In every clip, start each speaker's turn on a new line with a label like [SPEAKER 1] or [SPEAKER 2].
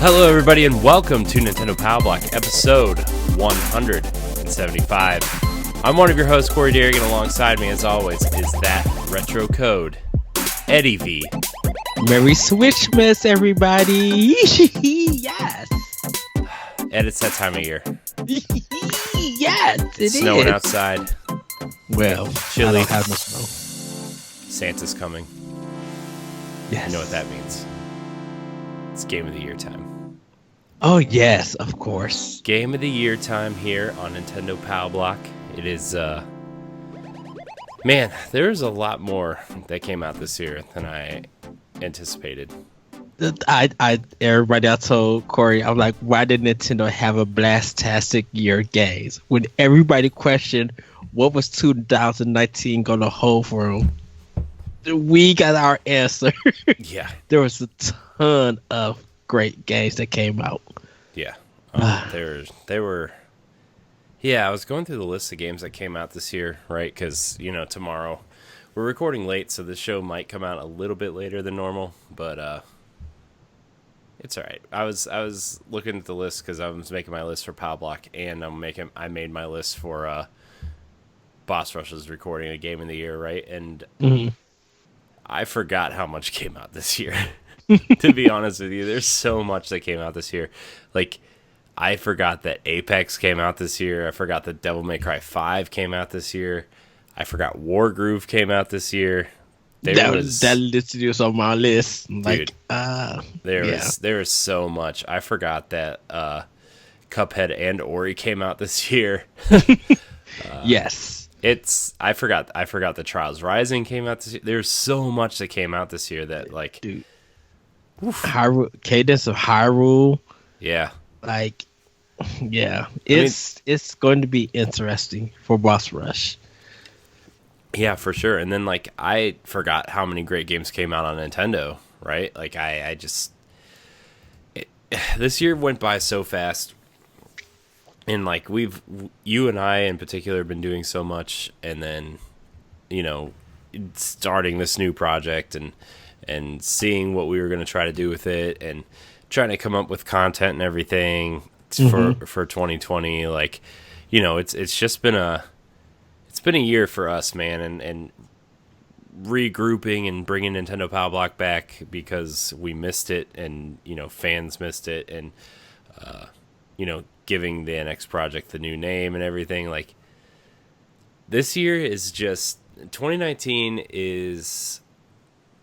[SPEAKER 1] Hello, everybody, and welcome to Nintendo Power Block, episode 175. I'm one of your hosts, Corey Derrick, and alongside me, as always, is that retro code, Eddie V.
[SPEAKER 2] Merry Switchmas, everybody! Yes!
[SPEAKER 1] Ed, it's that time of year.
[SPEAKER 2] Yes, it is.
[SPEAKER 1] Snowing outside.
[SPEAKER 2] Well,
[SPEAKER 1] Chilly.
[SPEAKER 2] I don't have no snow.
[SPEAKER 1] Santa's coming.
[SPEAKER 2] Yes.
[SPEAKER 1] You know what that means. It's Game of the Year time.
[SPEAKER 2] Oh, yes, of course.
[SPEAKER 1] Game of the Year time here on Nintendo Power Block. It is, man, there's a lot more that came out this year than I anticipated.
[SPEAKER 2] Everybody I told Corey, I'm like, why did Nintendo have a Blastastic year games? When everybody questioned what was 2019 going to hold for them, we got our answer.
[SPEAKER 1] Yeah.
[SPEAKER 2] There was a ton of great games that came out.
[SPEAKER 1] Yeah. There were. Yeah, I was going through the list of games that came out this year, right? Because, tomorrow we're recording late, so the show might come out a little bit later than normal, but it's all right. I was looking at the list because I was making my list for Power Block, and I made my list for Boss Rush's recording a Game of the Year, right? And I forgot how much came out this year. To be honest with you, there's so much that came out this year. Like, I forgot that Apex came out this year. I forgot that Devil May Cry 5 came out this year. I forgot Wargroove came out this year.
[SPEAKER 2] That literally was on my list.
[SPEAKER 1] Dude, there was so much. I forgot that Cuphead and Ori came out this year.
[SPEAKER 2] Yes.
[SPEAKER 1] I forgot the Trials Rising came out this year. There's so much that came out this year that, like,
[SPEAKER 2] dude. Cadence of Hyrule.
[SPEAKER 1] Yeah.
[SPEAKER 2] Like, yeah. It's going to be interesting for Boss Rush.
[SPEAKER 1] Yeah, for sure. And then, like, I forgot how many great games came out on Nintendo, right? Like, this year went by so fast. And, like, you and I in particular have been doing so much, and then, starting this new project and seeing what we were going to try to do with it and trying to come up with content and everything for 2020. Like, it's just been a year for us, man, and regrouping and bringing Nintendo Power Block back because we missed it and, fans missed it, and, giving the NX project the new name and everything. Like, this year is just 2019 is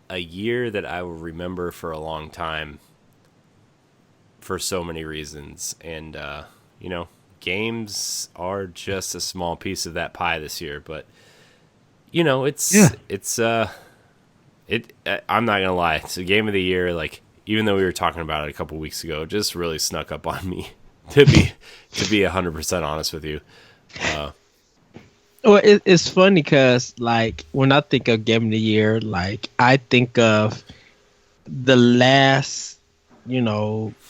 [SPEAKER 1] a year that I will remember for a long time for so many reasons. And, games are just a small piece of that pie this year, but I'm not gonna lie, it's a Game of the Year. Like, even though we were talking about it a couple weeks ago, it just really snuck up on me to be 100% honest with you.
[SPEAKER 2] Well, it's funny because, like, when I think of Game of the Year, like, I think of the last,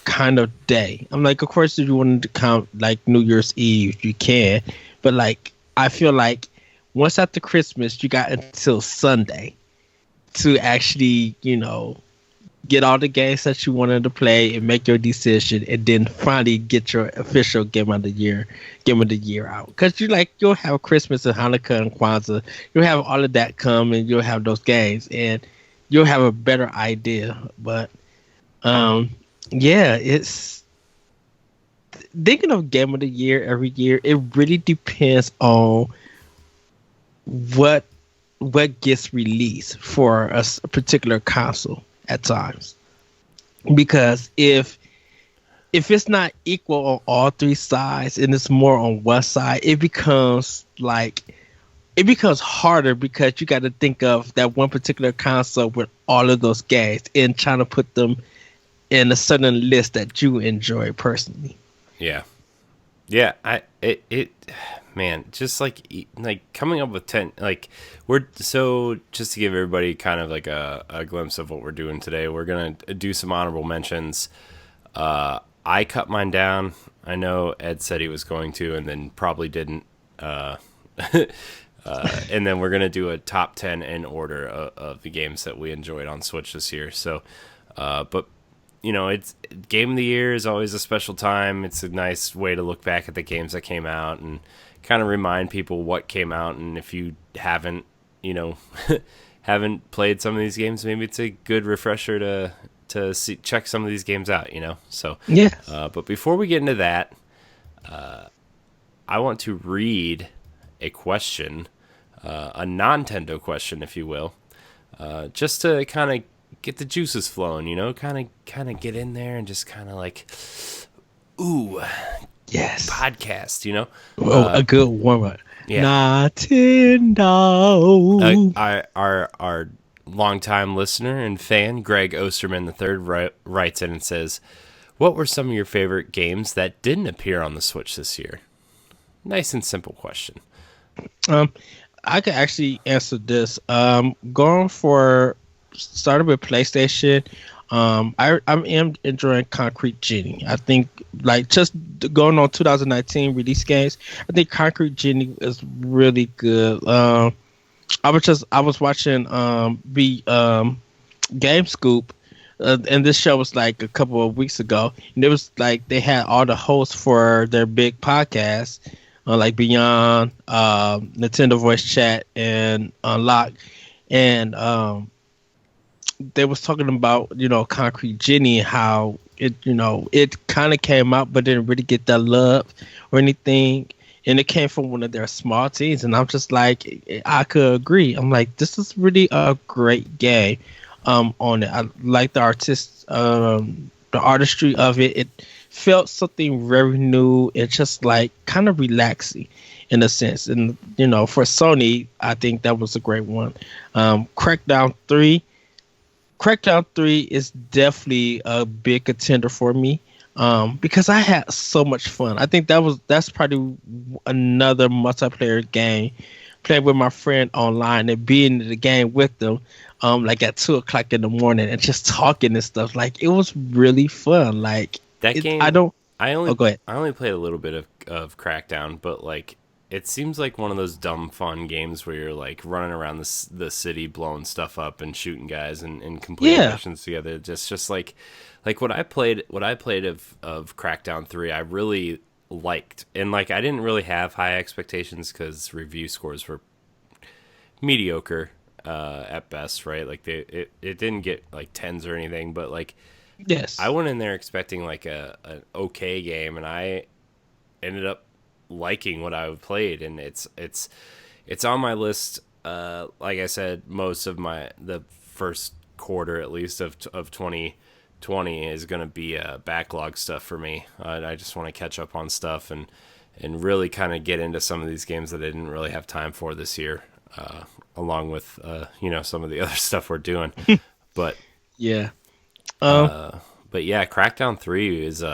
[SPEAKER 2] kind of day. I'm like, of course, if you wanted to count, like, New Year's Eve, you can. But, like, I feel like once after Christmas, you got until Sunday to actually, get all the games that you wanted to play and make your decision, and then finally get your official Game of the Year out. Because you'll have Christmas and Hanukkah and Kwanzaa, you'll have all of that come, and you'll have those games, and you'll have a better idea. But it's thinking of Game of the Year every year. It really depends on what gets released for a particular console at times, because if it's not equal on all three sides and it's more on one side, it becomes harder, because you got to think of that one particular console with all of those games and trying to put them in a certain list that you enjoy personally.
[SPEAKER 1] Yeah, man, just like coming up with 10, like, just to give everybody kind of like a glimpse of what we're doing today, we're going to do some honorable mentions. I cut mine down. I know Ed said he was going to, and then probably didn't. And then we're going to do a top 10 in order of the games that we enjoyed on Switch this year. So, but it's game of the year is always a special time. It's a nice way to look back at the games that came out and kind of remind people what came out. And if you haven't, haven't played some of these games, maybe it's a good refresher to check some of these games out. So
[SPEAKER 2] Yeah.
[SPEAKER 1] But before we get into that, I want to read a question, a Nintendo question, if you will, just to kind of get the juices flowing, kind of get in there and just kind of like, ooh,
[SPEAKER 2] Yes.
[SPEAKER 1] podcast,
[SPEAKER 2] A good warm up.
[SPEAKER 1] Yeah.
[SPEAKER 2] Nintendo.
[SPEAKER 1] Our longtime listener and fan, Greg Osterman III, writes in and says, "What were some of your favorite games that didn't appear on the Switch this year?" Nice and simple question.
[SPEAKER 2] I could actually answer this. Going for started with PlayStation. I am enjoying Concrete Genie. I think like just going on 2019 release games. I think Concrete Genie is really good. I was watching Game Scoop. And this show was like a couple of weeks ago, and it was like they had all the hosts for their big podcast, like Beyond, Nintendo Voice Chat, and Unlock, and they was talking about Concrete Genie, how it kind of came out but didn't really get that love or anything, and it came from one of their small teams, and I'm just like, I could agree. I'm like, this is really a great game. On it, I like the the artistry of it. It felt something very new. It's just like kind of relaxing in a sense, and for Sony, I think that was a great one. Crackdown 3 is definitely a big contender for me, because I had so much fun. I think that's probably another multiplayer game, playing with my friend online and being in the game with them, like at 2:00 in the morning and just talking and stuff. Like, it was really fun. Like
[SPEAKER 1] That game,
[SPEAKER 2] go ahead.
[SPEAKER 1] I only played a little bit of Crackdown, but like it seems like one of those dumb fun games where you're like running around the city blowing stuff up and shooting guys and completing missions together. Just like what I played of Crackdown 3, I really liked, and like I didn't really have high expectations because review scores were mediocre at best, right? Like it didn't get like tens or anything, but like
[SPEAKER 2] Yes.
[SPEAKER 1] I went in there expecting like an okay game, and I ended up liking what I played, and it's on my list. Like I said, most of the first quarter at least of 2020 is going to be backlog stuff for me. I just want to catch up on stuff and really kind of get into some of these games that I didn't really have time for this year, along with some of the other stuff we're doing. But
[SPEAKER 2] Yeah.
[SPEAKER 1] but yeah, Crackdown 3 is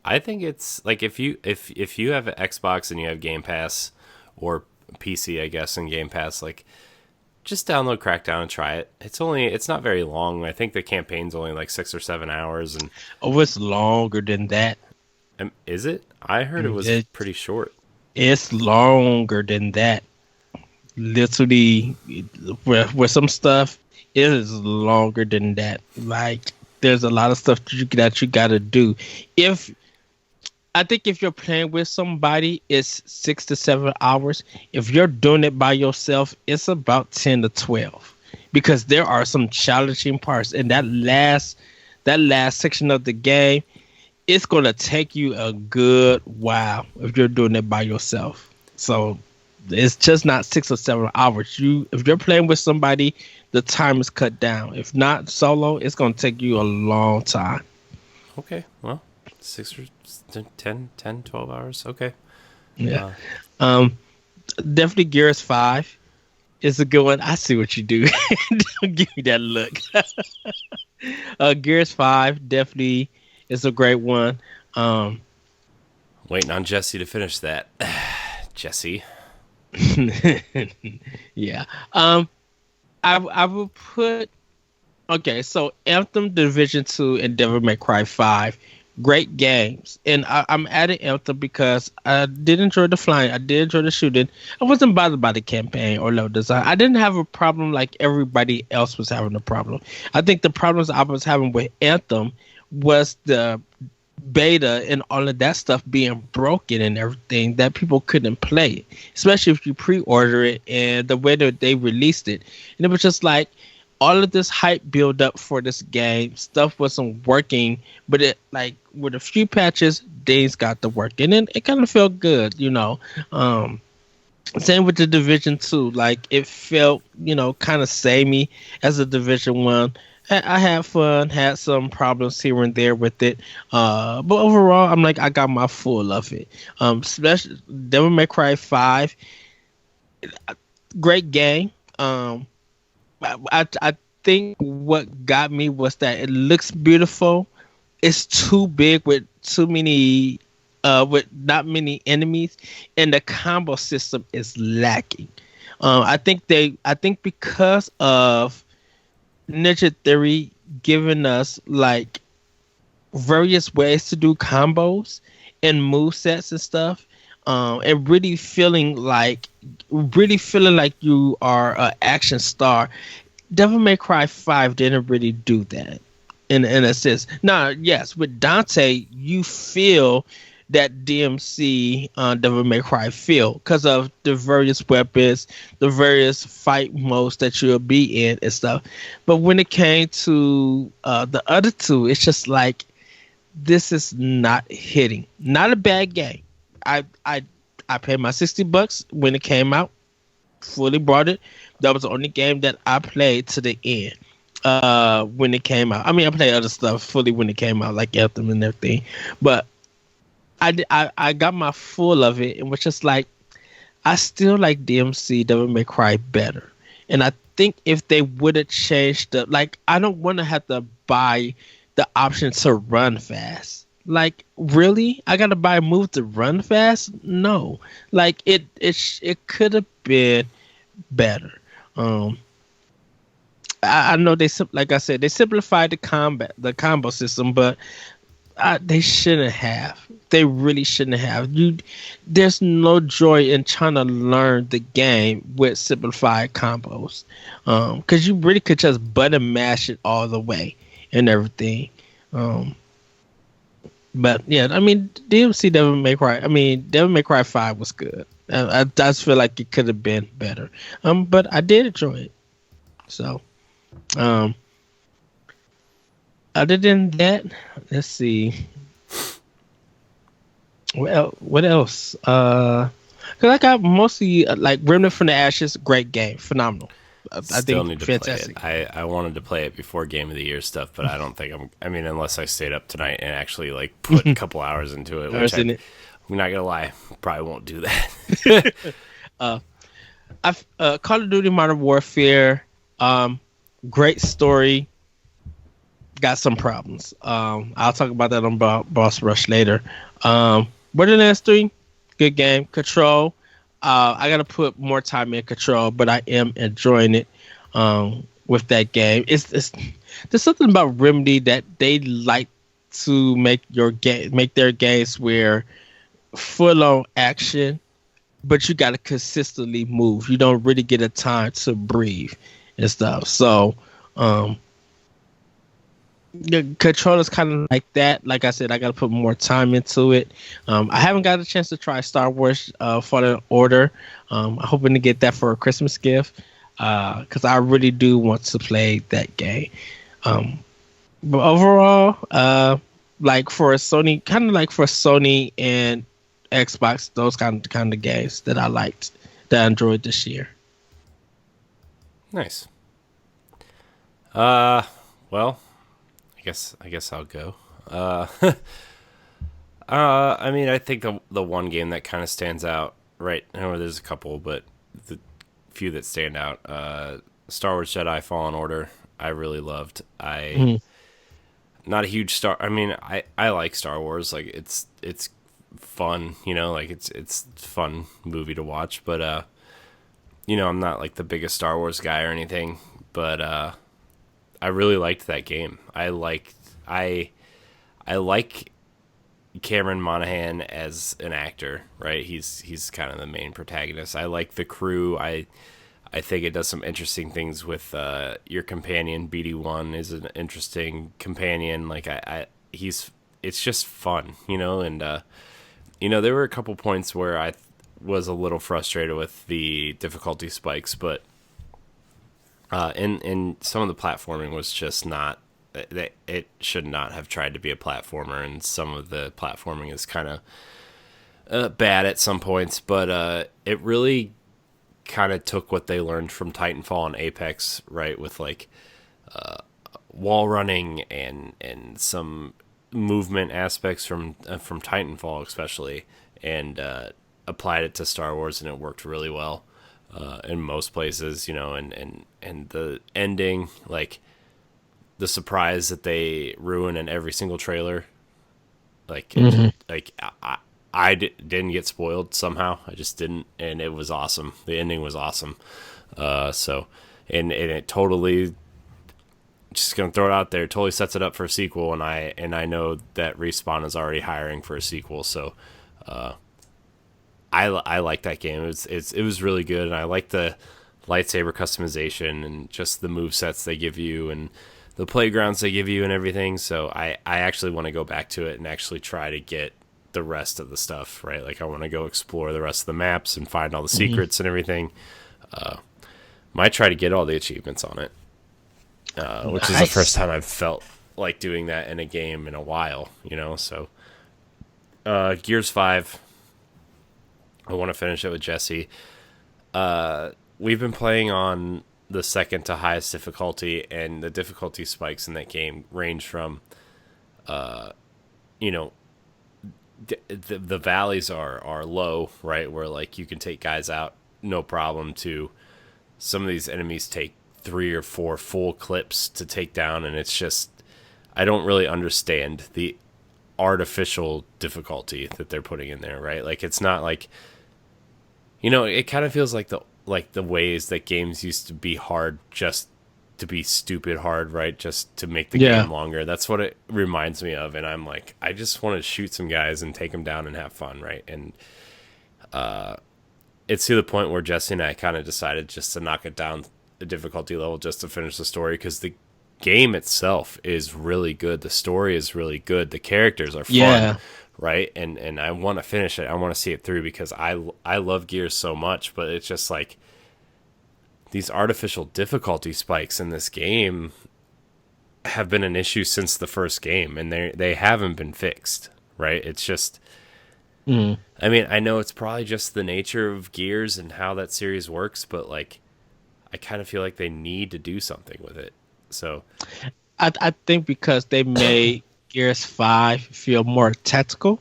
[SPEAKER 1] I think it's like if you have an Xbox and you have Game Pass, or PC, I guess, and Game Pass, like just download Crackdown and try it. It's not very long. I think the campaign's only like 6 or 7 hours, and
[SPEAKER 2] It's longer than that.
[SPEAKER 1] is it? I heard it was pretty short.
[SPEAKER 2] It's longer than that. Literally, where some stuff is longer than that. Like, there's a lot of stuff that you gotta do. I think if you're playing with somebody, it's 6 to 7 hours. If you're doing it by yourself, it's about 10 to 12, because there are some challenging parts, and that last section of the game, it's gonna take you a good while if you're doing it by yourself. So it's just not 6 or 7 hours. If you're playing with somebody, the time is cut down. If not solo, it's gonna take you a long time.
[SPEAKER 1] Okay, well, 6 or 10, 12 hours. Okay.
[SPEAKER 2] Yeah. Definitely Gears 5 is a good one. I see what you do. Don't give me that look. Gears 5 definitely is a great one.
[SPEAKER 1] Waiting on Jesse to finish that. Jesse.
[SPEAKER 2] Yeah. I will put. Okay, so Anthem, Division 2, and Devil May Cry 5 great games, and I'm adding Anthem because I did enjoy the flying, I did enjoy the shooting. I wasn't bothered by the campaign or level design. I didn't have a problem like everybody else was having a problem. I think the problems I was having with Anthem was the beta and all of that stuff being broken and everything that people couldn't play it, especially if you pre-order it and the way that they released it. And it was just like all of this hype build up for this game, stuff wasn't working, but it like with a few patches, things got to work, and it kind of felt good, you know. Same with the Division 2, like it felt, you know, kind of samey as a Division 1. I had fun, had some problems here and there with it, but overall, I'm like I got my full of it. Especially Devil May Cry 5, great game. I think what got me was that it looks beautiful. It's too big with too many with not many enemies, and the combo system is lacking. I think because of Ninja Theory giving us like various ways to do combos and move sets and stuff, and really feeling like you are an action star. Devil May Cry 5 didn't really do that in a sense. Now, yes, with Dante, you feel that DMC Devil May Cry feel because of the various weapons, the various fight modes that you'll be in and stuff. But when it came to the other two, it's just like this is not hitting. Not a bad game. I paid my $60 when it came out. Fully bought it. That was the only game that I played to the end when it came out. I mean, I played other stuff fully when it came out, like Anthem and everything. But I got my full of it, and was just like, I still like DMC Devil May Cry better. And I think if they would have changed the, like, I don't want to have to buy the option to run fast. Like, really? I gotta buy a move to run fast? No. Like, it could have been better. I know like I said, they simplified the combo system, but they shouldn't have. They really shouldn't have. There's no joy in trying to learn the game with simplified combos, because you really could just button mash it all the way and everything. But yeah, I mean, DMC Devil May Cry. I mean, Devil May Cry 5 was good. I just feel like it could have been better. But I did enjoy it. So, other than that, let's see. Well, what else? Cause I got mostly like Remnant from the Ashes. Great game, phenomenal. I
[SPEAKER 1] Still
[SPEAKER 2] think
[SPEAKER 1] need to
[SPEAKER 2] fantastic.
[SPEAKER 1] play it. I wanted to play it before Game of the Year stuff, but I don't think I mean, unless I stayed up tonight and actually like put a couple hours into it, which I'm not gonna lie, probably won't do that.
[SPEAKER 2] Call of Duty Modern Warfare. Great story. Got some problems. I'll talk about that on Boss Rush later. Borderlands 3, good game. Control. I gotta put more time in Control, but I am enjoying it. With that game, it's there's something about Remedy that they like to make their games where full on action, but you gotta consistently move. You don't really get a time to breathe and stuff. So, the Control is kind of like that. Like I said, I got to put more time into it. I haven't got a chance to try Star Wars Fallen Order. I'm hoping to get that for a Christmas gift because I really do want to play that game. But overall, like for Sony, kind of like for Sony and Xbox, those kind of games that I liked, that I enjoyed this year.
[SPEAKER 1] Nice. Well, I guess I'll go. I mean, I think the one game that kind of stands out, right? I know there's a couple, but the few that stand out, Star Wars Jedi Fallen Order, I really loved. Not a huge Star. I mean, I like Star Wars. Like it's fun, you know, like it's fun movie to watch. But you know, I'm not like the biggest Star Wars guy or anything. But I really liked that game. I like Cameron Monaghan as an actor, right? He's kind of the main protagonist. I like the crew. I think it does some interesting things with your companion. BD1 is an interesting companion. Like he's it's just fun, and there were a couple points where I was a little frustrated with the difficulty spikes, but and some of the platforming was just not. It should not have tried to be a platformer, and some of the platforming is kind of bad at some points. But it really kind of took what they learned from Titanfall and Apex, right, with like wall running and some movement aspects from Titanfall especially, and applied it to Star Wars, and it worked really well in most places, and the ending, like the surprise that they ruin in every single trailer, like like didn't get spoiled somehow. I just didn't, and it was awesome. The ending was awesome. So, and it totally, just gonna throw it out there, totally sets it up for a sequel. And I know that Respawn is already hiring for a sequel. So, I like that game. It was really good, and I like the lightsaber customization and just the move sets they give you and the playgrounds they give you and everything. So I actually want to go back to it and actually try to get the rest of the stuff, right? Like I want to go explore the rest of the maps and find all the secrets and everything. Might try to get all the achievements on it, which is the first time I've felt like doing that in a game in a while, So Gears 5, I want to finish it with Jesse. We've been playing on the second to highest difficulty, and the difficulty spikes in that game range from, the valleys are low, right, where like you can take guys out no problem, to some of these enemies take 3 or 4 full clips to take down, and it's just, I don't really understand the artificial difficulty that they're putting in there, right? Like it's not like, it kind of feels like the ways that games used to be hard just to be stupid hard, right? Just to make the game longer. That's what it reminds me of. And I'm like, I just want to shoot some guys and take them down and have fun, right? And it's to the point where Jesse and I kind of decided just to knock it down a difficulty level just to finish the story, because the game itself is really good. The story is really good. The characters are fun, right? And I want to finish it. I want to see it through, because I love Gears so much, but it's just like these artificial difficulty spikes in this game have been an issue since the first game, and they haven't been fixed, right? It's just, I mean, I know it's probably just the nature of Gears and how that series works, but like, I kind of feel like they need to do something with it. So,
[SPEAKER 2] I think because they made Gears 5 feel more tactical,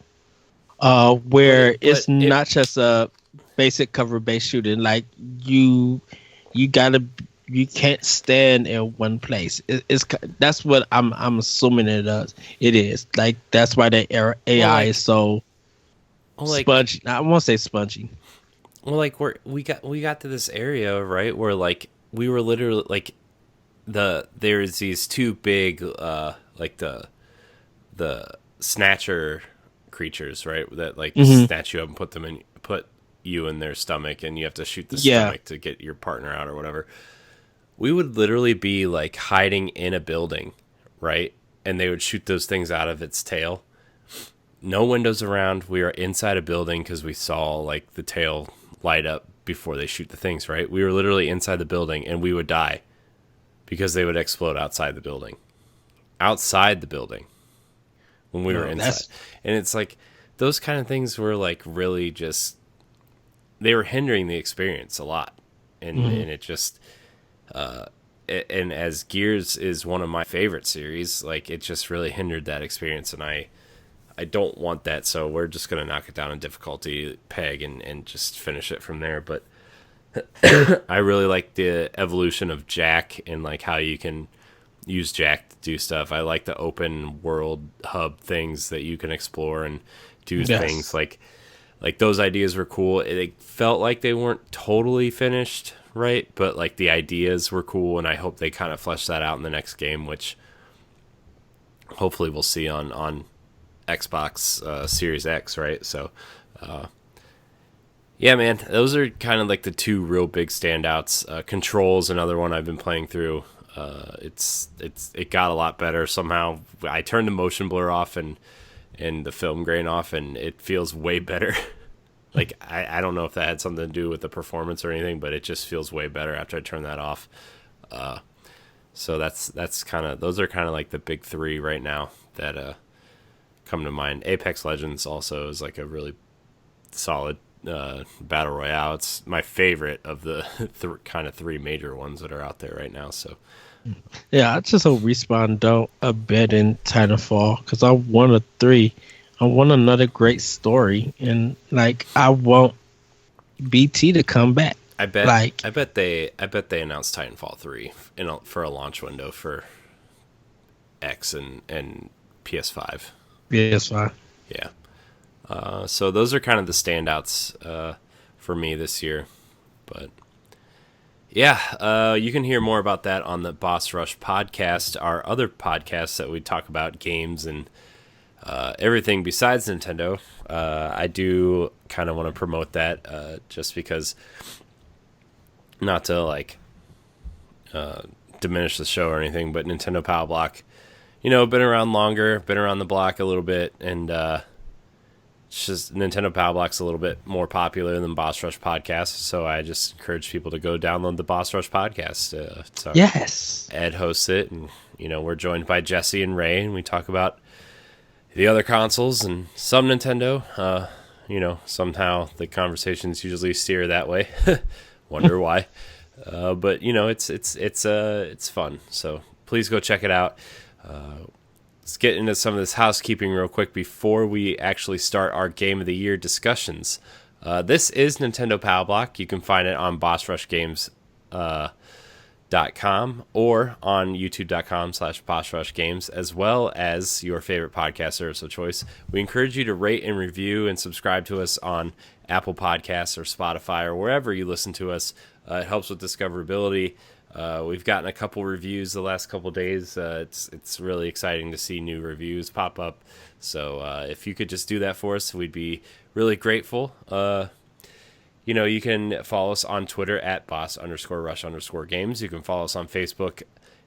[SPEAKER 2] where it's not just a basic cover-based shooting. Like you can't stand in one place. That's what I'm assuming it does. It is like that's why the AI is so spongy. I won't say spongy.
[SPEAKER 1] Well, like we got to this area, right, where like we were literally like there's these 2 big like the snatcher creatures, right, that like snatch you up and put you in their stomach, and you have to shoot the stomach to get your partner out or whatever. We would literally be like hiding in a building, right, and they would shoot those things out of its tail. No windows around. We are inside a building because we saw like the tail light up before they shoot the things, right? We were literally inside the building, and we would die because they would explode outside the building. Outside the building when we were inside. And it's like those kind of things were like really just, they were hindering the experience a lot. And it just and as Gears is one of my favorite series, like it just really hindered that experience, and I don't want that, so we're just going to knock it down in difficulty peg and just finish it from there. But I really like the evolution of Jack and like how you can use Jack to do stuff. I like the open world hub things that you can explore and do things like those ideas were cool. It felt like they weren't totally finished, right? But like the ideas were cool, and I hope they kind of flesh that out in the next game, which hopefully we'll see on Xbox Series X, right? So, yeah, man, those are kind of like the two real big standouts. Control's another one I've been playing through. It got a lot better somehow. I turned the motion blur off and the film grain off, and it feels way better. Like I don't know if that had something to do with the performance or anything, but it just feels way better after I turn that off. So that's kind of, those are kind of like the big three right now that come to mind. Apex Legends also is like a really solid battle royale. It's my favorite of the kind of three major ones that are out there right now. So
[SPEAKER 2] Yeah, I just hope Respawn don't abandon Titanfall because I want a 3. I want another great story, and like I want BT to come back.
[SPEAKER 1] I bet
[SPEAKER 2] Like,
[SPEAKER 1] I bet they announced Titanfall 3 for a launch window for X and PS5.
[SPEAKER 2] yeah, it's fine.
[SPEAKER 1] Yeah. So those are kind of the standouts for me this year. But yeah, you can hear more about that on the Boss Rush podcast, our other podcasts that we talk about games and everything besides Nintendo. I do kind of want to promote that just because, not to like diminish the show or anything, but Nintendo Power Block, been around longer, been around the block a little bit, and it's just Nintendo Power Block's a little bit more popular than Boss Rush podcast, so I just encourage people to go download the Boss Rush podcast.
[SPEAKER 2] Yes.
[SPEAKER 1] Ed hosts it, and we're joined by Jesse and Ray, and we talk about the other consoles and some Nintendo. Somehow the conversations usually steer that way. Wonder why. But it's fun. So please go check it out. Let's get into some of this housekeeping real quick before we actually start our Game of the Year discussions. This is Nintendo Power Block. You can find it on BossRushGames.com or on youtube.com/BossRushGames, as well as your favorite podcast service of choice. We encourage you to rate and review and subscribe to us on Apple Podcasts or Spotify or wherever you listen to us. It helps with discoverability. We've gotten a couple reviews the last couple days. It's really exciting to see new reviews pop up. So if you could just do that for us, we'd be really grateful. You can follow us on Twitter at boss_rush_games. You can follow us on Facebook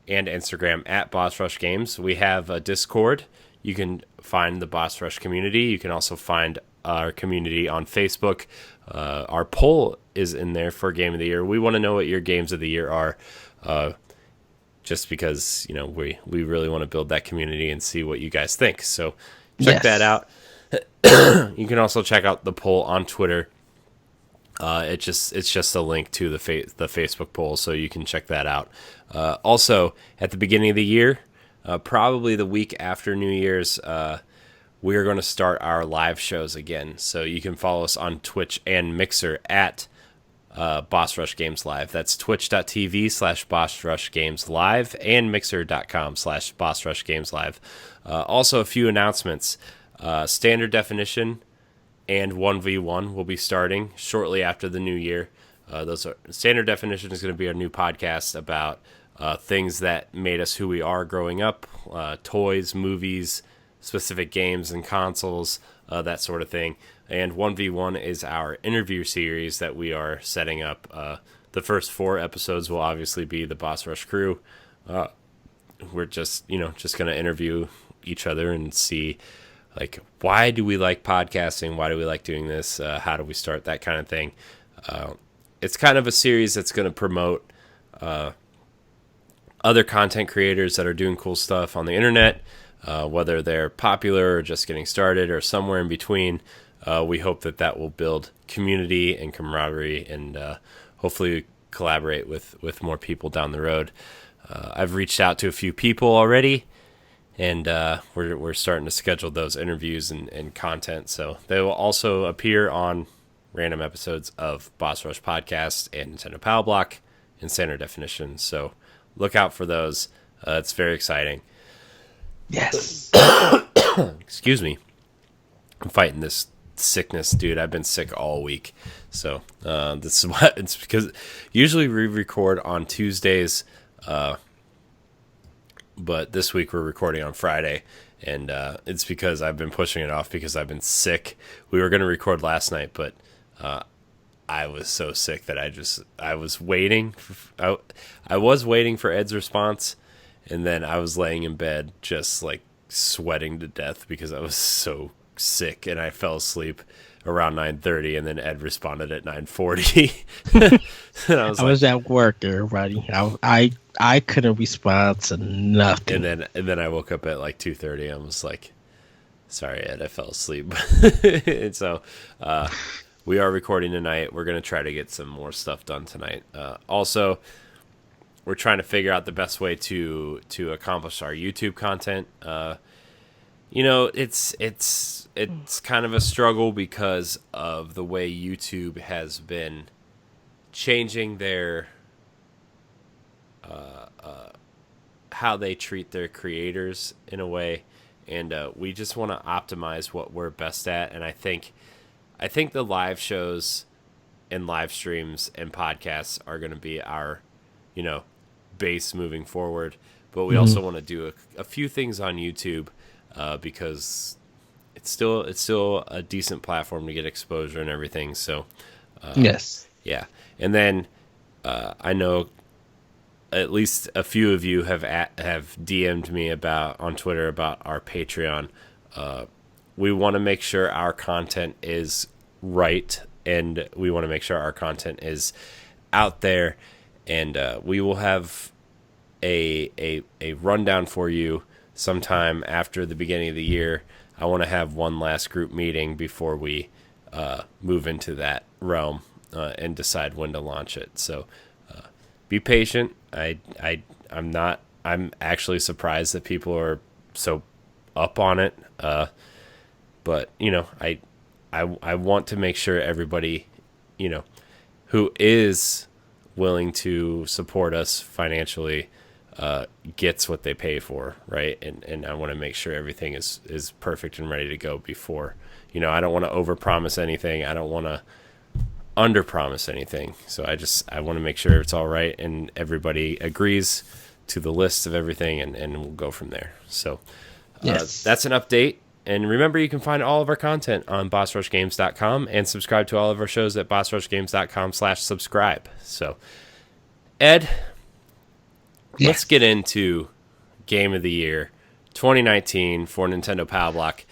[SPEAKER 1] and Instagram at Boss Rush Games. We have a Discord. You can find the Boss Rush community. You can also find our community on Facebook. Our poll is in there for Game of the Year. We want to know what your games of the year are, just because we really want to build that community and see what you guys think. So check that out. You can also check out the poll on Twitter. It's just a link to the Facebook poll, so you can check that out. Also, at the beginning of the year, probably the week after New Year's, we are going to start our live shows again. So you can follow us on Twitch and Mixer at Boss Rush Games Live. That's twitch.tv/Boss Rush Games Live and mixer.com/Boss Rush Games Live. Also, a few announcements. Standard Definition and 1v1 will be starting shortly after the new year. Standard Definition is going to be our new podcast about things that made us who we are growing up, toys, movies, specific games and consoles, that sort of thing. And 1v1 is our interview series that we are setting up. The first 4 episodes will obviously be the Boss Rush crew. We're just going to interview each other and see, like, why do we like podcasting? Why do we like doing this? How do we start? That kind of thing. It's kind of a series that's going to promote other content creators that are doing cool stuff on the internet, whether they're popular or just getting started or somewhere in between. We hope that will build community and camaraderie and hopefully collaborate with more people down the road. I've reached out to a few people already, and we're starting to schedule those interviews and content. So they will also appear on random episodes of Boss Rush Podcast and Nintendo Power Block and Standard Definition. So look out for those. It's very exciting.
[SPEAKER 2] Yes.
[SPEAKER 1] Excuse me. I'm fighting this sickness, dude. I've been sick all week. So this is what it's because usually we record on Tuesdays but this week we're recording on Friday, and it's because I've been pushing it off because I've been sick. We were going to record last night, but I was so sick that I was waiting. I was waiting for Ed's response, and then I was laying in bed just like sweating to death because I was so sick, and I fell asleep around 9:30, and then Ed responded at 9:40. And I
[SPEAKER 2] was at work, everybody. I couldn't respond to nothing.
[SPEAKER 1] And then I woke up at like 2:30. I was like, sorry, Ed, I fell asleep. And so we are recording tonight. We're going to try to get some more stuff done tonight. Also, we're trying to figure out the best way to accomplish our YouTube content. It's kind of a struggle because of the way YouTube has been changing their how they treat their creators in a way, and we just want to optimize what we're best at. And I think the live shows and live streams and podcasts are going to be our base moving forward, but we also want to do a few things on YouTube because it's still a decent platform to get exposure and everything. So
[SPEAKER 2] yes,
[SPEAKER 1] yeah. And then I know at least a few of you have DM'd me on Twitter about our Patreon. We want to make sure our content is right, and we want to make sure our content is out there, and we will have a rundown for you sometime after the beginning of the year. I want to have one last group meeting before we move into that realm and decide when to launch it. So be patient. I'm actually surprised that people are so up on it. But I want to make sure everybody, who is willing to support us financially gets what they pay for, right? And I want to make sure everything is perfect and ready to go before. I don't want to overpromise anything. I don't want to underpromise anything. So I want to make sure it's all right and everybody agrees to the list of everything, and we'll go from there. So
[SPEAKER 2] yes.
[SPEAKER 1] That's an update. And remember, you can find all of our content on bossrushgames.com and subscribe to all of our shows at bossrushgames.com/subscribe. So, Ed, let's get into Game of the Year 2019 for Nintendo Power Block.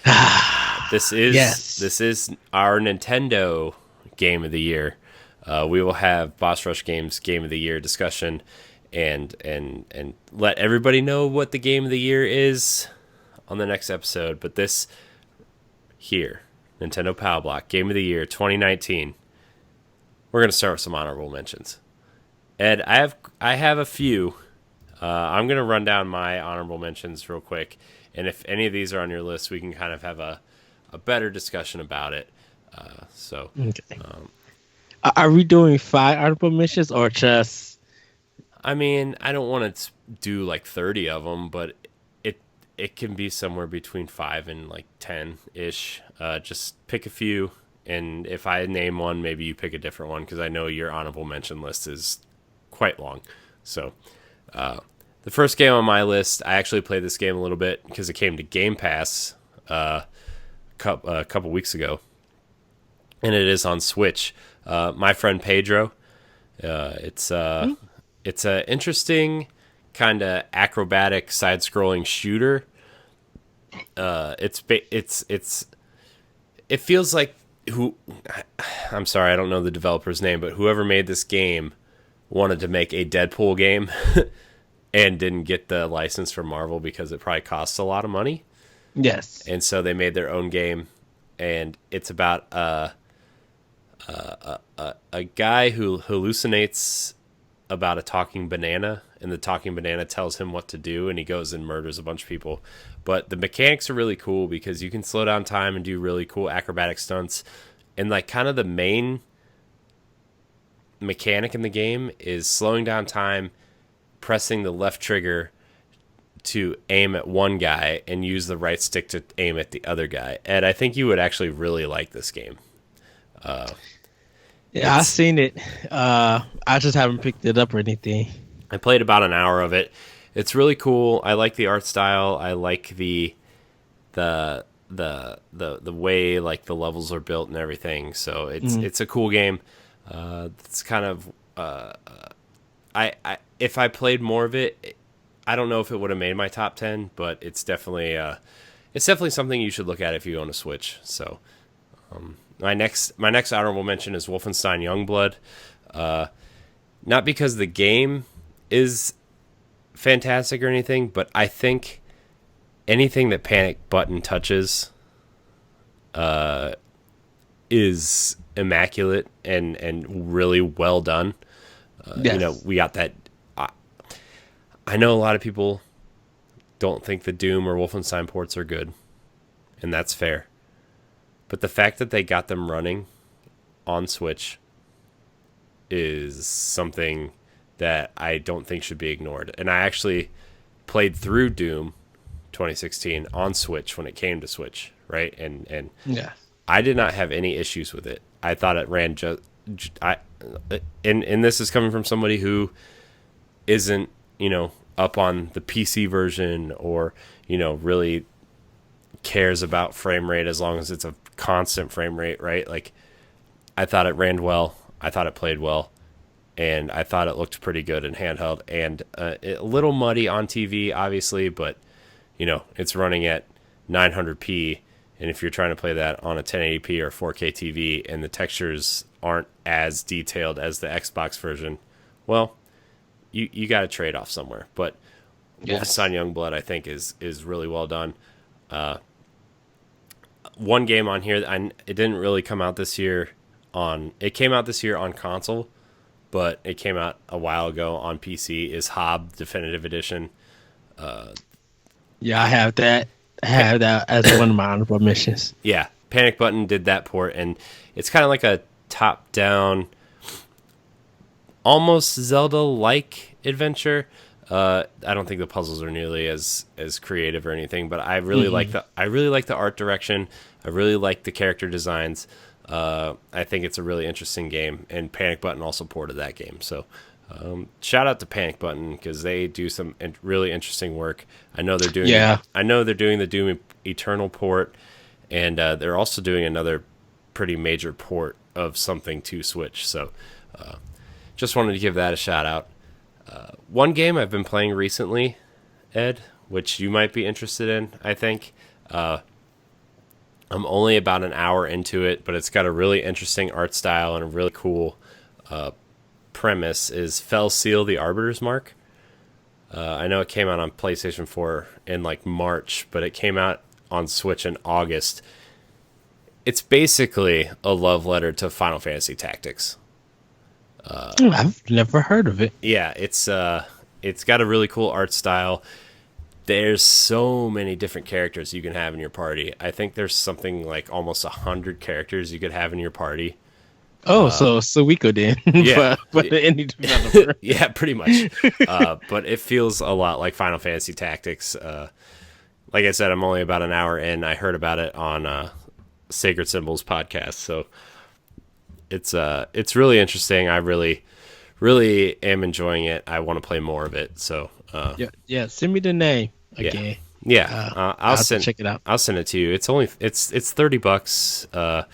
[SPEAKER 1] This is our Nintendo Game of the Year. We will have Boss Rush Games Game of the Year discussion and let everybody know what the Game of the Year is on the next episode. But this here, Nintendo Power Block Game of the Year 2019, we're going to start with some honorable mentions. Ed, I have a few. I'm going to run down my honorable mentions real quick, and if any of these are on your list, we can kind of have a better discussion about it.
[SPEAKER 2] Okay. Are we doing 5 honorable mentions or just?
[SPEAKER 1] I mean, I don't want to do like 30 of them, but it can be somewhere between 5 and like 10-ish. Just pick a few, and if I name one, maybe you pick a different one, because I know your honorable mention list is quite long. So the first game on my list, I actually played this game a little bit because it came to Game Pass a couple weeks ago, and it is on Switch. My Friend Pedro. It's an interesting kind of acrobatic side-scrolling shooter. It feels like I'm sorry, I don't know the developer's name, but whoever made this game wanted to make a Deadpool game and didn't get the license from Marvel because it probably costs a lot of money.
[SPEAKER 2] Yes.
[SPEAKER 1] And so they made their own game, and it's about a guy who hallucinates about a talking banana, and the talking banana tells him what to do, and he goes and murders a bunch of people. But the mechanics are really cool because you can slow down time and do really cool acrobatic stunts. And like kind of the main mechanic in the game is slowing down time, pressing the left trigger to aim at one guy and use the right stick to aim at the other guy. Ed, I think you would actually really like this game.
[SPEAKER 2] Yeah, I've seen it. I just haven't picked it up or anything.
[SPEAKER 1] I played about an hour of it, it's really cool. I like the art style. I like the way like the levels are built and everything. So it's a cool game. It's kind of I if I played more of it, I don't know if it would have made my top 10, but it's definitely something you should look at if you own a Switch. So my next honorable mention is Wolfenstein Youngblood. Not because the game is fantastic or anything, but I think anything that Panic Button touches is immaculate and really well done.
[SPEAKER 2] Yes.
[SPEAKER 1] You know, we got that. I know a lot of people don't think the Doom or Wolfenstein ports are good, and that's fair. But the fact that they got them running on Switch is something that I don't think should be ignored. And I actually played through Doom 2016 on Switch when it came to Switch, right? And
[SPEAKER 2] Yeah.
[SPEAKER 1] I did not have any issues with it. I thought it ran and this is coming from somebody who isn't, you know, up on the PC version or, you know, really cares about frame rate as long as it's a constant frame rate, right? Like, I thought it ran well. I thought it played well. And I thought it looked pretty good in handheld. And a little muddy on TV, obviously, but, you know, it's running at 900p. And if you're trying to play that on a 1080p or 4K TV and the textures aren't as detailed as the Xbox version, well, you got to trade off somewhere. But
[SPEAKER 2] Yes.
[SPEAKER 1] Wolfenstein Youngblood, I think, is really well done. One game on here, it didn't really come out this year it came out this year on console, but it came out a while ago on PC, is Hob Definitive Edition.
[SPEAKER 2] Yeah, I have that. I have that as one of my honorable mentions.
[SPEAKER 1] Yeah, Panic Button did that port, and it's kind of like a top-down, almost Zelda-like adventure. I don't think the puzzles are nearly as creative or anything, but I really like the art direction. I really like the character designs. I think it's a really interesting game, and Panic Button also ported that game. So shout out to Panic Button because they do some really interesting work. I know they're doing the Doom Eternal port, and they're also doing another pretty major port of something to Switch. So just wanted to give that a shout out. One game I've been playing recently, Ed, which you might be interested in, I think. I'm only about an hour into it, but it's got a really interesting art style and a really cool premise, is Fell Seal, the Arbiter's Mark. I know it came out on PlayStation 4 in like March, but it came out on Switch in August. It's basically a love letter to Final Fantasy Tactics.
[SPEAKER 2] I've never heard of it.
[SPEAKER 1] Yeah, it's got a really cool art style. There's so many different characters you can have in your party. I think there's something like almost 100 characters you could have in your party.
[SPEAKER 2] Oh, so Suiko then.
[SPEAKER 1] Yeah.
[SPEAKER 2] but any developer.
[SPEAKER 1] Yeah, pretty much. But it feels a lot like Final Fantasy Tactics. Like I said, I'm only about an hour in. I heard about it on Sacred Symbols podcast, so it's really interesting. I really am enjoying it. I want to play more of it. So
[SPEAKER 2] yeah. Send me the name again.
[SPEAKER 1] Yeah, I'll
[SPEAKER 2] check it out.
[SPEAKER 1] I'll send it to you. It's $30,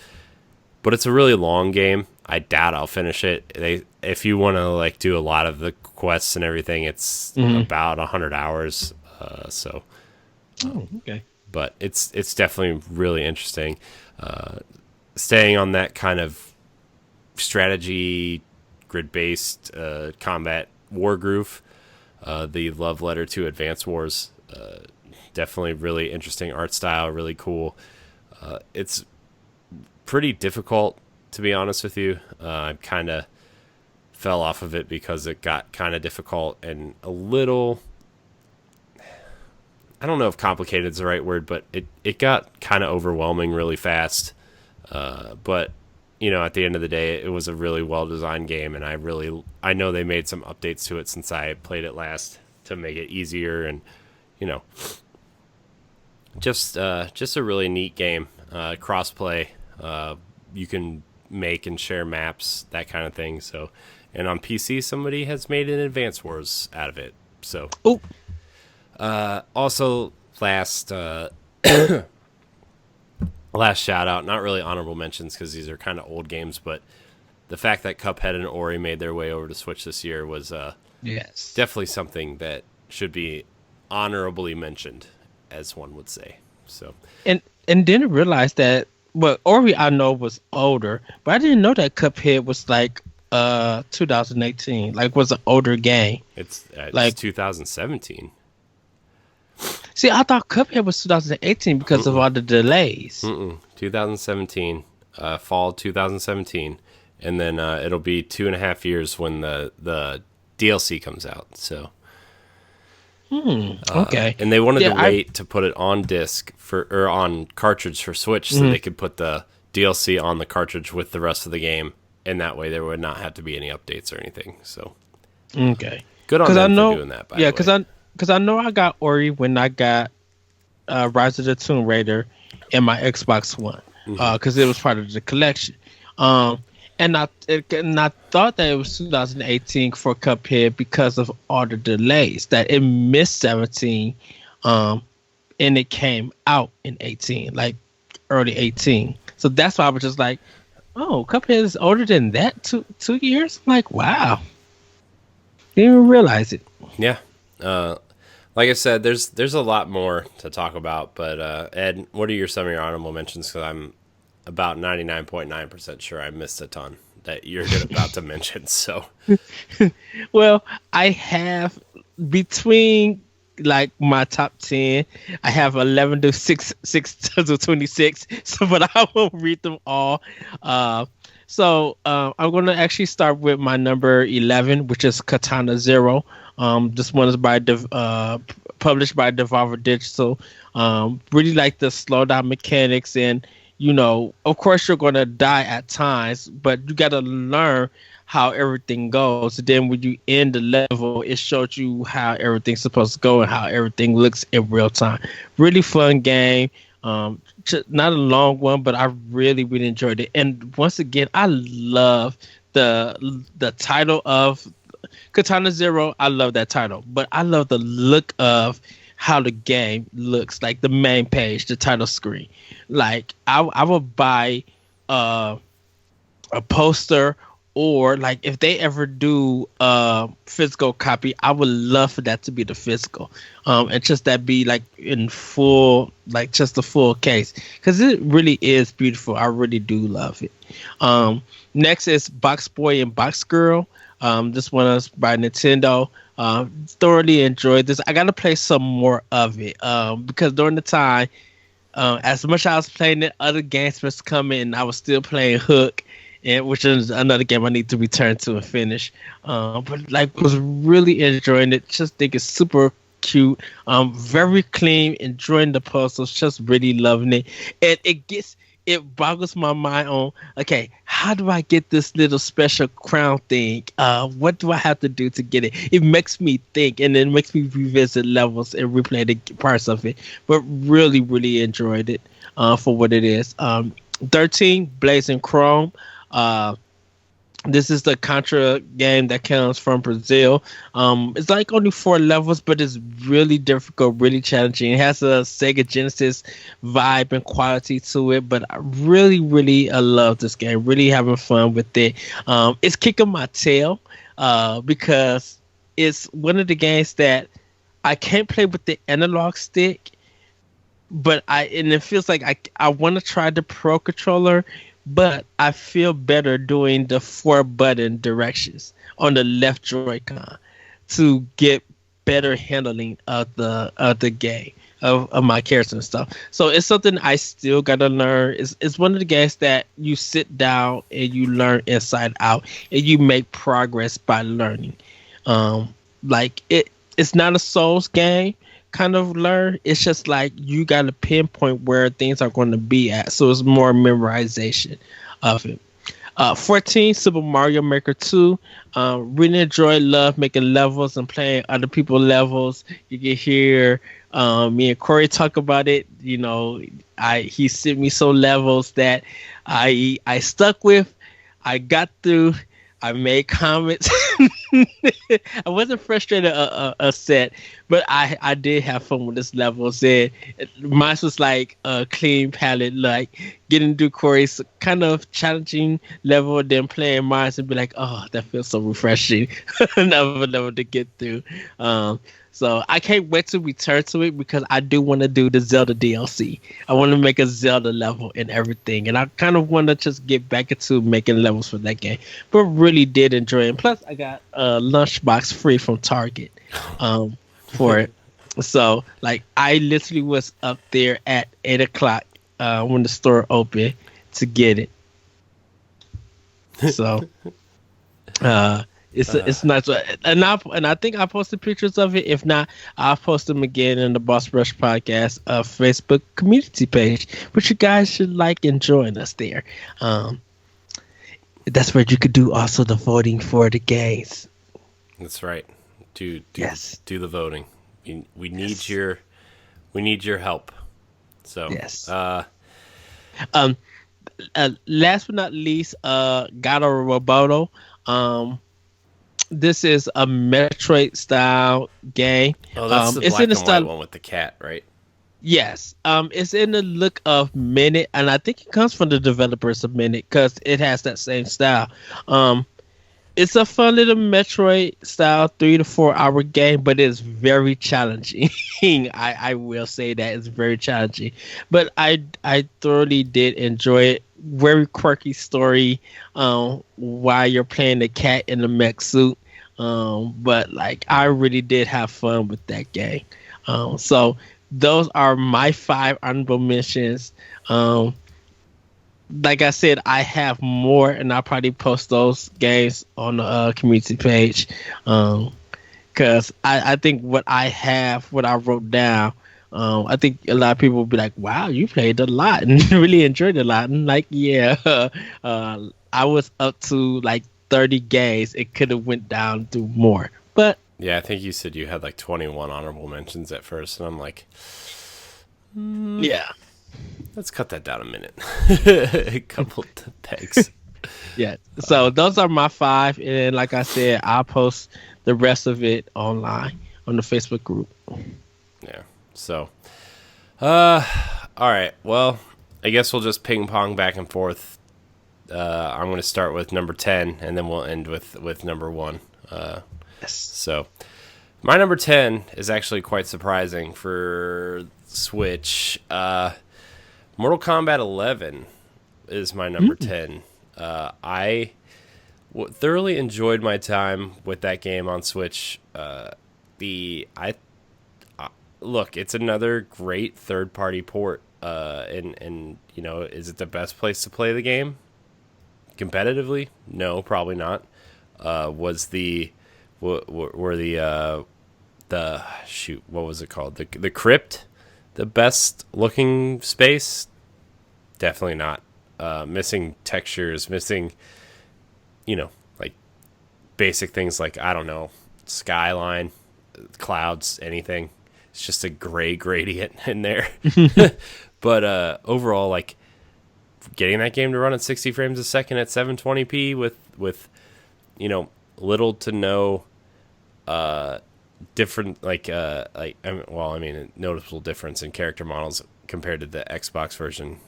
[SPEAKER 1] but it's a really long game. I doubt I'll finish it. If you want to like do a lot of the quests and everything, it's about 100 hours. So,
[SPEAKER 2] Okay.
[SPEAKER 1] but it's definitely really interesting. Staying on that kind of strategy, grid-based combat war groove. The love letter to Advance Wars. Definitely really interesting art style, really cool. It's pretty difficult, to be honest with you. I kind of fell off of it because it got kind of difficult and a little, I don't know if complicated is the right word, but it got kind of overwhelming really fast. But you know, at the end of the day, it was a really well-designed game, and I know they made some updates to it since I played it last to make it easier, and you know, just a really neat game. Crossplay, you can make and share maps, that kind of thing. So, and on PC, somebody has made an Advance Wars out of it. So, Also, last shout out, not really honorable mentions because these are kind of old games, but the fact that Cuphead and Ori made their way over to Switch this year was
[SPEAKER 2] Yes.
[SPEAKER 1] definitely something that should be honorably mentioned, as one would say. So,
[SPEAKER 2] And didn't realize that. Well, Ori I know was older, but I didn't know that Cuphead was like 2018. Like was an older game.
[SPEAKER 1] it's
[SPEAKER 2] Like
[SPEAKER 1] 2017.
[SPEAKER 2] see, I thought Cuphead was 2018 because of all the delays.
[SPEAKER 1] 2017, fall 2017, and then it'll be 2.5 years when the DLC comes out. So,
[SPEAKER 2] Okay.
[SPEAKER 1] and they wanted
[SPEAKER 2] Yeah,
[SPEAKER 1] to wait to put it on disc or on cartridge for Switch, so they could put the DLC on the cartridge with the rest of the game, and that way there would not have to be any updates or anything. So,
[SPEAKER 2] Okay.
[SPEAKER 1] good on
[SPEAKER 2] 'Cause
[SPEAKER 1] them
[SPEAKER 2] I know,
[SPEAKER 1] for doing that. By
[SPEAKER 2] yeah,
[SPEAKER 1] the way.
[SPEAKER 2] because I know I got Ori when I got Rise of the Tomb Raider in my Xbox One, because it was part of the collection. And I thought that it was 2018 for Cuphead because of all the delays that it missed 17, and it came out in 18, like early 18. So that's why I was just like, oh, Cuphead is older than that, 2 years. I'm like, wow, didn't even realize it.
[SPEAKER 1] Yeah. Like I said, there's a lot more to talk about, but Ed, what are some of your honorable mentions? Because I'm about 99.9% sure I missed a ton that you're about to mention. So,
[SPEAKER 2] Well, I have between like my top 10, I have 11 to 6 to 26. So, but I won't read them all. I'm going to actually start with my number 11, which is Katana Zero. This one is published by Devolver Digital. Really like the slowdown mechanics, and of course you're going to die at times, but you got to learn how everything goes. And then when you end the level, it shows you how everything's supposed to go and how everything looks in real time. Really fun game. Not a long one, but I really, really enjoyed it. And once again, I love the title of Katana Zero. I love that title, but I love the look of how the game looks, like the main page, the title screen. Like I would buy a poster, or like if they ever do a physical copy, I would love for that to be the physical, and just that be like in full, like just the full case, because it really is beautiful. I really do love it. Next is Box Boy and Box Girl. This one is by Nintendo. Thoroughly enjoyed this. I gotta play some more of it, because during the time, as much as I was playing it, other games was coming, and I was still playing Hook, which is another game I need to return to and finish. But like, was really enjoying it. Just think it's super cute, very clean. Enjoying the puzzles, just really loving it. And it boggles my mind on, okay, how do I get this little special crown thing? What do I have to do to get it? It makes me think, and it makes me revisit levels and replay the parts of it. But really, really enjoyed it for what it is. 13, Blazing Chrome. This is the Contra game that comes from Brazil. It's like only 4 levels, but it's really difficult, really challenging. It has a Sega Genesis vibe and quality to it, but I really, really love this game. Really having fun with it. It's kicking my tail because it's one of the games that I can't play with the analog stick, but it feels like I want to try the Pro Controller, but I feel better doing the 4-button directions on the left Joy-Con to get better handling of the game of my characters and stuff. So it's something I still gotta learn. It's one of the games that you sit down and you learn inside out, and you make progress by learning. Like it's not a Souls game kind of learn. It's just like you got to pinpoint where things are going to be at. So it's more memorization of it. 14, Super Mario Maker 2. Really enjoy, love making levels and playing other people's levels. You can hear me and Corey talk about it. He sent me some levels that I stuck with. I got through. I made comments I wasn't frustrated upset, but I did have fun with this level. Said mine was like a clean palette, like getting through Corey's kind of challenging level, then playing mine and be like, oh, that feels so refreshing. Another level to get through. So I can't wait to return to it because I do want to do the Zelda DLC. I want to make a Zelda level and everything, and I kind of want to just get back into making levels for that game. But really did enjoy it. And plus, I got a lunchbox free from Target for it. So like, I literally was up there at 8 o'clock when the store opened to get it. So. It's nice, and I think I posted pictures of it. If not, I'll post them again in the Boss Rush Podcast Facebook community page, which you guys should like and join us there. That's where you could do also the voting for the games.
[SPEAKER 1] That's right. Do
[SPEAKER 2] yes.
[SPEAKER 1] Do the voting. We need your help. So
[SPEAKER 2] yes. Last but not least, God of Roboto. This is a Metroid style game.
[SPEAKER 1] Oh, that's the black and white one with the cat, right?
[SPEAKER 2] Yes. It's in the look of Minute, and I think it comes from the developers of Minute because it has that same style. It's a fun little Metroid style 3 to 4 hour game, but it's very challenging. I will say that it's very challenging, but I thoroughly did enjoy it. Very quirky story while you're playing the cat in the mech suit, but like, I really did have fun with that game. So those are my 5 honorable mentions. Like I said, I have more, and I'll probably post those games on the community page, because I think what I wrote down, I think a lot of people will be like, wow, you played a lot and really enjoyed a lot. And like, yeah, I was up to like 30 games. It could have went down to more. But
[SPEAKER 1] yeah, I think you said you had like 21 honorable mentions at first. And I'm like,
[SPEAKER 2] yeah,
[SPEAKER 1] let's cut that down a minute. A couple of pegs.
[SPEAKER 2] Yeah. So those are my 5. And like I said, I'll post the rest of it online on the Facebook group.
[SPEAKER 1] Yeah. So, all right. Well, I guess we'll just ping pong back and forth. I'm going to start with number 10, and then we'll end with number 1.
[SPEAKER 2] Yes.
[SPEAKER 1] So, my number 10 is actually quite surprising for Switch. Mortal Kombat 11 is my number 10. I thoroughly enjoyed my time with that game on Switch. Look, it's another great third-party port, and you know, is it the best place to play the game competitively? No, probably not. Was the what was it called? The Crypt, the best looking space? Definitely not. Missing textures, missing, you know, like basic things like, I don't know, skyline, clouds, anything. It's just a gray gradient in there. But overall, like, getting that game to run at 60 frames a second at 720p with you know, little to no different noticeable difference in character models compared to the Xbox version,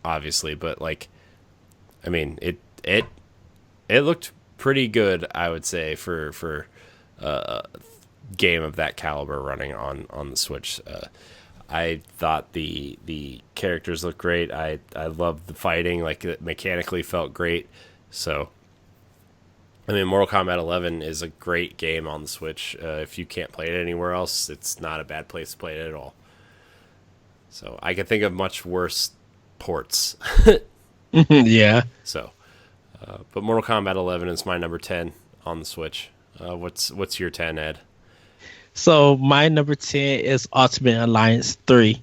[SPEAKER 1] obviously, but like, I mean, it looked pretty good, I would say, for game of that caliber running on the Switch. I thought the characters looked great. I loved the fighting, like, it mechanically felt great. So, I mean, Mortal Kombat 11 is a great game on the Switch. If you can't play it anywhere else, it's not a bad place to play it at all. So I can think of much worse ports.
[SPEAKER 2] Yeah.
[SPEAKER 1] So, but Mortal Kombat 11 is my number 10 on the Switch. What's your 10, Ed?
[SPEAKER 2] So my number 10 is Ultimate Alliance 3.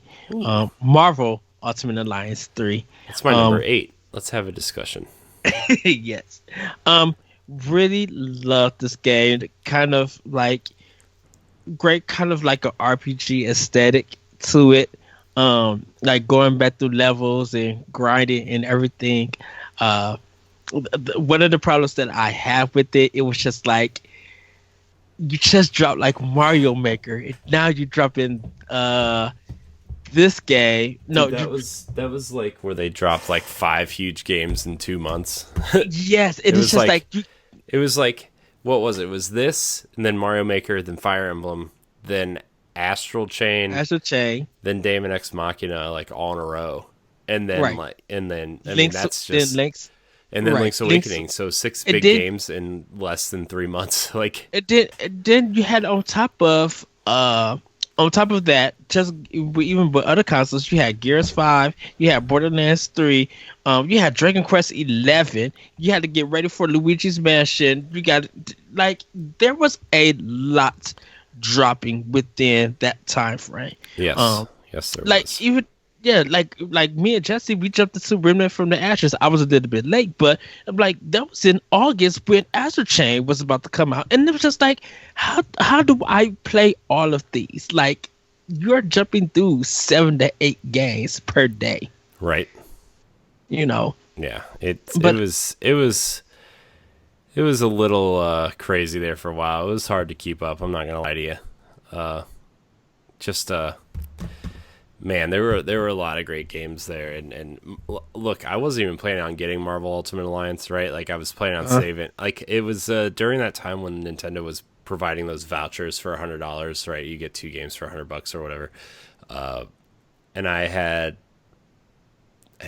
[SPEAKER 2] Marvel Ultimate Alliance 3.
[SPEAKER 1] It's my number 8. Let's have a discussion.
[SPEAKER 2] Yes. Really love this game. Kind of like great, kind of like an RPG aesthetic to it. Like going back through levels and grinding and everything. One of the problems that I have with it was just like, you just dropped like Mario Maker. Now you drop in this game. No,
[SPEAKER 1] Dude, that was like where they dropped like 5 huge games in 2 months.
[SPEAKER 2] yes, it
[SPEAKER 1] It
[SPEAKER 2] is
[SPEAKER 1] was
[SPEAKER 2] just
[SPEAKER 1] like
[SPEAKER 2] like you.
[SPEAKER 1] it was like what was it? It was this, and then Mario Maker, then Fire Emblem, then Astral Chain,
[SPEAKER 2] As a chain,
[SPEAKER 1] then Daemon X Machina, like all in a row. And then
[SPEAKER 2] right?
[SPEAKER 1] I mean
[SPEAKER 2] Links,
[SPEAKER 1] that's
[SPEAKER 2] then
[SPEAKER 1] just
[SPEAKER 2] links,
[SPEAKER 1] and then
[SPEAKER 2] right?
[SPEAKER 1] Link's Awakening. So six
[SPEAKER 2] It
[SPEAKER 1] big
[SPEAKER 2] did.
[SPEAKER 1] games in less than 3 months. Like
[SPEAKER 2] Then you had on top of that, just even with other consoles, you had Gears 5, you had Borderlands 3, you had Dragon Quest 11. You had to get ready for Luigi's Mansion. You got like there was a lot dropping within that time frame.
[SPEAKER 1] yes,
[SPEAKER 2] Um,
[SPEAKER 1] yes, there
[SPEAKER 2] like
[SPEAKER 1] was.
[SPEAKER 2] even yeah, like me and Jesse, we jumped into Remnant from the Ashes. I was a little bit late, but I'm like that was in August when Astral Chain was about to come out, and it was just like, how do I play all of these? Like you're jumping through 7 to 8 games per day,
[SPEAKER 1] Right.
[SPEAKER 2] you know.
[SPEAKER 1] Yeah.
[SPEAKER 2] But
[SPEAKER 1] It was a little crazy there for a while. It was hard to keep up. I'm not gonna lie to you. Just man, there were a lot of great games there. Look, I wasn't even planning on getting Marvel Ultimate Alliance, right? Like I was planning on saving. Like it was during that time when Nintendo was providing those vouchers for $100, right? You get 2 games for $100 or whatever. And I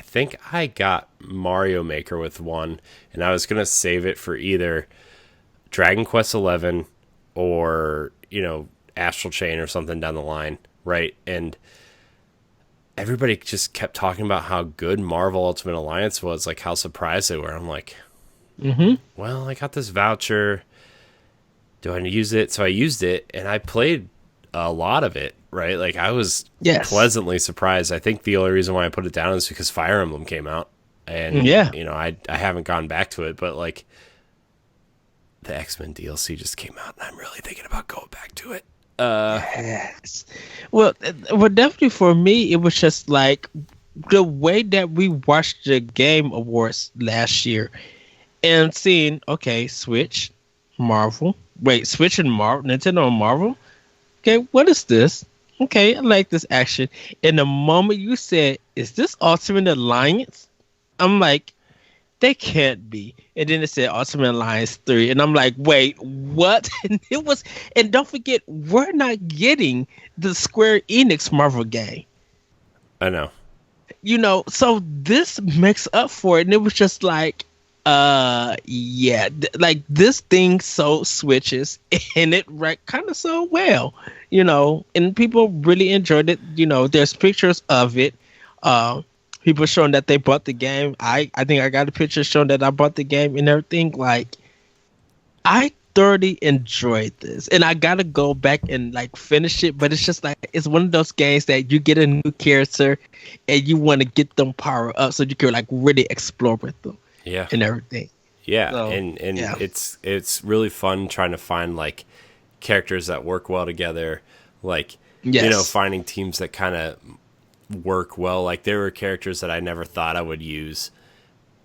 [SPEAKER 1] think I got Mario Maker with one, and I was gonna save it for either Dragon Quest 11 or Astral Chain or something down the line, right? And everybody just kept talking about how good Marvel Ultimate Alliance was, like how surprised they were. I'm like, well, I got this voucher. Do I use it? So I used it, and I played a lot of it, right? Like I was
[SPEAKER 2] Yes.
[SPEAKER 1] pleasantly surprised. I think the only reason why I put it down is because Fire Emblem came out, and
[SPEAKER 2] Yeah.
[SPEAKER 1] I haven't gone back to it, but like the X-Men DLC just came out, and I'm really thinking about going back to it.
[SPEAKER 2] Yes. Well, definitely for me, it was just like the way that we watched the Game Awards last year and seeing, okay, Switch, Marvel. Wait, Switch and Marvel, Nintendo and Marvel. Okay, what is this? Okay, I like this action. And the moment you said, "Is this Ultimate Alliance?" I'm like, they can't be. And then it said Ultimate Alliance 3. And I'm like, wait, what? And it was, and don't forget, we're not getting the Square Enix Marvel game.
[SPEAKER 1] I know.
[SPEAKER 2] So this makes up for it. And it was just like, yeah, like this thing sold Switches and it kind of sold well, and people really enjoyed it. There's pictures of it. People showing that they bought the game. I think I got a picture showing that I bought the game and everything. Like, I thoroughly enjoyed this, and I gotta go back and like finish it. But it's just like it's one of those games that you get a new character, and you want to get them power up so you can like really explore with them.
[SPEAKER 1] Yeah.
[SPEAKER 2] And everything.
[SPEAKER 1] Yeah,
[SPEAKER 2] So,
[SPEAKER 1] and
[SPEAKER 2] yeah.
[SPEAKER 1] it's really fun trying to find like characters that work well together, like
[SPEAKER 2] Yes.
[SPEAKER 1] finding teams that kind of work well. Like there were characters that I never thought I would use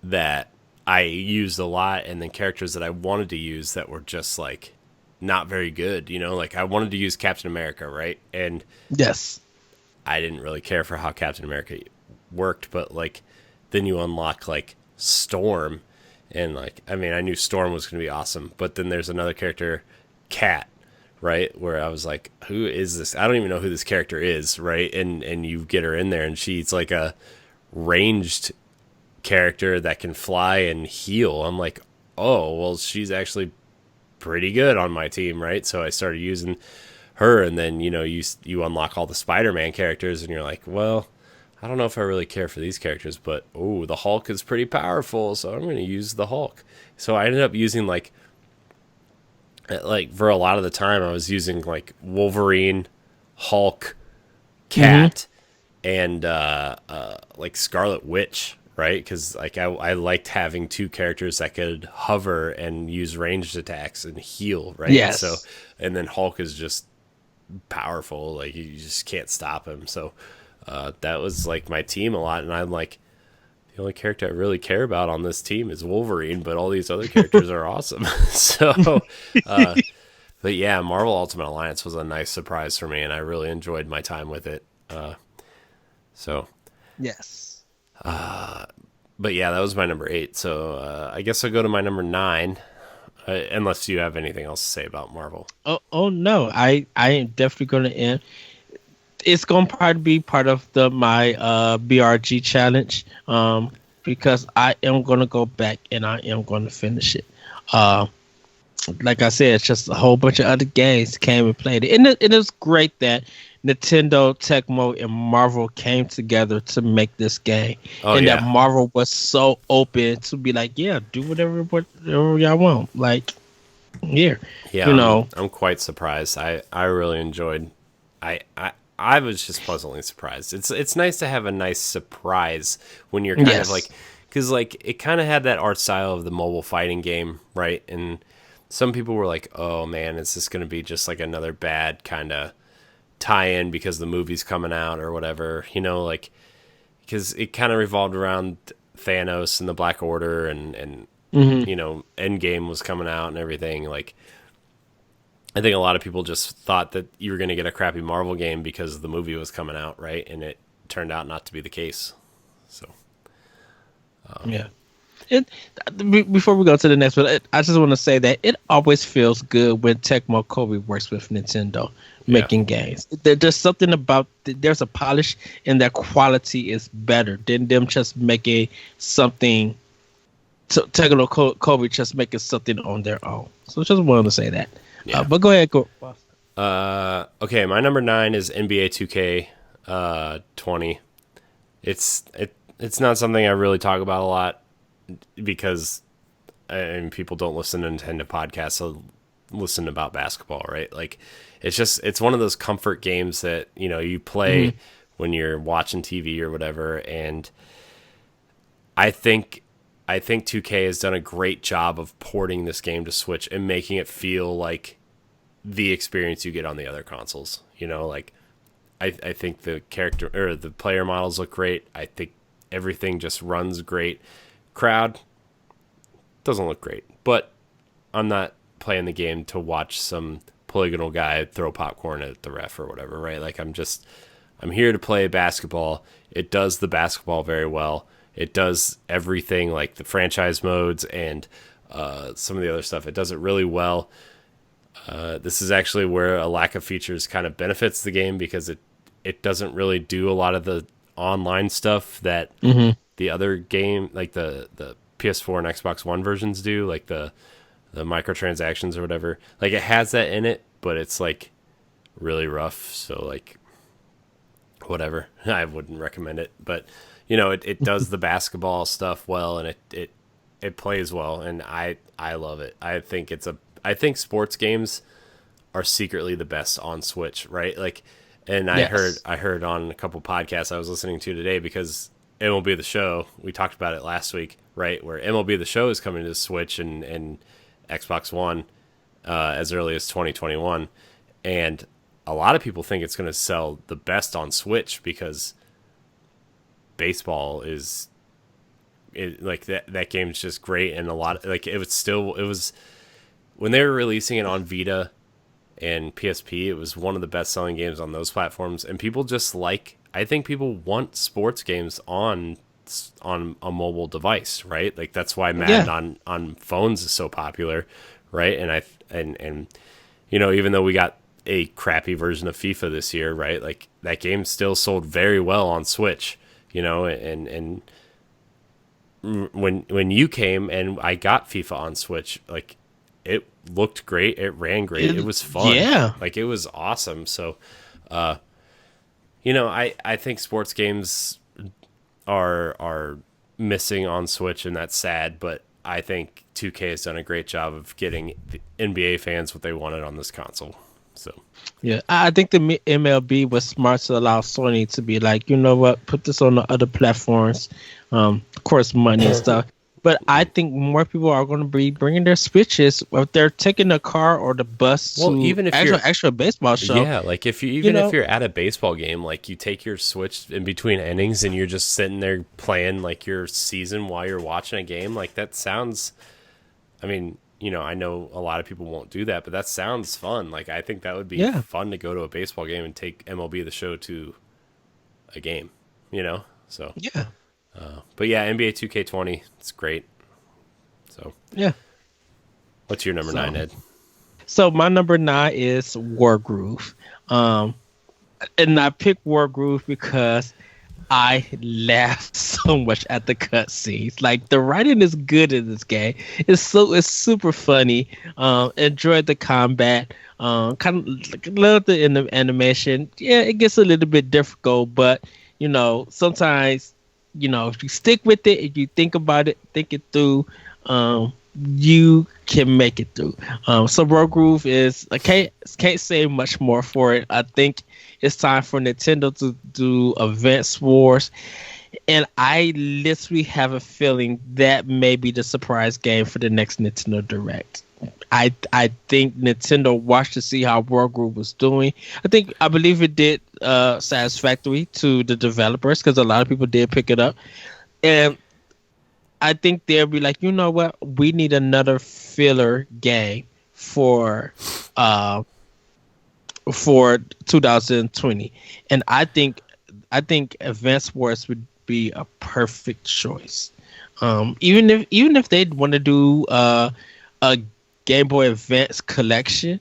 [SPEAKER 1] that I used a lot, and then characters that I wanted to use that were just like not very good. Like I wanted to use Captain America, right? And
[SPEAKER 2] Yes.
[SPEAKER 1] I didn't really care for how Captain America worked, but like then you unlock like Storm, and like I mean I knew Storm was going to be awesome, but then there's another character, Cat, right, where I was like, who is this? I don't even know who this character is, right? And you get her in there, and she's like a ranged character that can fly and heal. I'm like, oh well, she's actually pretty good on my team, right? So I started using her, and then you unlock all the Spider-Man characters, and you're like, well, I don't know if I really care for these characters, but the Hulk is pretty powerful, so I'm going to use the Hulk. So I ended up using like for a lot of the time I was using like Wolverine, Hulk, Cat, and like Scarlet Witch, right? Because like I liked having 2 characters that could hover and use ranged attacks and heal, right?
[SPEAKER 2] Yes.
[SPEAKER 1] So and then Hulk is just powerful, like you just can't stop him. So that was like my team a lot, and I'm like, the only character I really care about on this team is Wolverine, but all these other characters are awesome. So But yeah, Marvel Ultimate Alliance was a nice surprise for me, and I really enjoyed my time with it. So,
[SPEAKER 2] Yes.
[SPEAKER 1] but yeah, that was my number 8. So I guess I'll go to my number 9, unless you have anything else to say about Marvel.
[SPEAKER 2] Oh no, I am definitely going to end. It's going to probably be part of my BRG challenge, because I am going to go back and I am going to finish it. Uh, like I said, it's just a whole bunch of other games came and played it, and it was great that Nintendo, Tecmo, and Marvel came together to make this game,
[SPEAKER 1] Oh
[SPEAKER 2] and that
[SPEAKER 1] yeah,
[SPEAKER 2] Marvel was so open to be like, yeah, do whatever y'all want, like here,
[SPEAKER 1] yeah.
[SPEAKER 2] you
[SPEAKER 1] I'm
[SPEAKER 2] know,
[SPEAKER 1] I'm quite surprised. I really enjoyed. I was just pleasantly surprised. It's nice to have a nice surprise when you're kind of like,
[SPEAKER 2] yes,
[SPEAKER 1] because like it kind of had that art style of the mobile fighting game, right? And some people were like, "Oh man, is this going to be just like another bad kind of tie-in because the movie's coming out or whatever?" Like because it kind of revolved around Thanos and the Black Order, and
[SPEAKER 2] hmm
[SPEAKER 1] Endgame was coming out and everything. Like I think a lot of people just thought that you were going to get a crappy Marvel game because the movie was coming out, right? And it turned out not to be the case. So,
[SPEAKER 2] yeah. It, before we go to the next one, I just want to say that it always feels good when Tecmo Kobe works with Nintendo
[SPEAKER 1] yeah.
[SPEAKER 2] making games. There's something about there's a polish, and their quality is better than them just making something. Tecmo Kobe just making something on their own. So just wanted to say that.
[SPEAKER 1] Yeah.
[SPEAKER 2] But go ahead, go.
[SPEAKER 1] Okay, my number 9 is NBA 2K 20. It's not something I really talk about a lot because people don't listen to Nintendo podcasts, so listen about basketball, right? Like it's one of those comfort games that you play when you're watching TV or whatever. And I think 2K has done a great job of porting this game to Switch and making it feel like the experience you get on the other consoles. Like I think the character or the player models look great. I think everything just runs great. Crowd doesn't look great, but I'm not playing the game to watch some polygonal guy throw popcorn at the ref or whatever, right? Like I'm here to play basketball. It does the basketball very well. It does everything like the franchise modes and some of the other stuff. It does it really well. This is actually where a lack of features kind of benefits the game because it doesn't really do a lot of the online stuff that the other game, like the PS4 and Xbox One versions do, like the microtransactions or whatever. Like it has that in it, but it's like really rough. So like whatever, I wouldn't recommend it. But it does the basketball stuff well, and it plays well, and I love it. I think sports games are secretly the best on Switch, right? Like, and
[SPEAKER 2] Yes.
[SPEAKER 1] I heard on a couple podcasts I was listening to today because MLB The Show, we talked about it last week, right? Where MLB The Show is coming to Switch and Xbox One as early as 2021, and a lot of people think it's going to sell the best on Switch because baseball is like that game's just great, and a lot like it was when they were releasing it on Vita and PSP, it was one of the best selling games on those platforms, and people just I think people want sports games on a mobile device, right? Like that's why Madden
[SPEAKER 2] Yeah.
[SPEAKER 1] on phones is so popular, right? And even though we got a crappy version of FIFA this year, right? Like that game still sold very well on Switch, and when you came and I got FIFA on Switch, like it looked great, it ran great, it was fun,
[SPEAKER 2] Yeah.
[SPEAKER 1] like it was awesome. So, I think sports games are missing on Switch, and that's sad. But I think 2K has done a great job of getting the NBA fans what they wanted on this console. So
[SPEAKER 2] Yeah, I think the MLB was smart to allow Sony to be like, you know what, put this on the other platforms. Of course, money and stuff. But I think more people are going to be bringing their Switches if they're taking the car or the bus
[SPEAKER 1] well,
[SPEAKER 2] to
[SPEAKER 1] even if
[SPEAKER 2] actual baseball show.
[SPEAKER 1] yeah, like if
[SPEAKER 2] know,
[SPEAKER 1] you're at a baseball game, like you take your Switch in between innings and you're just sitting there playing like your season while you're watching a game, like that sounds. I mean, I know a lot of people won't do that, but that sounds fun. Like, I think that would be
[SPEAKER 2] Yeah,
[SPEAKER 1] fun to go to a baseball game and take MLB The Show to a game, you know? So,
[SPEAKER 2] yeah,
[SPEAKER 1] but yeah, NBA 2K20, it's great. So,
[SPEAKER 2] yeah.
[SPEAKER 1] what's your number
[SPEAKER 2] So,
[SPEAKER 1] nine, Ed?
[SPEAKER 2] so my number 9 is Wargroove. Um, and I picked Wargroove because I laughed so much at the cutscenes. Like the writing is good in this game. It's super funny. Enjoyed the combat. Kind of love the animation. Yeah, it gets a little bit difficult, but sometimes if you stick with it, if you think about it, think it through, you can make it through. So Road Groove is I can't say much more for it. I think it's time for Nintendo to do Advance Wars, and I literally have a feeling that may be the surprise game for the next Nintendo Direct. I think Nintendo watched to see how World Group was doing. I believe it did satisfactory to the developers because a lot of people did pick it up, and I think they'll be like, you know what, we need another filler game uh for 2020, and I think Advance Wars would be a perfect choice. Even if they want to do a Game Boy Advance collection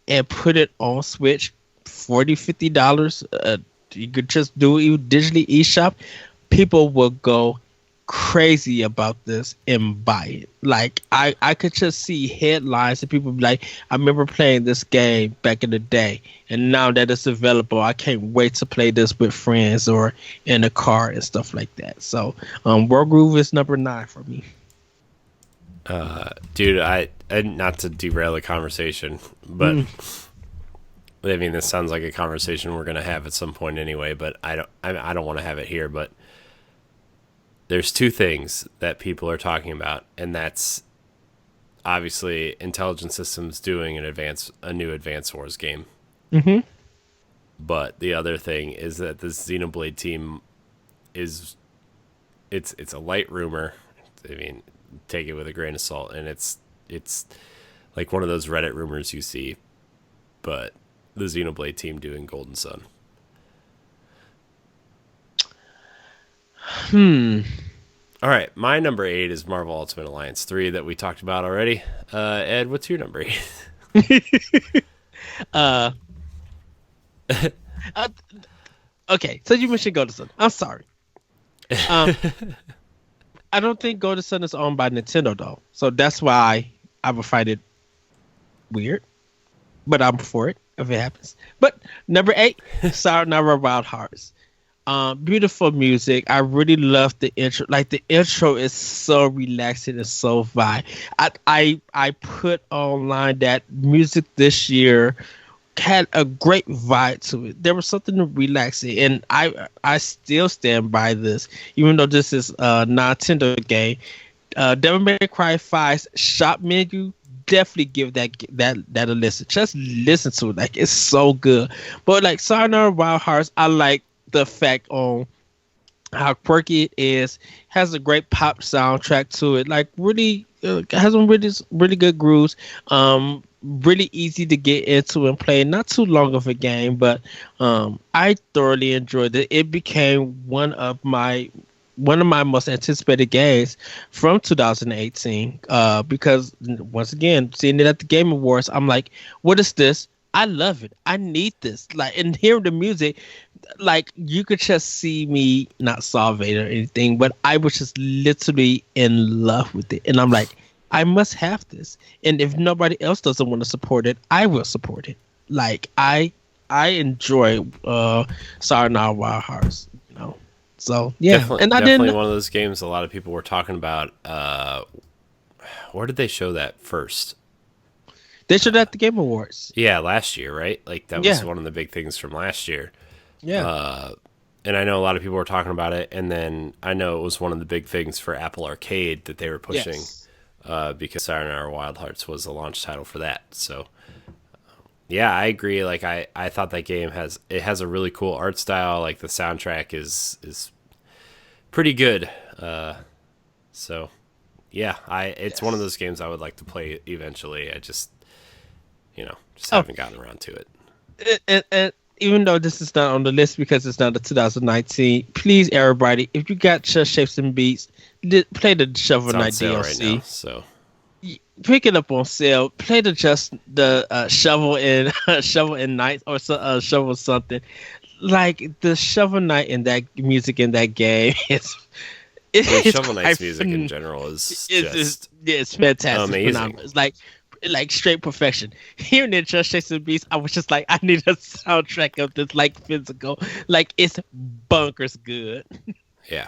[SPEAKER 2] and put it on Switch, $40-$50, you could just do it digitally eShop. People will go crazy about this and buy it. Like I could just see headlines and people be like, I remember playing this game back in the day, and now that it's available, I can't wait to play this with friends or in a car and stuff like that. So World Groove is number 9 for me.
[SPEAKER 1] Dude, I not to derail the conversation, but I mean, this sounds like a conversation we're gonna have at some point anyway. But I don't want to have it here. But there's two things that people are talking about, and that's obviously Intelligent Systems doing a new Advance Wars game.
[SPEAKER 2] Mm-hmm.
[SPEAKER 1] But the other thing is that the Xenoblade team it's a light rumor. I mean, take it with a grain of salt, and it's like one of those Reddit rumors you see, but the Xenoblade team doing Golden Sun. All right, my number 8 is Marvel Ultimate Alliance 3 that we talked about already. Ed, what's your number 8?
[SPEAKER 2] uh, okay, so you mentioned Golden Sun. I'm sorry. I don't think Golden Sun is owned by Nintendo though, so that's why I would find it weird. But I'm for it if it happens. But number 8, Sayonara Wild Hearts. Beautiful music. I really love the intro. Like the intro is so relaxing and so vibe. I put online that music this year had a great vibe to it. There was something relaxing, and I still stand by this, even though this is a Nintendo game. Devil May Cry 5's shop menu, definitely give that a listen. Just listen to it, like it's so good. But like Sayonara Wild Hearts, I like the fact on how quirky it is. Has a great pop soundtrack to it. Like really has some really good grooves. Really easy to get into and play. Not too long of a game, but I thoroughly enjoyed it. It became one of my most anticipated games from 2018. Because once again, seeing it at the Game Awards, I'm like, what is this? I love it. I need this. Like, and hearing the music, like you could just see me not solve it or anything, but I was just literally in love with it. And I'm like, I must have this. And if nobody else doesn't want to support it, I will support it. Like I enjoy Sayonara Wild Hearts, So yeah,
[SPEAKER 1] and definitely one of those games a lot of people were talking about. Where did they show that first?
[SPEAKER 2] They showed it at the Game Awards.
[SPEAKER 1] Yeah, last year, right? Like that was one of the big things from last year.
[SPEAKER 2] Yeah.
[SPEAKER 1] And I know a lot of people were talking about it, and then I know it was one of the big things for Apple Arcade that they were pushing.
[SPEAKER 2] Yes.
[SPEAKER 1] Because Sayonara Wild Hearts was the launch title for that. So, yeah, I agree. Like I thought that game has a really cool art style. Like the soundtrack is pretty good. So, yeah, it's one of
[SPEAKER 2] Yes.
[SPEAKER 1] those games I would like to play eventually. I just just
[SPEAKER 2] Oh,
[SPEAKER 1] haven't gotten around to it.
[SPEAKER 2] and even though this is not on the list because it's not a 2019, please everybody, if you got Chess Shapes and Beats, play the Shovel
[SPEAKER 1] It's on
[SPEAKER 2] Knight
[SPEAKER 1] sale right now,
[SPEAKER 2] DLC.
[SPEAKER 1] so
[SPEAKER 2] Pick it up on sale. Play the Shovel and Shovel and Knight or Shovel something. Like the Shovel Knight in that music in that game is
[SPEAKER 1] I mean,
[SPEAKER 2] it's
[SPEAKER 1] Shovel Knight's
[SPEAKER 2] quite
[SPEAKER 1] music in general is just
[SPEAKER 2] it's fantastic,
[SPEAKER 1] amazing.
[SPEAKER 2] phenomenal. It's like straight perfection. Hearing it just Chase and Beast, I was just like, I need a soundtrack of this, like physical, like it's bunkers good.
[SPEAKER 1] yeah.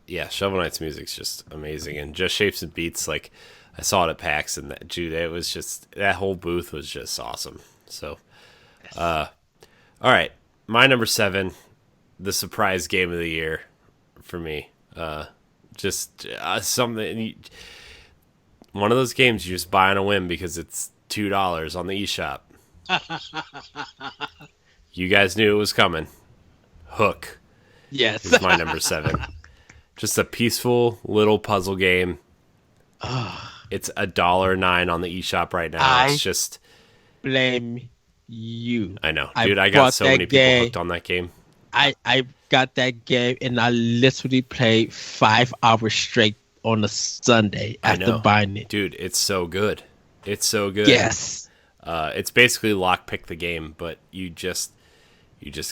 [SPEAKER 1] Yeah, Shovel Knight's music's just amazing, and just Shapes and Beats. Like I saw it at PAX, and dude, it was just that whole booth was just awesome. So, all right, my number 7, the surprise game of the year for me. Just something, one of those games you just buy on a whim because it's $2 on the eShop. You guys knew it was coming. Hook
[SPEAKER 2] Yes.
[SPEAKER 1] is my number 7. Just a peaceful little puzzle game. It's $1.09 on the eShop right now. It's just
[SPEAKER 2] Blame you.
[SPEAKER 1] I know,
[SPEAKER 2] I
[SPEAKER 1] dude. I got
[SPEAKER 2] bought
[SPEAKER 1] so
[SPEAKER 2] that
[SPEAKER 1] many people
[SPEAKER 2] game.
[SPEAKER 1] hooked on that game.
[SPEAKER 2] I got that game and I literally played 5 hours straight on a Sunday
[SPEAKER 1] I
[SPEAKER 2] after
[SPEAKER 1] know,
[SPEAKER 2] buying it.
[SPEAKER 1] dude. It's so good. It's so good.
[SPEAKER 2] Yes.
[SPEAKER 1] It's basically lockpick the game, but you just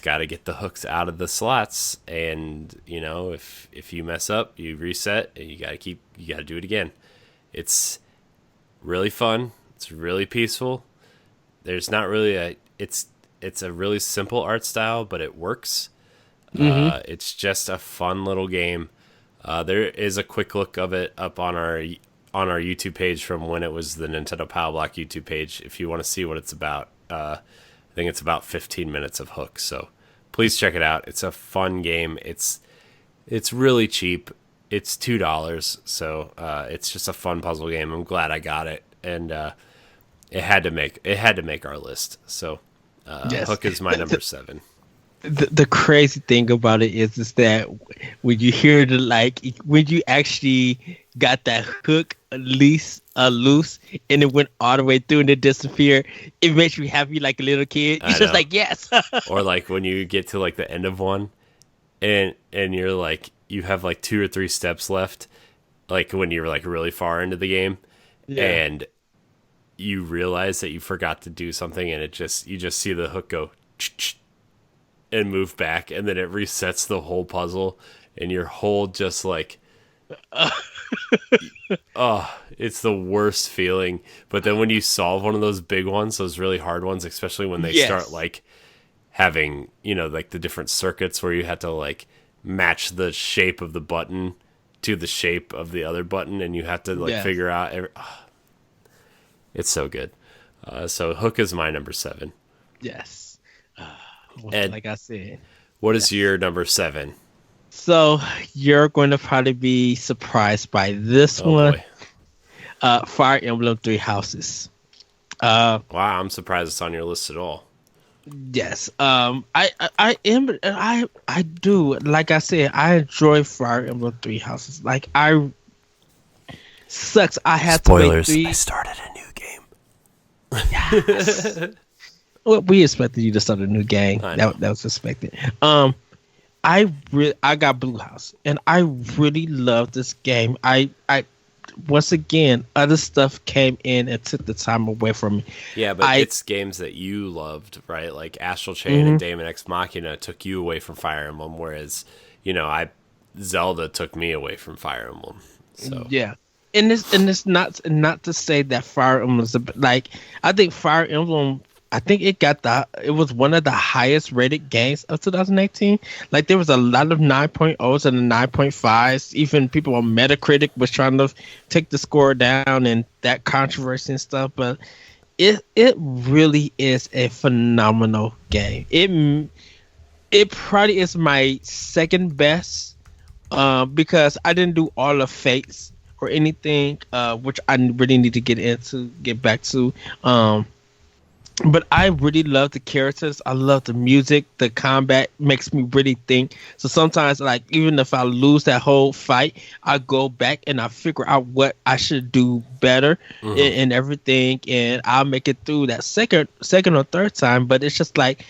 [SPEAKER 1] got to get the hooks out of the slots, and if you mess up, you reset, and you got to do it again. It's really fun. It's really peaceful. There's not really it's a really simple art style, but it works. It's just a fun little game. There is a quick look of it up on our YouTube page from when it was the Nintendo Power Block YouTube page. If you want to see what it's about, I think it's about 15 minutes of Hook. So please check it out. It's a fun game. It's really cheap. It's $2. So it's just a fun puzzle game. I'm glad I got it, and it had to make our list. So
[SPEAKER 2] Yes.
[SPEAKER 1] Hook is my number 7.
[SPEAKER 2] The crazy thing about it is that when you hear when you actually got that hook loose and it went all the way through and it disappeared, it makes you happy like a little kid.
[SPEAKER 1] I
[SPEAKER 2] You're just
[SPEAKER 1] know.
[SPEAKER 2] like, yes.
[SPEAKER 1] Or like when you get to like the end of one, and you're like, you have like 2 or 3 steps left, like when you're like really far into the game,
[SPEAKER 2] Yeah.
[SPEAKER 1] and you realize that you forgot to do something, and you just see the hook go and move back, and then it resets the whole puzzle, and your whole just like oh, it's the worst feeling. But then when you solve one of those big ones, those really hard ones, especially when they
[SPEAKER 2] Yes.
[SPEAKER 1] start like having, like the different circuits where you have to like match the shape of the button to the shape of the other button, and you have to like
[SPEAKER 2] Yes.
[SPEAKER 1] figure out it's so good. So Hook is my number 7.
[SPEAKER 2] Yes.
[SPEAKER 1] Ed,
[SPEAKER 2] Like I said.
[SPEAKER 1] what is your number 7?
[SPEAKER 2] So you're going to probably be surprised by this
[SPEAKER 1] Oh
[SPEAKER 2] one.
[SPEAKER 1] boy.
[SPEAKER 2] Fire Emblem Three Houses.
[SPEAKER 1] Wow, I'm surprised it's on your list at all.
[SPEAKER 2] Yes. I am. I do. Like I said, I enjoy Fire Emblem Three Houses. Like sucks. I had to wait 3.
[SPEAKER 1] started a new game.
[SPEAKER 2] Well, we expected you to start a new game.
[SPEAKER 1] I know.
[SPEAKER 2] That was expected. I got Blue House, and I really love this game. I once again, other stuff came in and took the time away from me.
[SPEAKER 1] Yeah, but it's games that you loved, right? Like Astral Chain and Daemon X Machina took you away from Fire Emblem, whereas, Zelda took me away from Fire Emblem. So
[SPEAKER 2] Yeah, and it's not to say that Fire Emblem is like, I think Fire Emblem. I think it was one of the highest rated games of 2018. Like there was a lot of 9.0s and 9.5s. Even people on Metacritic was trying to take the score down and that controversy and stuff. But it really is a phenomenal game. It probably is my second best because I didn't do all of Fates or anything, which I really need to get back to. But I really love the characters. I love the music. The combat makes me really think. So sometimes, like, even if I lose that whole fight, I go back and I figure out what I should do better and everything, and I'll make it through that second or third time. But it's just like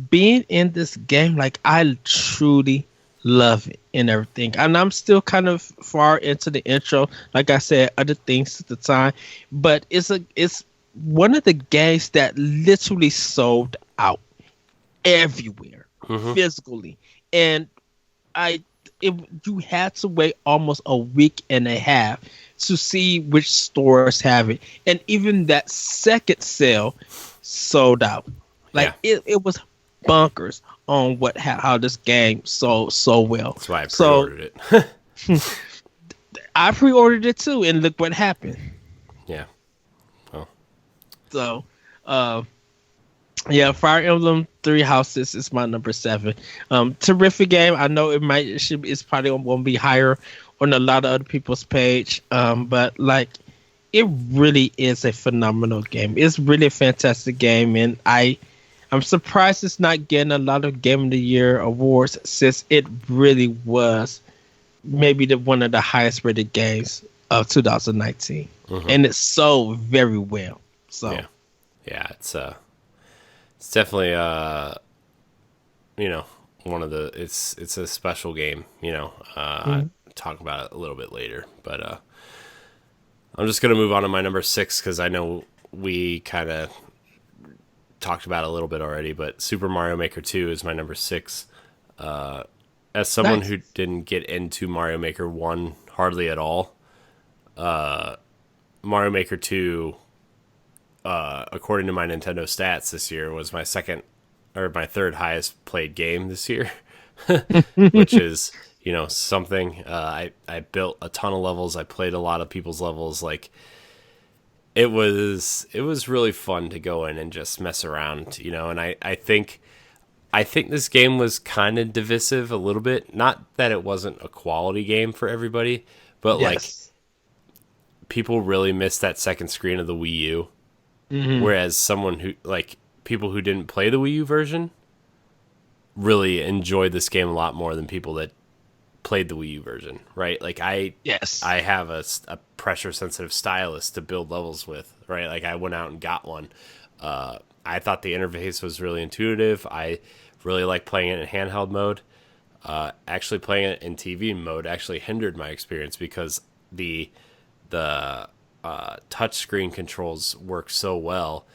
[SPEAKER 2] being in this game. Like, I truly love it and everything. And I'm still kind of far into the intro. Like I said, other things at the time, but it's one of the games that literally sold out everywhere physically, and you had to wait almost a week and a half to see which stores have it, and even that second sale sold out. Like, it was bonkers on how this game sold so well.
[SPEAKER 1] That's why I pre-ordered it.
[SPEAKER 2] I pre-ordered it too, and look what happened.
[SPEAKER 1] Yeah.
[SPEAKER 2] So, yeah, Fire Emblem Three Houses is my number 7. Terrific game. I know it's probably going to be higher on a lot of other people's page. But like, it really is a phenomenal game. It's really a fantastic game, and I'm surprised it's not getting a lot of Game of the Year awards, since it really was maybe one of the highest rated games of 2019, and it sold very well. So
[SPEAKER 1] yeah, it's definitely one of the it's a special game. I'll talk about it a little bit later, but I'm just gonna move on to my number 6 because I know we kind of talked about it a little bit already. But Super Mario Maker 2 is my number 6. As someone who didn't get into Mario Maker 1 hardly at all, Mario Maker 2, according to my Nintendo stats this year, was my third highest played game this year, which is, something. I built a ton of levels. I played a lot of people's levels. Like, it was really fun to go in and just mess around, and I think this game was kind of divisive a little bit. Not that it wasn't a quality game for everybody, but like, people really missed that second screen of the Wii U. Whereas people who didn't play the Wii U version really enjoyed this game a lot more than people that played the Wii U version, right? Like, I have a pressure sensitive stylus to build levels with, right? Like, I went out and got one. I thought the interface was really intuitive. I really like playing it in handheld mode. Actually playing it in TV mode actually hindered my experience because the touch screen controls work so well,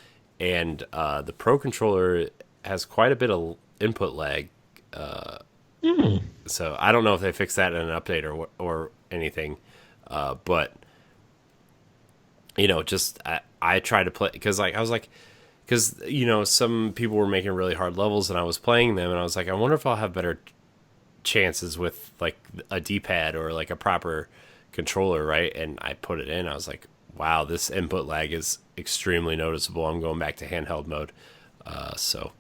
[SPEAKER 1] and the Pro Controller has quite a bit of input lag. So I don't know if they fixed that in an update or anything, but just I tried to play because some people were making really hard levels and I was playing them, and I was like, I wonder if I'll have better chances with like a D-pad or like a proper controller, right? And I put it in. I was like, wow, this input lag is extremely noticeable. I'm going back to handheld mode. So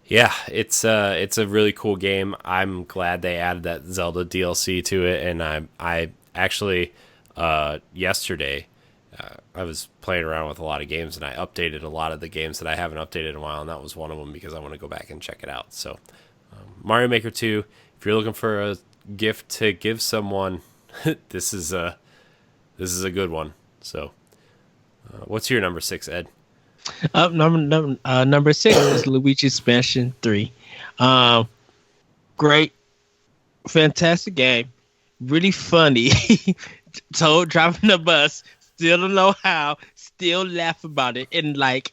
[SPEAKER 1] yeah, it's a really cool game. I'm glad they added that Zelda DLC to it, and I actually yesterday I was playing around with a lot of games, and I updated a lot of the games that I haven't updated in a while, and that was one of them because I want to go back and check it out. So Mario Maker 2, if you're looking for a gift to give someone, this is a good one. So what's your number 6, Ed?
[SPEAKER 2] Number 6 is Luigi's Mansion 3. Great, fantastic game, really funny. Toad driving the bus, still don't know how, still laugh about it, and like,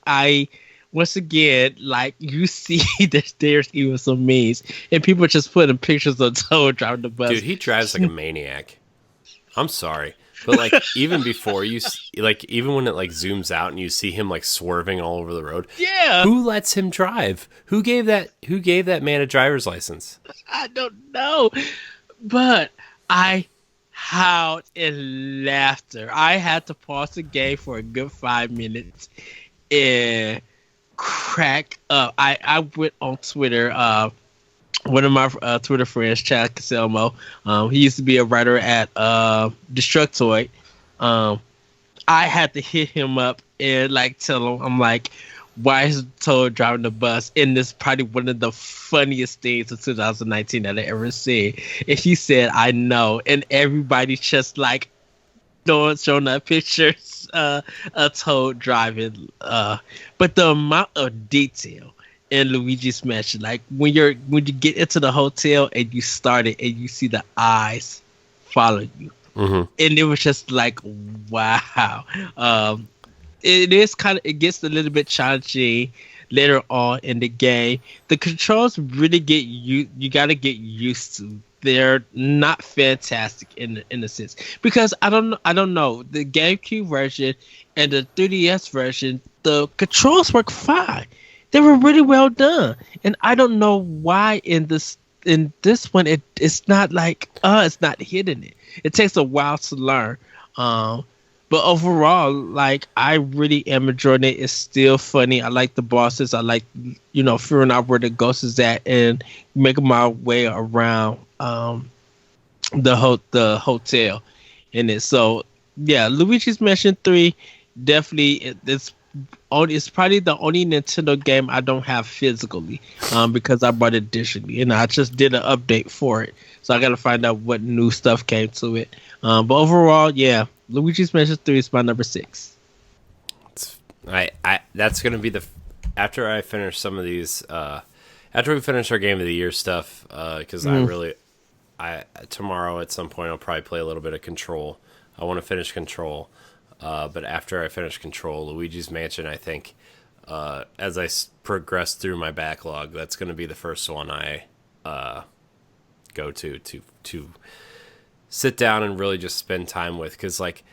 [SPEAKER 2] once again, like, you see that there's even some memes, and people just putting pictures of Toad driving the bus.
[SPEAKER 1] Dude, he drives like a maniac. I'm sorry. But like, even before even when it like zooms out and you see him like swerving all over the road, who lets him drive? Who gave that man a driver's license?
[SPEAKER 2] I don't know, but I howled in laughter. I had to pause the game for a good 5 minutes and crack up. I went on Twitter. One of my Twitter friends, Chad Caselmo, he used to be a writer at Destructoid. I had to hit him up and like tell him, I'm like, why is Toad driving the bus? And this is probably one of the funniest things of 2019 that I ever seen. And he said, I know. And everybody's just like showing up pictures of Toad driving. But the amount of detail in Luigi's Mansion, like when you get into the hotel and you start it and you see the eyes follow you.
[SPEAKER 1] Mm-hmm.
[SPEAKER 2] And it was just like, wow. It gets a little bit challenging later on in the game. The controls really you got to get used to. They're not fantastic in a sense, because I don't know, the GameCube version and the 3DS version, the controls work fine. They were really well done, and I don't know why in this one it's not like it's not hitting it. It takes a while to learn. But overall, like, I really am enjoying it. It's still funny. I like the bosses. I like, figuring out where the ghost is at and making my way around the hotel in it. So yeah, Luigi's Mansion 3 definitely it's probably the only Nintendo game I don't have physically, because I bought it digitally and I just did an update for it. So I got to find out what new stuff came to it. But overall, yeah, Luigi's Mansion 3 is my number 6.
[SPEAKER 1] That's gonna be after I finish some of these. After we finish our game of the year stuff, because tomorrow at some point I'll probably play a little bit of Control. I want to finish Control, but after I finish Control, Luigi's Mansion, I think, as I progress through my backlog, that's going to be the first one I go to sit down and really just spend time with, because like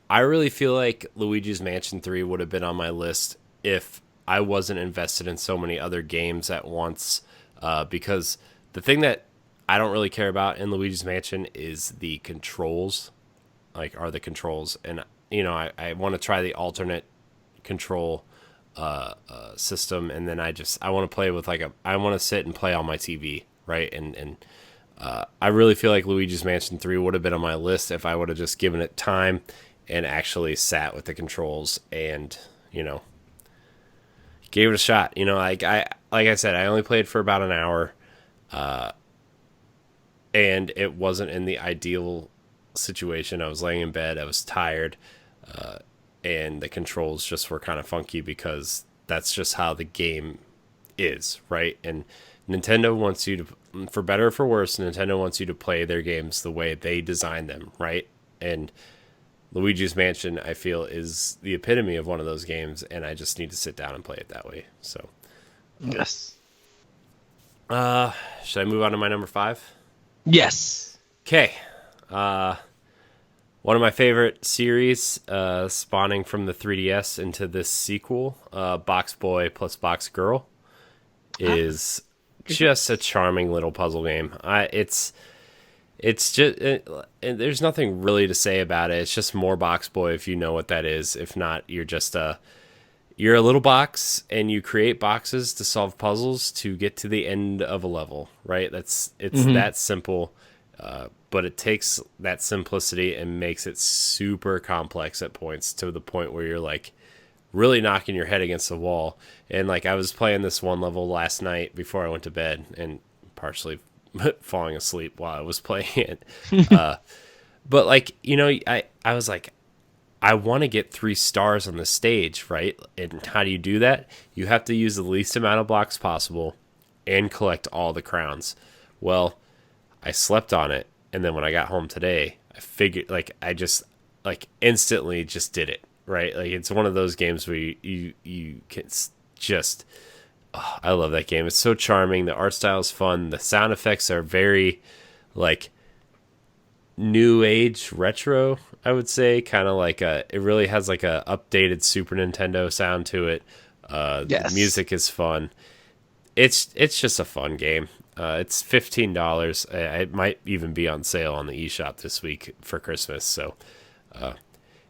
[SPEAKER 1] I really feel like Luigi's Mansion 3 would have been on my list if I wasn't invested in so many other games at once, because the thing that I don't really care about in Luigi's Mansion is the controls, the controls, and I want to try the alternate control system, and then I want to play with I want to sit and play on my TV, right? And I really feel like Luigi's Mansion 3 would have been on my list if I would have just given it time and actually sat with the controls and gave it a shot. Like I said, I only played for about an hour, and it wasn't in the ideal situation. I was laying in bed, I was tired, and the controls just were kind of funky, because that's just how the game is, right? And Nintendo wants you to, for better or for worse, Nintendo wants you to play their games the way they design them, right? And Luigi's Mansion, I feel, is the epitome of one of those games, and I just need to sit down and play it that way. So,
[SPEAKER 2] yes.
[SPEAKER 1] Should I move on to my number 5?
[SPEAKER 2] Yes.
[SPEAKER 1] Okay. One of my favorite series, spawning from the 3DS into this sequel, Box Boy plus Box Girl, is just a charming little puzzle game. It's just, there's nothing really to say about it. It's just more Box Boy if you know what that is. If not, you're a little box, and you create boxes to solve puzzles to get to the end of a level, right? It's that simple, but it takes that simplicity and makes it super complex at points, to the point where you're like really knocking your head against the wall. And like, I was playing this one level last night before I went to bed, and partially falling asleep while I was playing it. But like, I was like, I want to get 3 stars on the stage, right? And how do you do that? You have to use the least amount of blocks possible and collect all the crowns. Well, I slept on it, and then when I got home today, I figured, I just instantly just did it, right? Like, it's one of those games where you can just, oh, I love that game. It's so charming. The art style is fun. The sound effects are very new age retro, I would say, kind of it really has a updated Super Nintendo sound to it.
[SPEAKER 2] Yes.
[SPEAKER 1] The music is fun. It's just a fun game. It's $15. It might even be on sale on the eShop this week for Christmas. So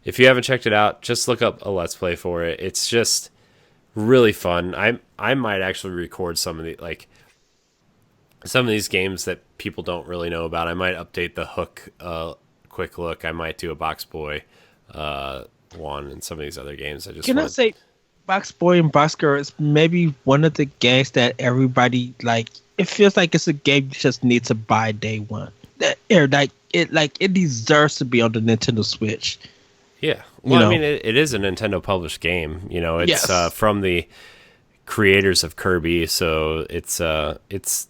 [SPEAKER 1] if you haven't checked it out, just look up a Let's Play for it. It's just really fun. I might actually record some of these games that people don't really know about. I might update the Hook quick look. I might do a Box Boy one, and some of these other games. I
[SPEAKER 2] Box Boy and Box Girl is maybe one of the games that everybody like. It feels like it's a game you just need to buy day one. It deserves to be on the Nintendo Switch.
[SPEAKER 1] Yeah. Well, I mean, it is a Nintendo published game. You know, it's from the creators of Kirby, so it's. I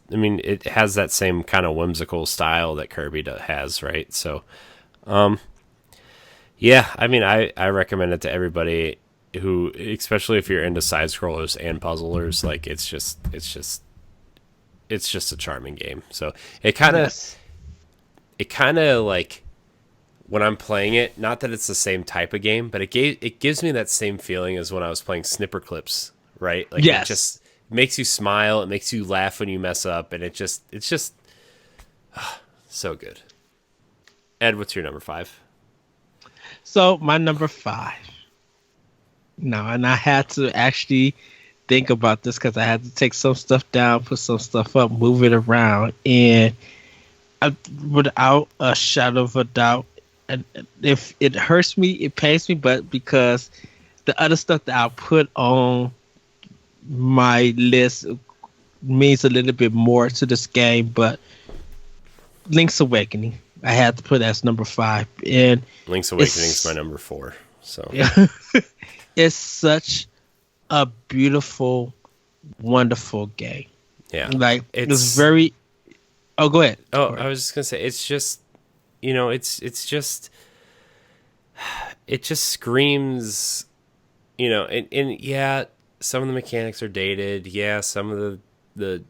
[SPEAKER 1] mean, it has that same kind of whimsical style that Kirby has, right? So, yeah. I mean, I recommend it to everybody who, especially if you're into side scrollers and puzzlers. Like, it's just a charming game. So it kind of like. When I'm playing it, not that it's the same type of game, but it gives me that same feeling as when I was playing Snipper Clips, right? Like it just makes you smile, it makes you laugh when you mess up, and it's just so good. Ed, what's your number 5?
[SPEAKER 2] So my number 5. No, and I had to actually think about this because I had to take some stuff down, put some stuff up, move it around, and without a shadow of a doubt. And if it hurts me, it pains me, but because the other stuff that I'll put on my list means a little bit more to this game, but Link's Awakening, I had to put as number 5. And
[SPEAKER 1] Link's Awakening is my number 4. So
[SPEAKER 2] yeah, it's such a beautiful, wonderful game.
[SPEAKER 1] Yeah,
[SPEAKER 2] like it's very. Oh, go ahead.
[SPEAKER 1] Oh, I was just gonna say it's just. You know, it just screams, you know, and yeah, some of the mechanics are dated. Yeah, some of the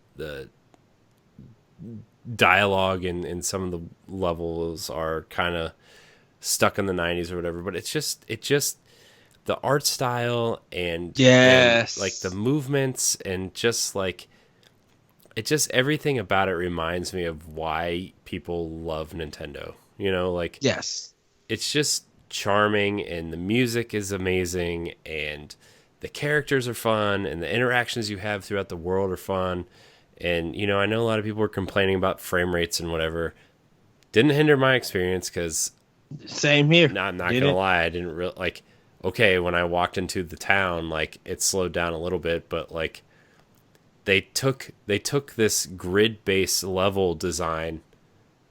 [SPEAKER 1] dialogue and some of the levels are kind of stuck in the 90s or whatever. But it's just the art style and like the movements and just like. It just everything about it reminds me of why people love Nintendo. You know, like
[SPEAKER 2] yes,
[SPEAKER 1] it's just charming, and the music is amazing, and the characters are fun, and the interactions you have throughout the world are fun. And you know, I know a lot of people were complaining about frame rates and whatever. Didn't hinder my experience because
[SPEAKER 2] same here.
[SPEAKER 1] I'm not gonna lie, I didn't really like. Okay, when I walked into the town, like it slowed down a little bit, but like. They took this grid-based level design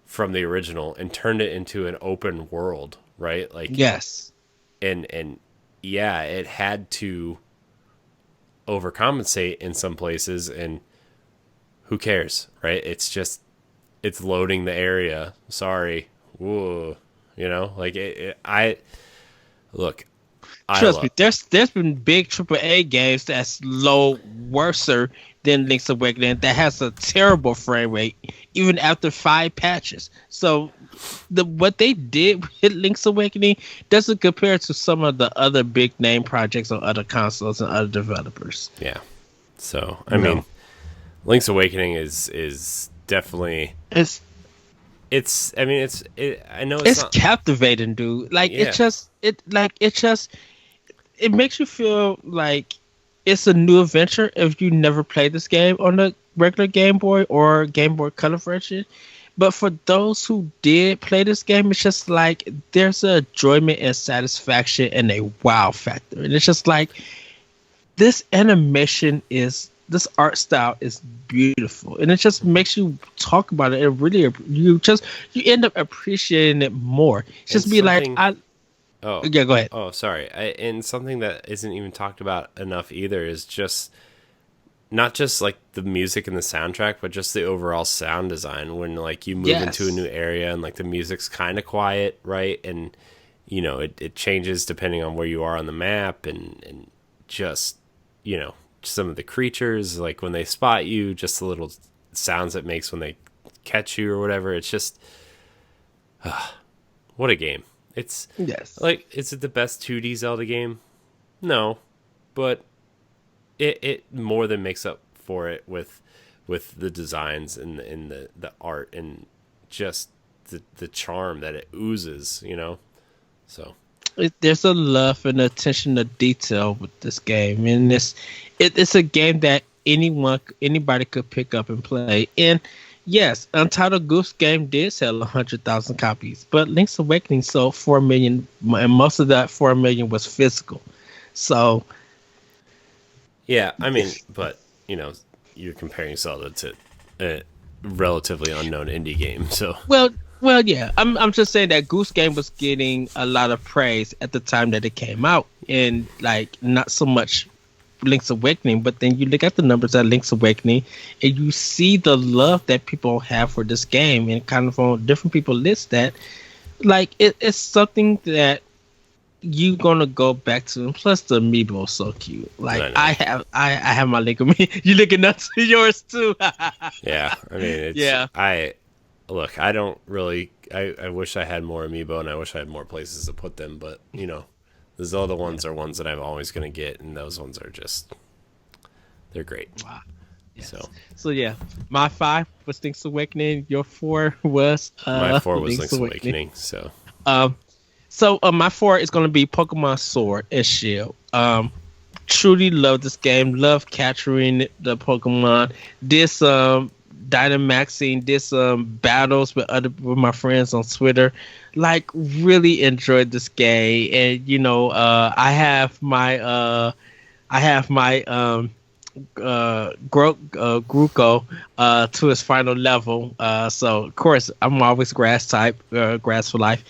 [SPEAKER 1] from the original and turned it into an open world, right? Like
[SPEAKER 2] yes,
[SPEAKER 1] and yeah, it had to overcompensate in some places, and who cares, right? It's loading the area. Sorry, whoa, you know, like I look.
[SPEAKER 2] Trust me, there's been big AAA games that's low worser than Link's Awakening that has a terrible frame rate even after 5 patches. So what they did with Link's Awakening doesn't compare to some of the other big name projects on other consoles and other developers.
[SPEAKER 1] Yeah. So I mean, Link's Awakening is definitely I know it's not
[SPEAKER 2] captivating, dude. Like it makes you feel like it's a new adventure if you never played this game on the regular Game Boy or Game Boy Color version. But for those who did play this game, it's just like there's a enjoyment and satisfaction and a wow factor. And it's just like this this art style is beautiful, and it just makes you talk about it. And really, you end up appreciating it more. It's just be like
[SPEAKER 1] Oh
[SPEAKER 2] yeah, go ahead.
[SPEAKER 1] Oh, sorry. And something that isn't even talked about enough either is just not just like the music and the soundtrack, but just the overall sound design. When like you move into a new area and like the music's kind of quiet, right? And you know it changes depending on where you are on the map, and just you know some of the creatures, like when they spot you, just the little sounds it makes when they catch you or whatever. It's just what a game. It's like, is it the best 2D Zelda game? No, but it more than makes up for it with the designs and the art and just the charm that it oozes, you know. So
[SPEAKER 2] there's a love and attention to detail with this game, and it's a game that anybody could pick up and play. And yes, Untitled Goose Game did sell 100,000 copies, but Link's Awakening sold 4 million, and most of that 4 million was physical. So
[SPEAKER 1] Yeah, I mean, but you're comparing Zelda to a relatively unknown indie game, so
[SPEAKER 2] Well, yeah. I'm just saying that Goose Game was getting a lot of praise at the time that it came out, and like not so much Link's Awakening. But then you look at the numbers at Link's Awakening, and you see the love that people have for this game, and kind of on different people list that like it's something that you gonna go back to. And plus, the amiibo is so cute. Like
[SPEAKER 1] I know.
[SPEAKER 2] I have my Link of me. You looking up to yours too?
[SPEAKER 1] Yeah, I mean,
[SPEAKER 2] Yeah.
[SPEAKER 1] I don't really. I wish I had more amiibo, and I wish I had more places to put them. But the Zelda ones are ones that I'm always gonna get, and those ones are just they're great.
[SPEAKER 2] Wow. Yes.
[SPEAKER 1] So
[SPEAKER 2] So yeah, my 5 was Link's Awakening. Your 4 was
[SPEAKER 1] my 4 was Link's Awakening. So
[SPEAKER 2] Um, so my 4 is gonna be Pokemon Sword and Shield. Truly love this game. Love capturing the Pokemon. This Dynamaxing, this battles with my friends on Twitter. Like really enjoyed this game, and I have my Gruko to his final level. So of course I'm always grass type, grass for life.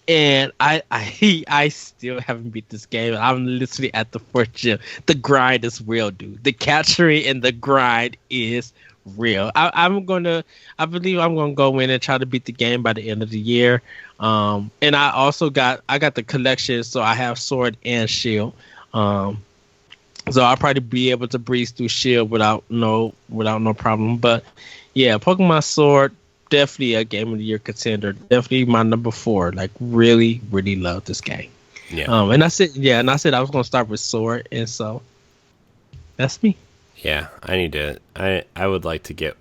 [SPEAKER 2] And I still haven't beat this game. I'm literally at the fourth gym. The grind is real, dude. The capturing and the grind is real. I believe I'm gonna go in and try to beat the game by the end of the year. And I got the collection, so I have Sword and Shield. So I'll probably be able to breeze through Shield without no problem. But yeah, Pokemon Sword, definitely a Game of the Year contender. Definitely my number 4. Like really, really love this game.
[SPEAKER 1] yeah,
[SPEAKER 2] And I said I was gonna start with Sword, and so that's me.
[SPEAKER 1] yeah. I would like to get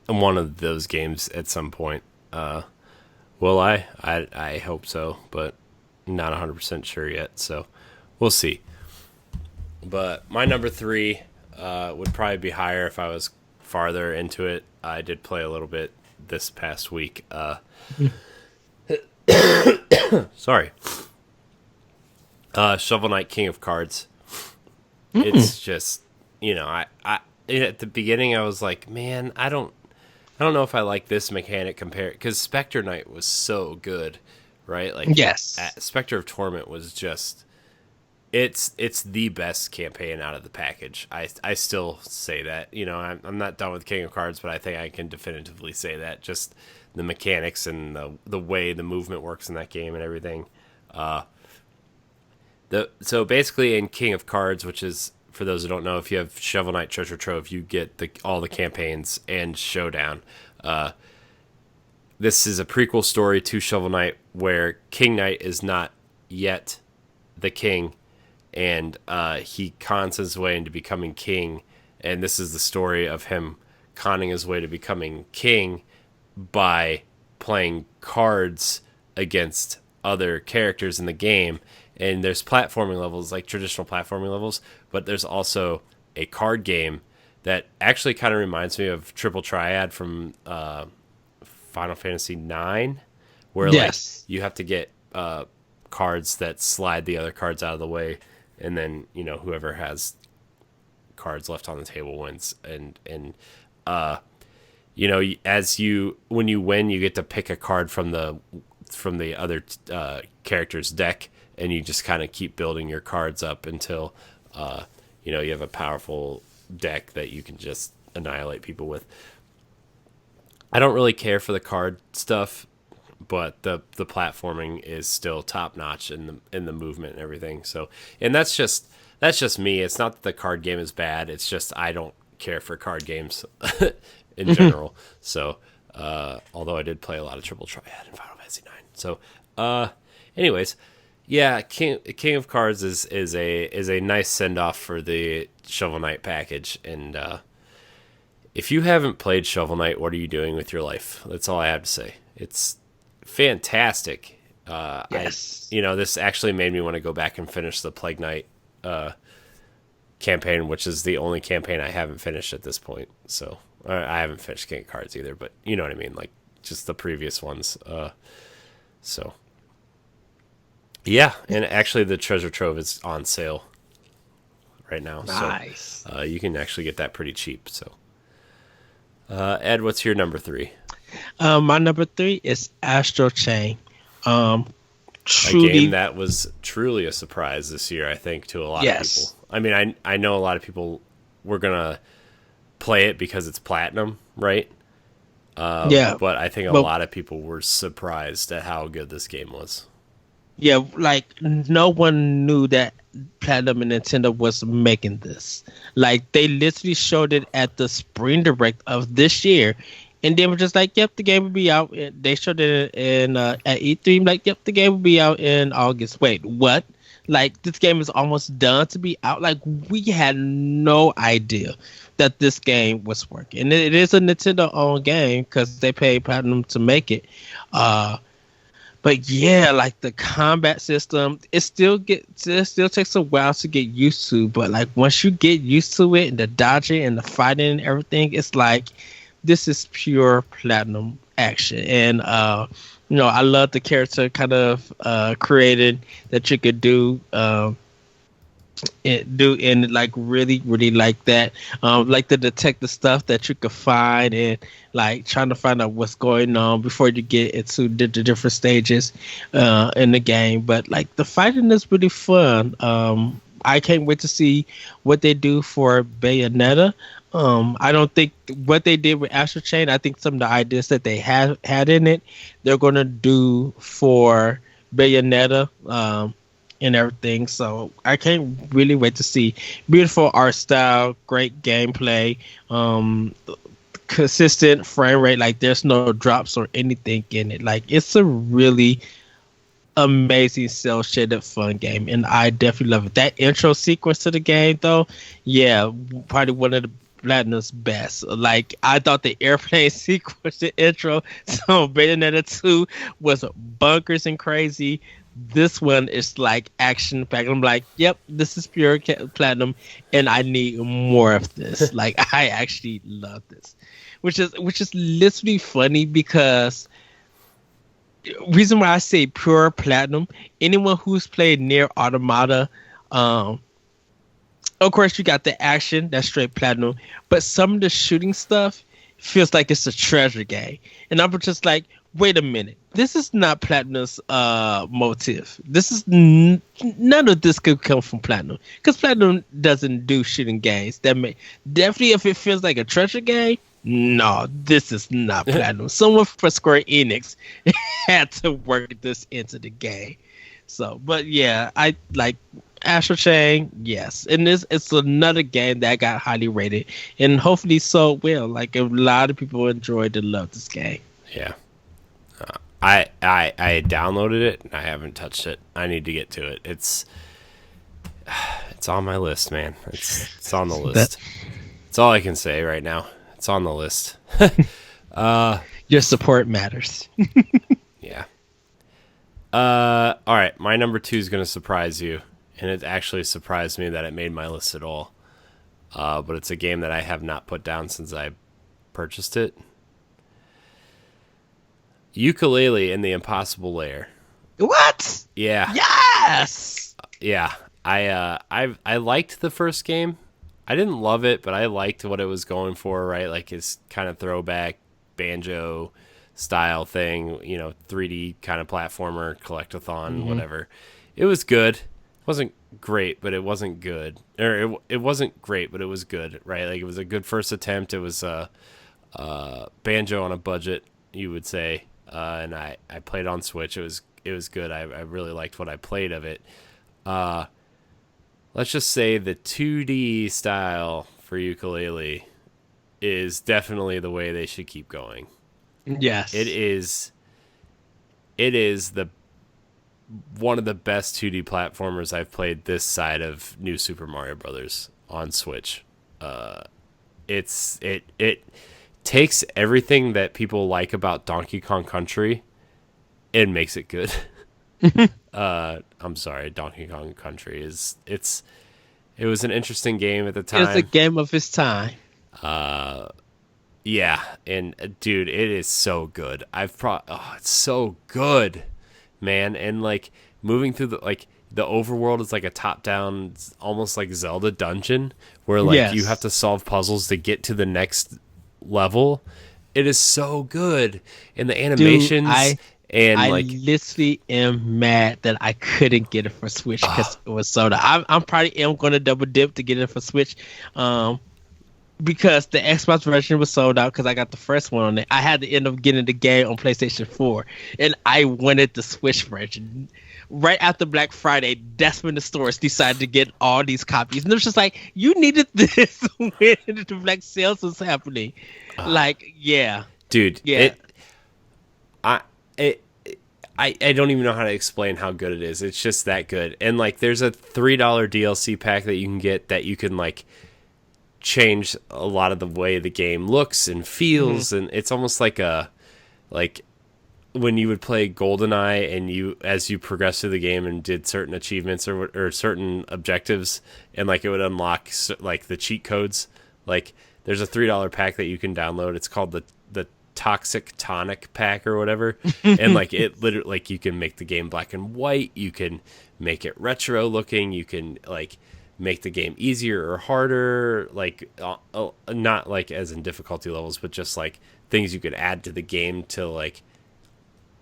[SPEAKER 1] one of those games at some point. Will I? I hope so, but not 100% sure yet. So we'll see. But my number 3 would probably be higher if I was farther into it. I did play a little bit this past week. Sorry. Shovel Knight King of Cards. It's just, I at the beginning I was like, man, I don't know if I like this mechanic compared, because Spectre Knight was so good, right? Like,
[SPEAKER 2] Yes.
[SPEAKER 1] Spectre of Torment was just, it's the best campaign out of the package. I still say that. I'm not done with King of Cards, but I think I can definitively say that. Just the mechanics and the way the movement works in that game and everything. So basically in King of Cards, which is, for those who don't know, if you have Shovel Knight Treasure Trove, you get all the campaigns and Showdown. This is a prequel story to Shovel Knight where King Knight is not yet the king, and he cons his way into becoming king. And this is the story of him conning his way to becoming king by playing cards against other characters in the game. And there's platforming levels, like traditional platforming levels, but there's also a card game that actually kind of reminds me of Triple Triad from Final Fantasy IX, where
[SPEAKER 2] Yes.
[SPEAKER 1] like you have to get cards that slide the other cards out of the way, and then whoever has cards left on the table wins. And when you win, you get to pick a card from the other character's deck, and you just kind of keep building your cards up until you have a powerful deck that you can just annihilate people with. I don't really care for the card stuff, but the platforming is still top notch in the movement and everything. So, and that's just me. It's not that the card game is bad. It's just I don't care for card games in general. So, although I did play a lot of Triple Triad in Final Fantasy IX. So, anyways, yeah, King of Cards is a nice send off for the Shovel Knight package. And if you haven't played Shovel Knight, what are you doing with your life? That's all I have to say. It's fantastic.
[SPEAKER 2] Yes.
[SPEAKER 1] This actually made me want to go back and finish the Plague Knight campaign, which is the only campaign I haven't finished at this point. So I haven't finished King of Cards either, but you know what I mean, like just the previous ones. So yeah, and actually the Treasure Trove is on sale right now.
[SPEAKER 2] Nice.
[SPEAKER 1] So you can actually get that pretty cheap. So, Ed, what's your number 3?
[SPEAKER 2] My number 3 is Astro Chain.
[SPEAKER 1] A game that was truly a surprise this year, I think, to a lot of people. I mean, I know a lot of people were gonna play it because it's platinum, right?
[SPEAKER 2] Yeah,
[SPEAKER 1] but I think a lot of people were surprised at how good this game was.
[SPEAKER 2] Yeah, like no one knew that Platinum and Nintendo was making this. Like they literally showed it at the Spring Direct of this year, and they were just like, "Yep, the game will be out." They showed it in at E3. Like, "Yep, the game will be out in August." Wait, what? Like this game is almost done to be out. Like we had no idea that this game was working. And it is a Nintendo-owned game because they paid Platinum to make it. But yeah, like the combat system, it still takes a while to get used to. But like once you get used to it, and the dodging and the fighting and everything, it's like this is pure Platinum action. And I love the character kind of created that you could do. And like really like that, like the detective stuff that you could find and like trying to find out what's going on before you get into the different stages in the game. But like the fighting is really fun. I can't wait to see what they do for Bayonetta. I don't think what they did with Astral Chain, I think some of the ideas that they had in it, they're going to do for Bayonetta. And everything, so I can't really wait to see. Beautiful art style, great gameplay, consistent frame rate. Like there's no drops or anything in it. Like it's a really amazing cell shaded fun game, and I definitely love it. That intro sequence to the game, though, yeah, probably one of the Platinum's best. Like I thought the airplane sequence, the intro, so Bayonetta 2 was bunkers and crazy. This one is like action packed. I'm like, yep, this is pure Platinum, and I need more of this. Like, I actually love this, which is literally funny because reason why I say pure Platinum. Anyone who's played Nier Automata, of course, you got the action that's straight Platinum, but some of the shooting stuff feels like it's a treasure game, and I'm just like, wait a minute, this is not Platinum's motive. This is none of this could come from Platinum because Platinum doesn't do shooting games. Definitely if it feels like a treasure game, no, this is not Platinum. Someone for Square Enix had to work this into the game. So, but yeah, I like Astral Chain, yes, and it's another game that got highly rated and hopefully sold well. Like a lot of people enjoyed and loved this game.
[SPEAKER 1] Yeah. I downloaded it and I haven't touched it. I need to get to it. It's on my list, man. It's on the list. That's all I can say right now. It's on the list.
[SPEAKER 2] Your support matters.
[SPEAKER 1] Yeah. All right, my number 2 is going to surprise you, and it actually surprised me that it made my list at all. But it's a game that I have not put down since I purchased it. Yooka-Laylee and the Impossible Lair.
[SPEAKER 2] What?
[SPEAKER 1] Yeah.
[SPEAKER 2] Yes.
[SPEAKER 1] Yeah. I liked the first game. I didn't love it, but I liked what it was going for, right? Like his kind of throwback banjo style thing, 3D kind of platformer, collectathon, whatever. It was good. It wasn't great, but it wasn't good. Or it wasn't great, but it was good, right? Like it was a good first attempt. It was banjo on a budget, you would say. And I played on Switch. It was good. I really liked what I played of it. Let's just say the 2D style for Yooka-Laylee is definitely the way they should keep going.
[SPEAKER 2] Yes.
[SPEAKER 1] It is the one of the best 2D platformers I've played this side of New Super Mario Brothers on Switch. It takes everything that people like about Donkey Kong Country and makes it good. I'm sorry, Donkey Kong Country it was an interesting game at the time.
[SPEAKER 2] It's a game of its time.
[SPEAKER 1] Yeah, and dude, it is so good. It's so good, man. And like moving through the overworld is like a top-down, almost like Zelda dungeon, where like you have
[SPEAKER 2] Yes.
[SPEAKER 1] to solve puzzles to get to the next level. It is so good, and the
[SPEAKER 2] Dude,
[SPEAKER 1] animations and
[SPEAKER 2] I
[SPEAKER 1] like
[SPEAKER 2] literally am mad that I couldn't get it for Switch because it was soda. I'm probably am gonna double dip to get it for Switch, um, because the Xbox version was sold out because I got the first one on it. I had to end up getting the game on PlayStation 4, and I wanted the Switch version. Right after Black Friday, that's when the stores decided to get all these copies, and it was just like you needed this when the Black sales was happening. Like, yeah,
[SPEAKER 1] dude,
[SPEAKER 2] yeah,
[SPEAKER 1] I it I don't even know how to explain how good it is. It's just that good. And like there's a $3 DLC pack that you can get that you can like change a lot of the way the game looks and feels, and it's almost like a like when you would play GoldenEye and you as you progress through the game and did certain achievements or certain objectives, and like it would unlock like the cheat codes. Like there's a $3 pack that you can download. It's called the Toxic Tonic pack or whatever, and like it literally like you can make the game black and white. You can make it retro looking. You can like make the game easier or harder, like not like as in difficulty levels, but just like things you could add to the game to like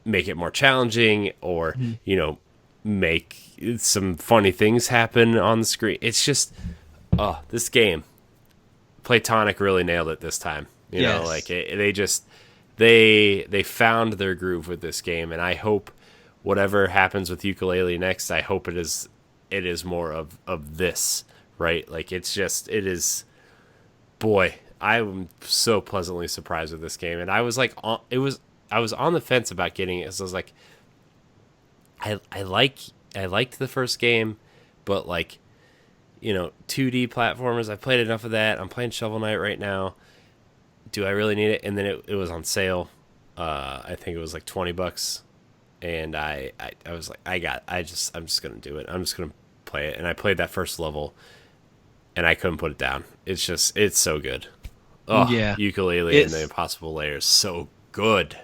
[SPEAKER 1] make it more challenging, or you know, make some funny things happen on the screen. It's just this game Playtonic really nailed it this time, you know, like they just they found their groove with this game, and I hope whatever happens with Yooka-Laylee next, I hope it is more of this, right? Like it is, boy, I'm so pleasantly surprised with this game, and I was like I was on the fence about getting it. So I was like, I liked the first game, but like, you know, 2D platformers, I played enough of that. I'm playing Shovel Knight right now. Do I really need it? And then it was on sale. I think it was like $20, and I was like, I'm just gonna do it. I'm just gonna play it, and I played that first level, and I couldn't put it down. It's so good. Oh,
[SPEAKER 2] yeah.
[SPEAKER 1] Yooka-Laylee and the Impossible Lair is so good.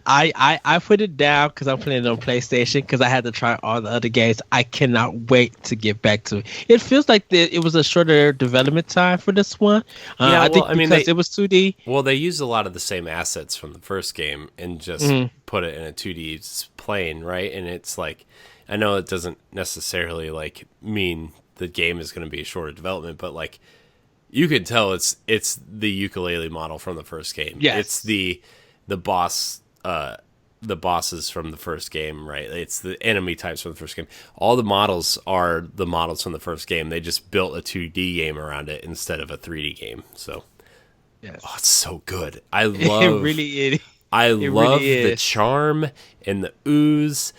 [SPEAKER 2] I put it down because I'm playing it on PlayStation because I had to try all the other games. I cannot wait to get back to it. It feels like it was a shorter development time for this one.
[SPEAKER 1] Yeah,
[SPEAKER 2] I think because it was 2D.
[SPEAKER 1] Well, they used a lot of the same assets from the first game and just put it in a 2D plane, right? And it's like, I know it doesn't necessarily like mean the game is going to be a shorter development, but like you could tell it's the Yooka-Laylee model from the first game.
[SPEAKER 2] Yes.
[SPEAKER 1] It's the boss. The bosses from the first game, right? It's the enemy types from the first game. All the models are the models from the first game. They just built a 2D game around it instead of a 3D game. So,
[SPEAKER 2] Yes.
[SPEAKER 1] oh, it's so good. I love.
[SPEAKER 2] It really is.
[SPEAKER 1] I love
[SPEAKER 2] really
[SPEAKER 1] the
[SPEAKER 2] is.
[SPEAKER 1] charm and the ooze,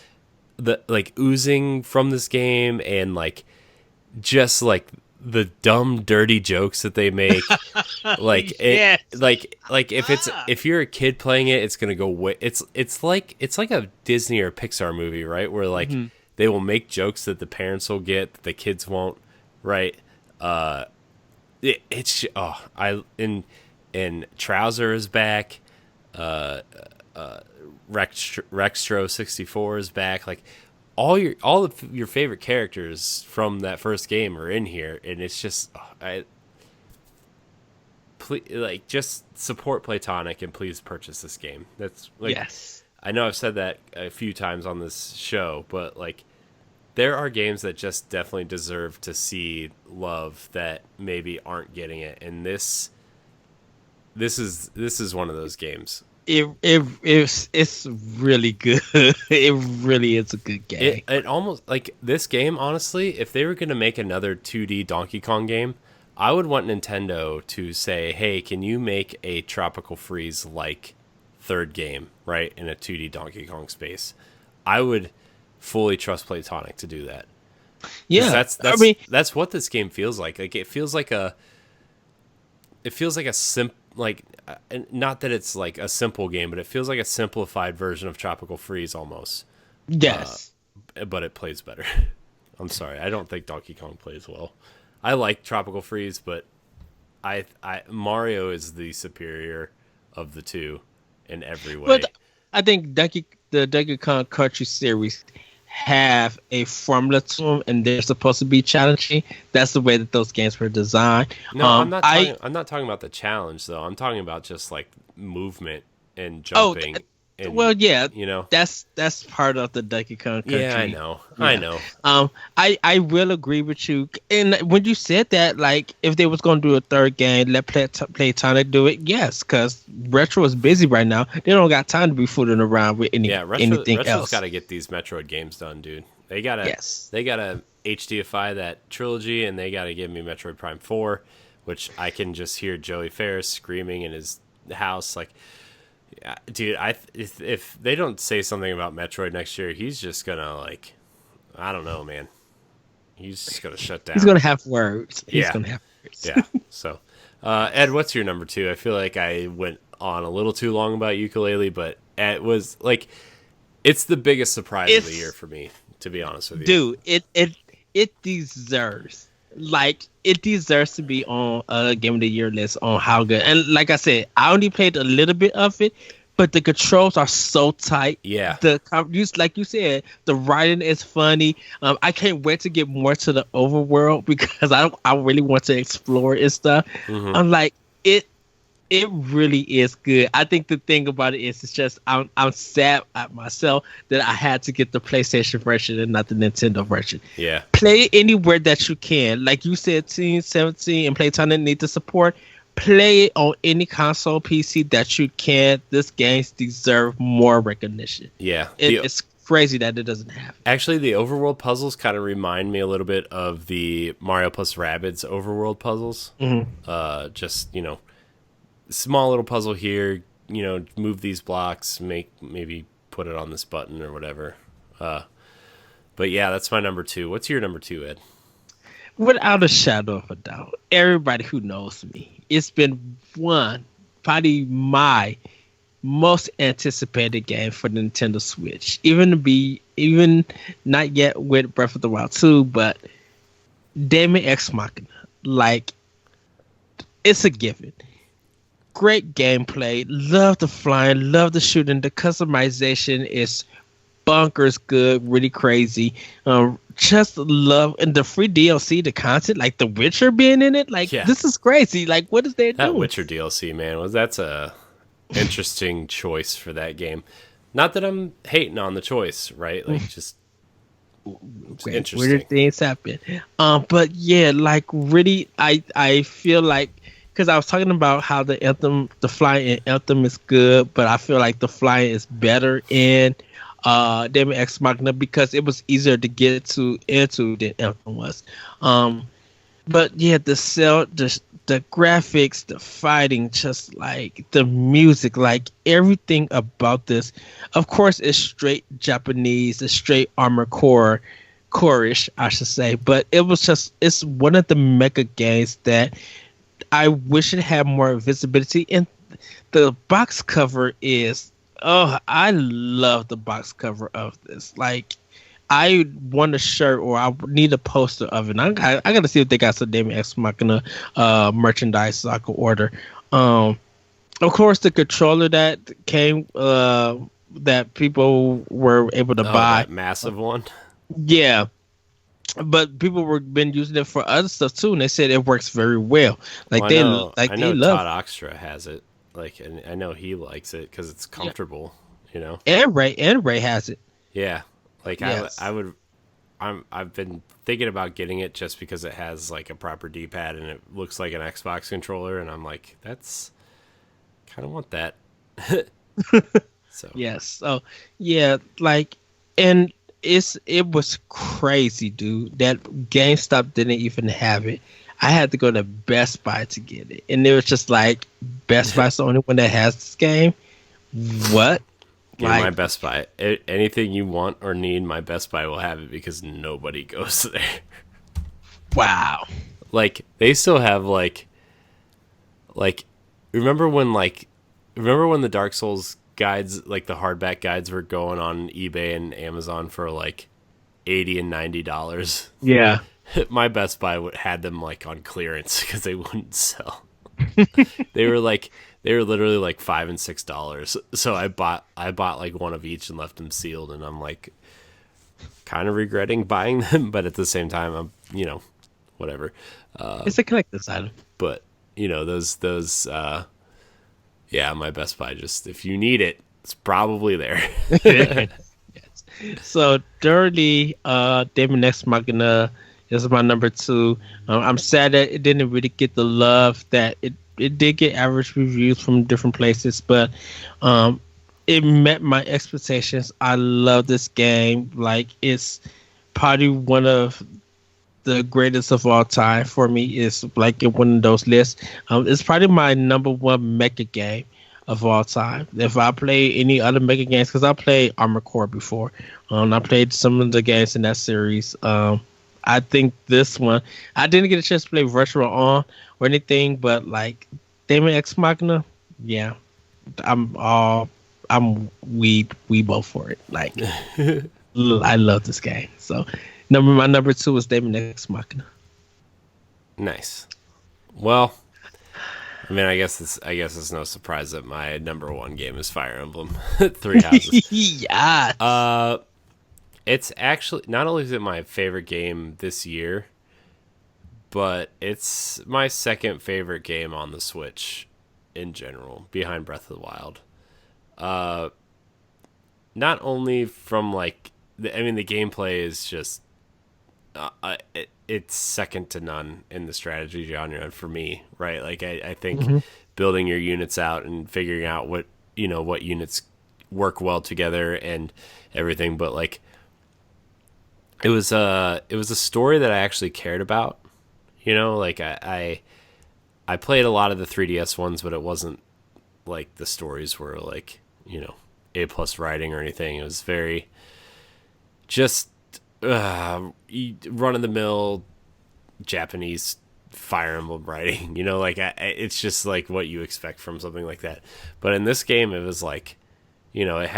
[SPEAKER 1] the like oozing from this game, and like just like the dumb, dirty jokes that they make. Like
[SPEAKER 2] Yes.
[SPEAKER 1] like if you're a kid playing it, it's gonna go way. It's like a Disney or Pixar movie, right? Where like they will make jokes that the parents will get, that the kids won't, right? It's and Trouser is back. Rextro 64 is back. Like all of your favorite characters from that first game are in here, and it's just like just support Playtonic and please purchase this game. That's like,
[SPEAKER 2] Yes.
[SPEAKER 1] I know I've said that a few times on this show, but like there are games that just definitely deserve to see love that maybe aren't getting it, and this is one of those games.
[SPEAKER 2] It's really good. It really is a good game.
[SPEAKER 1] It almost like this game, honestly, if they were going to make another 2D Donkey Kong game, I would want Nintendo to say, hey, can you make a Tropical Freeze like third game, right, in a 2D Donkey Kong space? I would fully trust Playtonic to do that.
[SPEAKER 2] Yeah,
[SPEAKER 1] That's what this game feels like. Like it feels like a not that it's like a simple game, but it feels like a simplified version of Tropical Freeze almost.
[SPEAKER 2] yes.
[SPEAKER 1] But it plays better. I'm sorry, I don't think Donkey Kong plays well. I like Tropical Freeze, but I Mario is the superior of the two in every way.
[SPEAKER 2] But I think the Donkey Kong Country series have a formula to them and they're supposed to be challenging. That's the way that those games were designed.
[SPEAKER 1] No, I'm not talking. I'm not talking about the challenge though. I'm talking about just like movement and
[SPEAKER 2] Oh,
[SPEAKER 1] jumping.
[SPEAKER 2] well,
[SPEAKER 1] And
[SPEAKER 2] yeah,
[SPEAKER 1] you know.
[SPEAKER 2] that's part of the Donkey Kong Country.
[SPEAKER 1] Yeah, I know.
[SPEAKER 2] Yeah.
[SPEAKER 1] I know.
[SPEAKER 2] I will agree with you. And when you said that, like, if they was gonna do a third game, let Playtonic do it. Yes, because Retro is busy right now. They don't got time to be fooling around with anything
[SPEAKER 1] Retro's
[SPEAKER 2] else.
[SPEAKER 1] got to get these Metroid games done, dude. They gotta.
[SPEAKER 2] Yes.
[SPEAKER 1] They gotta HDify that trilogy, and they gotta give me Metroid Prime 4, which I can just hear Joey Ferris screaming in his house, like, yeah, dude. If they don't say something about Metroid next year, he's just gonna like, I don't know, man. He's just gonna shut down.
[SPEAKER 2] He's gonna have words. He's
[SPEAKER 1] Yeah.
[SPEAKER 2] gonna have words.
[SPEAKER 1] Yeah. So, Ed, what's your number two? I feel like I went on a little too long about Ukulele, but it was like, it's the biggest surprise of the year for me, to be honest with you.
[SPEAKER 2] Dude, it deserves, like, it deserves to be on a Game of the Year list on how good. And like I said, I only played a little bit of it, but the controls are so tight.
[SPEAKER 1] Yeah.
[SPEAKER 2] Like you said, the writing is funny. I can't wait to get more to the overworld because I really want to explore and stuff.
[SPEAKER 1] Mhm.
[SPEAKER 2] I'm like, it really is good. I think the thing about it is, it's just I'm sad at myself that I had to get the PlayStation version and not the Nintendo version.
[SPEAKER 1] Yeah.
[SPEAKER 2] Play it anywhere that you can. Like you said, Team 17 and Playtonic need the support. Play it on any console PC that you can. This games deserve more recognition.
[SPEAKER 1] Yeah.
[SPEAKER 2] It's crazy that it doesn't have it.
[SPEAKER 1] Actually, the overworld puzzles kind of remind me a little bit of the Mario plus Rabbids overworld puzzles.
[SPEAKER 2] Mm-hmm.
[SPEAKER 1] Just, small little puzzle here, move these blocks, maybe put it on this button or whatever. But yeah, that's my number two. What's your number two, Ed?
[SPEAKER 2] Without a shadow of a doubt, everybody who knows me, it's been probably my most anticipated game for the Nintendo Switch. Even not yet with Breath of the Wild 2, but Daemon X Machina. Like, it's a given. Great gameplay. Love the flying. Love the shooting. The customization is bonkers good. Really crazy. Just love, and the free DLC, the content, like The Witcher being in it. Like,
[SPEAKER 1] Yeah.
[SPEAKER 2] This is crazy. Like, what is they
[SPEAKER 1] That
[SPEAKER 2] doing?
[SPEAKER 1] Witcher DLC, man, that's a interesting choice for that game. Not that I'm hating on the choice, right? Like, just interesting.
[SPEAKER 2] Weird things happen. But yeah, like, really, I feel like, because I was talking about how the flying in Anthem is good, but I feel like the flying is better in Daemon X Machina because it was easier to get into than Anthem was. But yeah, the graphics, the fighting, just like the music, like everything about this, of course, is straight Japanese, it's straight Armored Core-ish, I should say. But it's one of the mega games that I wish it had more visibility. And the box cover is, I love the box cover of this. Like, I want a shirt or I need a poster of it. I got to see if they got some Daemon X Machina merchandise so I can order. Of course, the controller that came, that people were able to buy.
[SPEAKER 1] That massive one.
[SPEAKER 2] Yeah. But people were been using it for other stuff too, and they said it works very well. Like,
[SPEAKER 1] Well, I
[SPEAKER 2] they
[SPEAKER 1] know
[SPEAKER 2] love
[SPEAKER 1] Todd Oxtra has it. Like, and I know he likes it because it's comfortable.
[SPEAKER 2] it. And Ray has it.
[SPEAKER 1] Yeah. Like,
[SPEAKER 2] Yes.
[SPEAKER 1] I've been thinking about getting it just because it has like a proper D-pad and it looks like an Xbox controller, and I'm like, that's kind of want that. So
[SPEAKER 2] Yes. So yeah, like, and it was crazy, dude, that GameStop didn't even have it. I had to go to Best Buy to get it, and it was just like, Best Buy's the only one that has this game. What?
[SPEAKER 1] Get my Best Buy. Anything you want or need, my Best Buy will have it because nobody goes there.
[SPEAKER 2] Wow.
[SPEAKER 1] Like, they still have like remember when the Dark Souls guides, like the hardback guides, were going on eBay and Amazon for like $80 and $90?
[SPEAKER 2] Yeah.
[SPEAKER 1] My Best Buy had them like on clearance because they wouldn't sell. They were literally like $5 and $6. So I bought like one of each and left them sealed, and I'm like, kind of regretting buying them, but at the same time, I'm, whatever.
[SPEAKER 2] It's a collector's item.
[SPEAKER 1] But those yeah, my Best Buy, just if you need it, it's probably there.
[SPEAKER 2] Yes. So Dirty, Demon X Machina is my number two. I'm sad that it didn't really get the love that it did get average reviews from different places, but it met my expectations. I love this game. Like it's probably one of the greatest of all time for me. Is like in one of those lists. It's probably my number one mecha game of all time. If I play any other mecha games, because I played Armored Core before, I played some of the games in that series. I think this one, I didn't get a chance to play Virtual On or anything, but like Daemon X Machina, yeah, we both for it. Like I love this game. So my number two is Daemon X Machina.
[SPEAKER 1] Nice. Well, I mean, I guess it's no surprise that my number one game is Fire Emblem Three Houses.
[SPEAKER 2] Yeah.
[SPEAKER 1] It's actually, not only is it my favorite game this year, but it's my second favorite game on the Switch in general, behind Breath of the Wild. Not only from like, the gameplay is just, it's second to none in the strategy genre for me, right? Like I think building your units out and figuring out what units work well together and everything, but like it was a story that I actually cared about. Like I played a lot of the 3DS ones, but it wasn't like the stories were like, A plus writing or anything. It was very just run of the mill Japanese Fire Emblem writing. Like it's just like what you expect from something like that. But in this game, it was like, it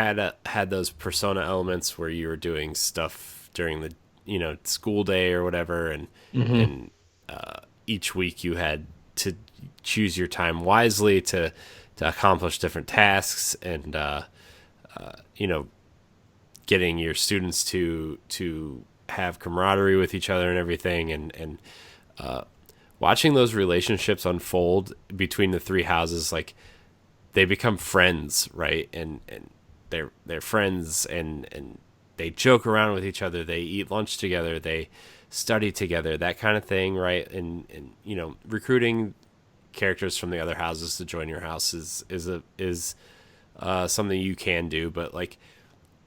[SPEAKER 1] had those Persona elements where you were doing stuff during the school day or whatever, and each week you had to choose your time wisely to accomplish different tasks, and getting your students to have camaraderie with each other and everything, and watching those relationships unfold between the three houses. Like they become friends, right? And they're friends, and they joke around with each other, they eat lunch together, they study together, that kind of thing, right? And recruiting characters from the other houses to join your house is something you can do, but like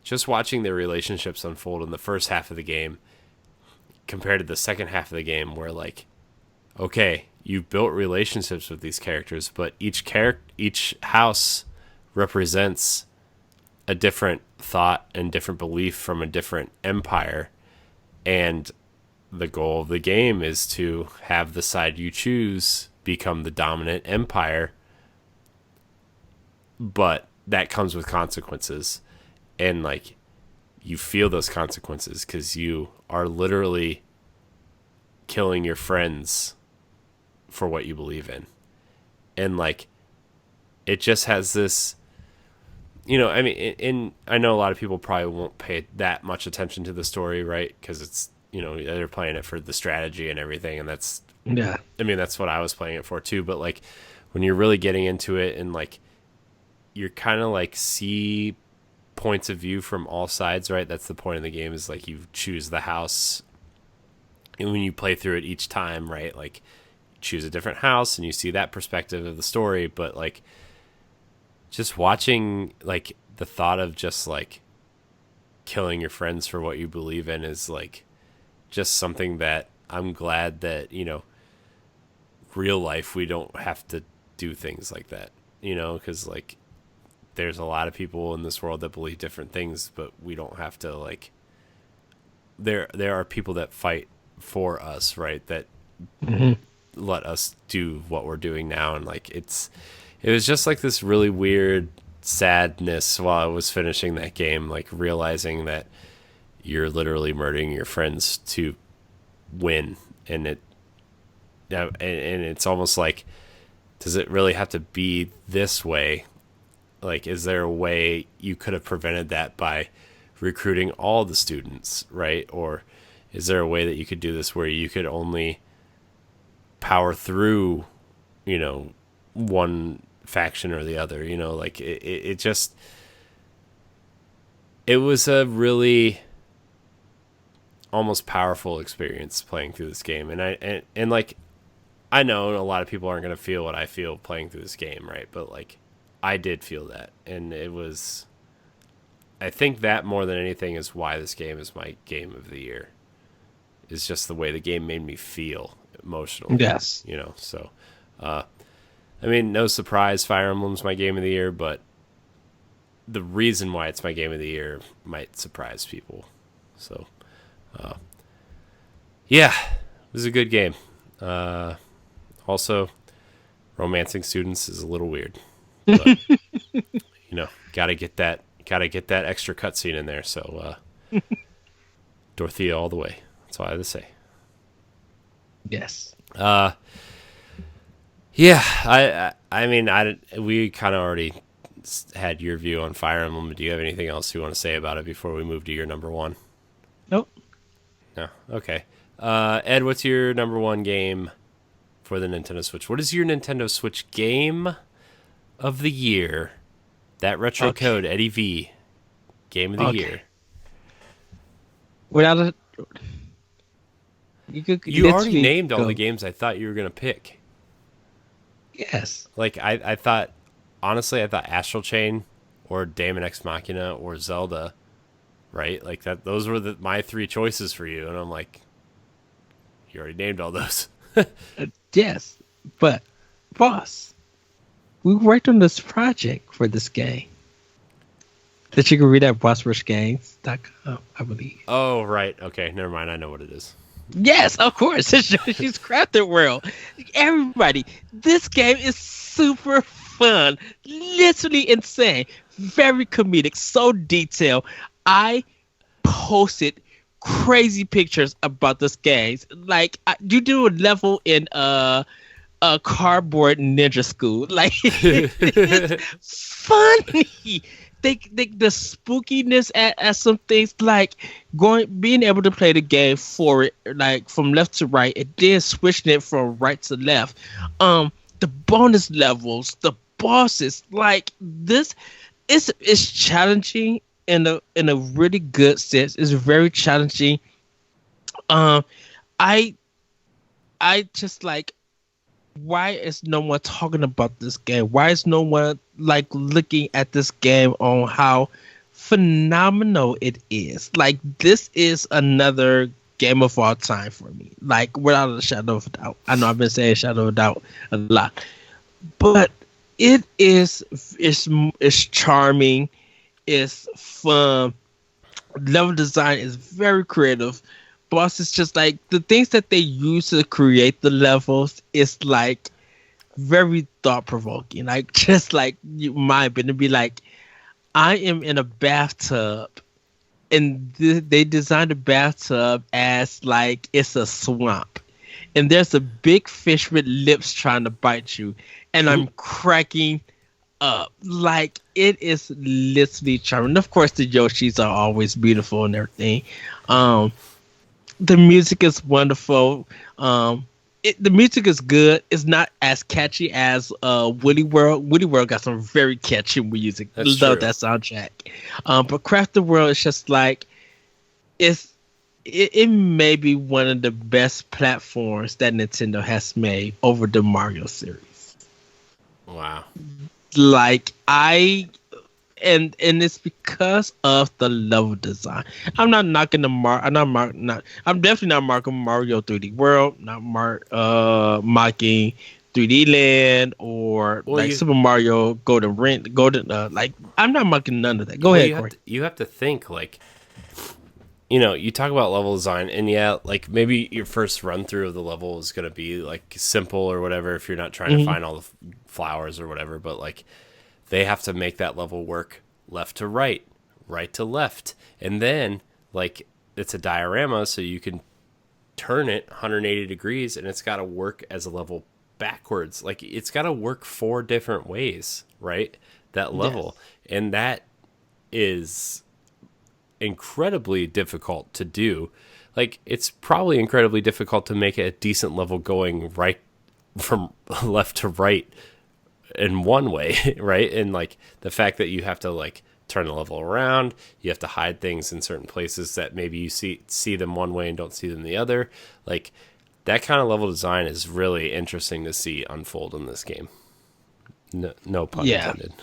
[SPEAKER 1] just watching their relationships unfold in the first half of the game compared to the second half of the game, where like, okay, you've built relationships with these characters, but each house represents a different thought and different belief from a different empire, and the goal of the game is to have the side you choose become the dominant empire, but that comes with consequences, and like you feel those consequences because you are literally killing your friends for what you believe in. And like it just has this, and I know a lot of people probably won't pay that much attention to the story, right? Because it's, they're playing it for the strategy and everything, and that's,
[SPEAKER 2] Yeah.
[SPEAKER 1] that's what I was playing it for too. But like when you're really getting into it, and like you're kind of like see points of view from all sides, right? That's the point of the game, is like you choose the house, and when you play through it each time, right, like you choose a different house and you see that perspective of the story. But like just watching like the thought of just like killing your friends for what you believe in is like just something that I'm glad that real life we don't have to do things like that, because like there's a lot of people in this world that believe different things, but we don't have to like, there are people that fight for us, right, that let us do what we're doing now. And like it was just like this really weird sadness while I was finishing that game, like realizing that you're literally murdering your friends to win. And it's almost like, does it really have to be this way? Like, is there a way you could have prevented that by recruiting all the students, right? Or is there a way that you could do this where you could only power through, one faction or the other? Like it just, it was a really almost powerful experience playing through this game. And like, I know a lot of people aren't going to feel what I feel playing through this game, right? But like, I did feel that. And it was, I think that more than anything is why this game is my game of the year. Is just the way the game made me feel emotionally.
[SPEAKER 2] Yes.
[SPEAKER 1] So, I mean, no surprise, Fire Emblem's my game of the year, but the reason why it's my game of the year might surprise people. So, yeah, it was a good game. Also, romancing students is a little weird, but gotta get that extra cutscene in there. So, Dorothea all the way. That's all I have to say.
[SPEAKER 2] Yes.
[SPEAKER 1] Yeah. I mean, we kind of already had your view on Fire Emblem. Do you have anything else you want to say about it before we move to your number one?
[SPEAKER 2] Nope.
[SPEAKER 1] No. Okay. Ed, what's your number one game for the Nintendo Switch? What is your Nintendo Switch game of the year? That retro code, Eddie V. Game of the year.
[SPEAKER 2] Without a...
[SPEAKER 1] You already named all the games I thought you were going to pick.
[SPEAKER 2] Yes.
[SPEAKER 1] Like, I thought, honestly, I thought Astral Chain or Daemon X Machina or Zelda, right? Like, those were my three choices for you. And I'm like, you already named all those.
[SPEAKER 2] Yes. But, boss, we worked on this project for this game that you can read at bossrushgames.com, I believe.
[SPEAKER 1] Oh, right. Okay, never mind. I know what it is.
[SPEAKER 2] Yes, of course. It's Yoshi's Crafted World. Everybody, this game is super fun. Literally insane. Very comedic. So detailed. I posted crazy pictures about this game. Like, you do a level in a cardboard ninja school. Like, it's funny. The spookiness at some things, like being able to play the game forward, like from left to right, and then switching it from right to left. The bonus levels, the bosses, like this is challenging in a really good sense. It's very challenging. I just like, why is no one talking about this game? Why is no one like looking at this game on how phenomenal it is? Like, this is another game of all time for me. Like, without a shadow of a doubt. I know I've been saying shadow of a doubt a lot, but it's charming. It's fun. Level design is very creative. Boss is just like the things that they use to create the levels is like very thought provoking. Like, just like my opinion, be like, I am in a bathtub, and they designed the bathtub as like it's a swamp, and there's a big fish with lips trying to bite you, and I'm cracking up. Like, it is literally charming. Of course, the Yoshis are always beautiful and everything. The music is wonderful. The music is good. It's not as catchy as Woody World. Woody World got some very catchy music.
[SPEAKER 1] That's
[SPEAKER 2] Love
[SPEAKER 1] true.
[SPEAKER 2] that soundtrack. But Crafted World is just like, it may be one of the best platforms that Nintendo has made over the Mario series.
[SPEAKER 1] Wow.
[SPEAKER 2] Like, and it's because of the level design. I'm not knocking I'm definitely not marking Mario 3D World, not mocking 3D Land or Super Mario Golden like, I'm not mocking none of that. Go ahead, Corey.
[SPEAKER 1] You have to think, like, you talk about level design, and yeah, like, maybe your first run through of the level is going to be like simple or whatever if you're not trying to find all the flowers or whatever, but like, they have to make that level work left to right, right to left. And then, like, it's a diorama, so you can turn it 180 degrees, and it's got to work as a level backwards. Like, it's got to work 4 different ways, right? That level. Yes. And that is incredibly difficult to do. Like, it's probably incredibly difficult to make a decent level going right from left to right in one way, right? And like the fact that you have to like turn the level around, you have to hide things in certain places that maybe you see them one way and don't see them the other. Like, that kind of level design is really interesting to see unfold in this game. No pun intended.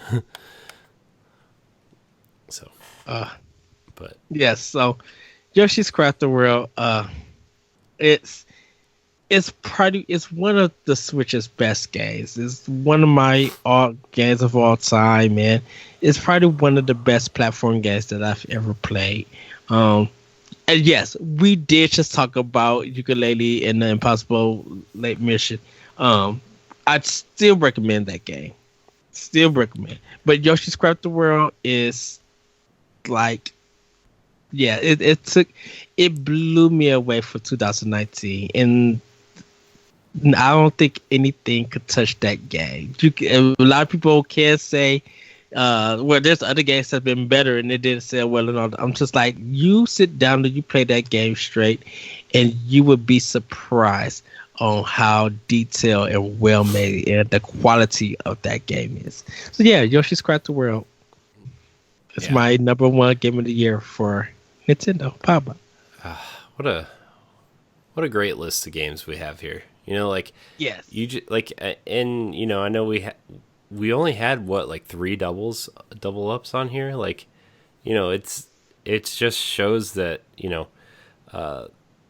[SPEAKER 1] So, but
[SPEAKER 2] yes. So, Yoshi's Crafted World, it's one of the Switch's best games. It's one of my games of all time, man. It's probably one of the best platform games that I've ever played. And yes, we did just talk about Yooka-Laylee and the Impossible Late Mission. I'd still recommend that game. Still recommend. But Yoshi's Crafted World is like, yeah, it blew me away for 2019, and I don't think anything could touch that game. A lot of people can say, well, there's other games that have been better and it didn't sell well and all. I'm just like, you sit down and you play that game straight, and you would be surprised on how detailed and well made and the quality of that game is. So yeah, Yoshi's Crafted World. It's my number one game of the year for Nintendo. Papa.
[SPEAKER 1] What a great list of games we have here. You know, like,
[SPEAKER 2] yes,
[SPEAKER 1] and you know, I know we only had what, like 3 double ups on here. Like, you know, it just shows that, you know,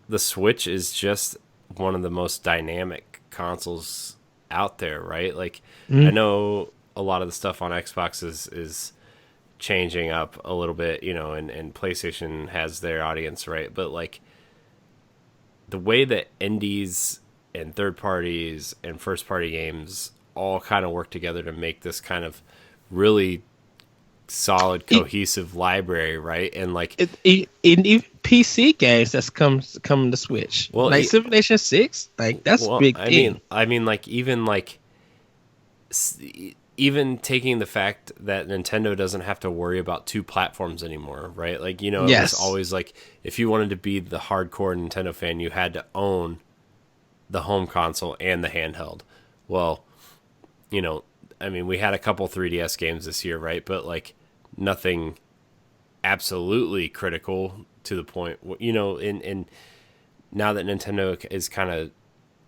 [SPEAKER 1] the Switch is just one of the most dynamic consoles out there, right? Like, I know a lot of the stuff on Xbox is changing up a little bit, you know, and PlayStation has their audience, right? But like, the way that indies and third parties and first party games all kind of work together to make this kind of really solid, cohesive library, right? And like,
[SPEAKER 2] in even PC games that's coming to Switch,
[SPEAKER 1] well,
[SPEAKER 2] like Civilization 6, like that's big.
[SPEAKER 1] I mean, like, even taking the fact that Nintendo doesn't have to worry about 2 platforms anymore, right? Like, you know, it was always like, if you wanted to be the hardcore Nintendo fan, you had to own the home console and the handheld. Well, you know, I mean, we had a couple 3DS games this year, right? But like, nothing absolutely critical to the point, you know, in now that Nintendo is kind of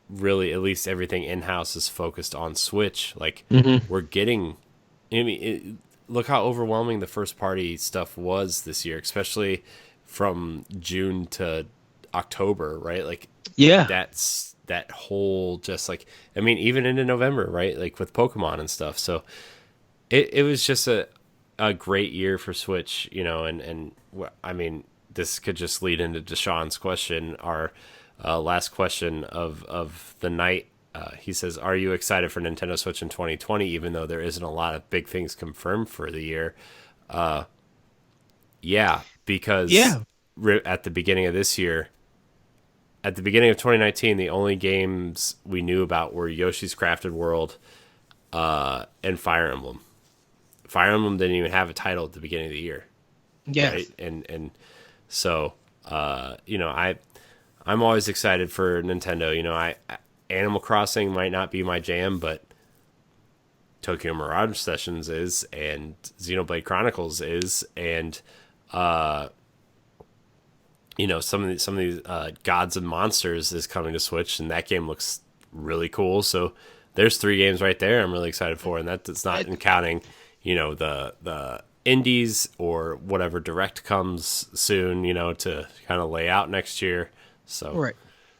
[SPEAKER 1] really, at least everything in-house is focused on Switch, like, we're getting, I mean, look how overwhelming the first party stuff was this year, especially from June to October, right? Like,
[SPEAKER 2] yeah,
[SPEAKER 1] that's that whole, just like, I mean, even into November, right? Like with Pokemon and stuff. So it was just a great year for Switch, you know, and I mean, this could just lead into Deshaun's question, our last question of the night. He says, are you excited for Nintendo Switch in 2020, even though there isn't a lot of big things confirmed for the year? Yeah, because at the beginning of this year, at the beginning of 2019, the only games we knew about were Yoshi's Crafted World and Fire Emblem. Fire Emblem didn't even have a title at the beginning of the year.
[SPEAKER 2] Yes.
[SPEAKER 1] Right? And so, you know, I'm always excited for Nintendo. You know, Animal Crossing might not be my jam, but Tokyo Mirage Sessions is, and Xenoblade Chronicles is, and you know, some of these Gods and Monsters is coming to Switch, and that game looks really cool. So there's 3 games right there I'm really excited for, and that's not in counting, you know, the indies or whatever Direct comes soon, you know, to kind of lay out next year. So
[SPEAKER 2] right,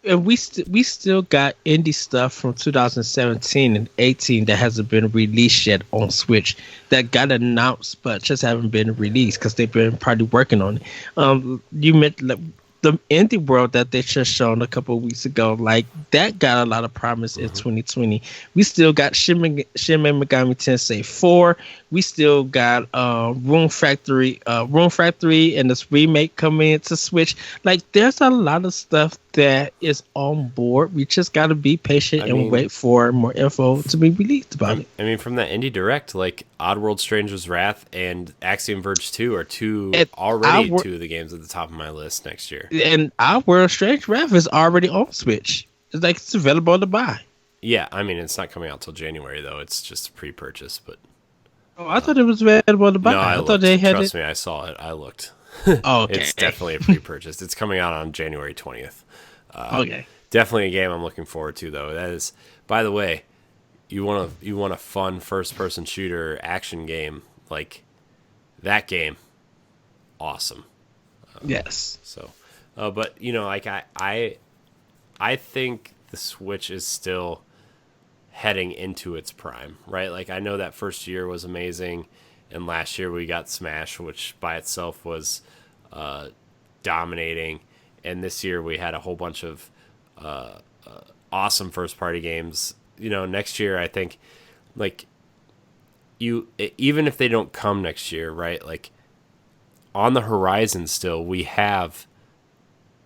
[SPEAKER 2] and we still got indie stuff from 2017 and 18 that hasn't been released yet on Switch, that got announced but just haven't been released because they've been probably working on it. You mentioned the indie world that they just shown a couple of weeks ago, like that got a lot of promise in 2020. We still got Shin Megami Tensei 4. We still got Rune Factory and this remake coming into Switch. Like, there's a lot of stuff that is on board. We just got to be patient
[SPEAKER 1] I
[SPEAKER 2] and
[SPEAKER 1] mean,
[SPEAKER 2] wait for more info to be released about it.
[SPEAKER 1] I mean, from that indie direct, like Oddworld Stranger's Wrath and Axiom Verge 2 are
[SPEAKER 2] And
[SPEAKER 1] already two of the games at the top of my list next year.
[SPEAKER 2] our World Strange Wrath is already on Switch. It's like it's available to buy.
[SPEAKER 1] Yeah, I mean, it's not coming out till January, though. It's just a pre-purchase, but...
[SPEAKER 2] Oh, I thought it was available to buy.
[SPEAKER 1] No, I
[SPEAKER 2] thought
[SPEAKER 1] looked.
[SPEAKER 2] they had
[SPEAKER 1] Trust
[SPEAKER 2] it.
[SPEAKER 1] me, I saw it. I looked.
[SPEAKER 2] Oh, okay.
[SPEAKER 1] It's definitely a pre-purchase. It's coming out on January 20th.
[SPEAKER 2] Okay.
[SPEAKER 1] Definitely a game I'm looking forward to, though. That is, by the way, you want a fun first-person shooter action game, like that game, awesome.
[SPEAKER 2] Yes.
[SPEAKER 1] So, but you know, like I think the Switch is still heading into its prime, right? Like I know that first year was amazing, and last year we got Smash, which by itself was dominating, and this year we had a whole bunch of awesome first party games. You know, next year I think, like even if they don't come next year, right? Like on the horizon still we have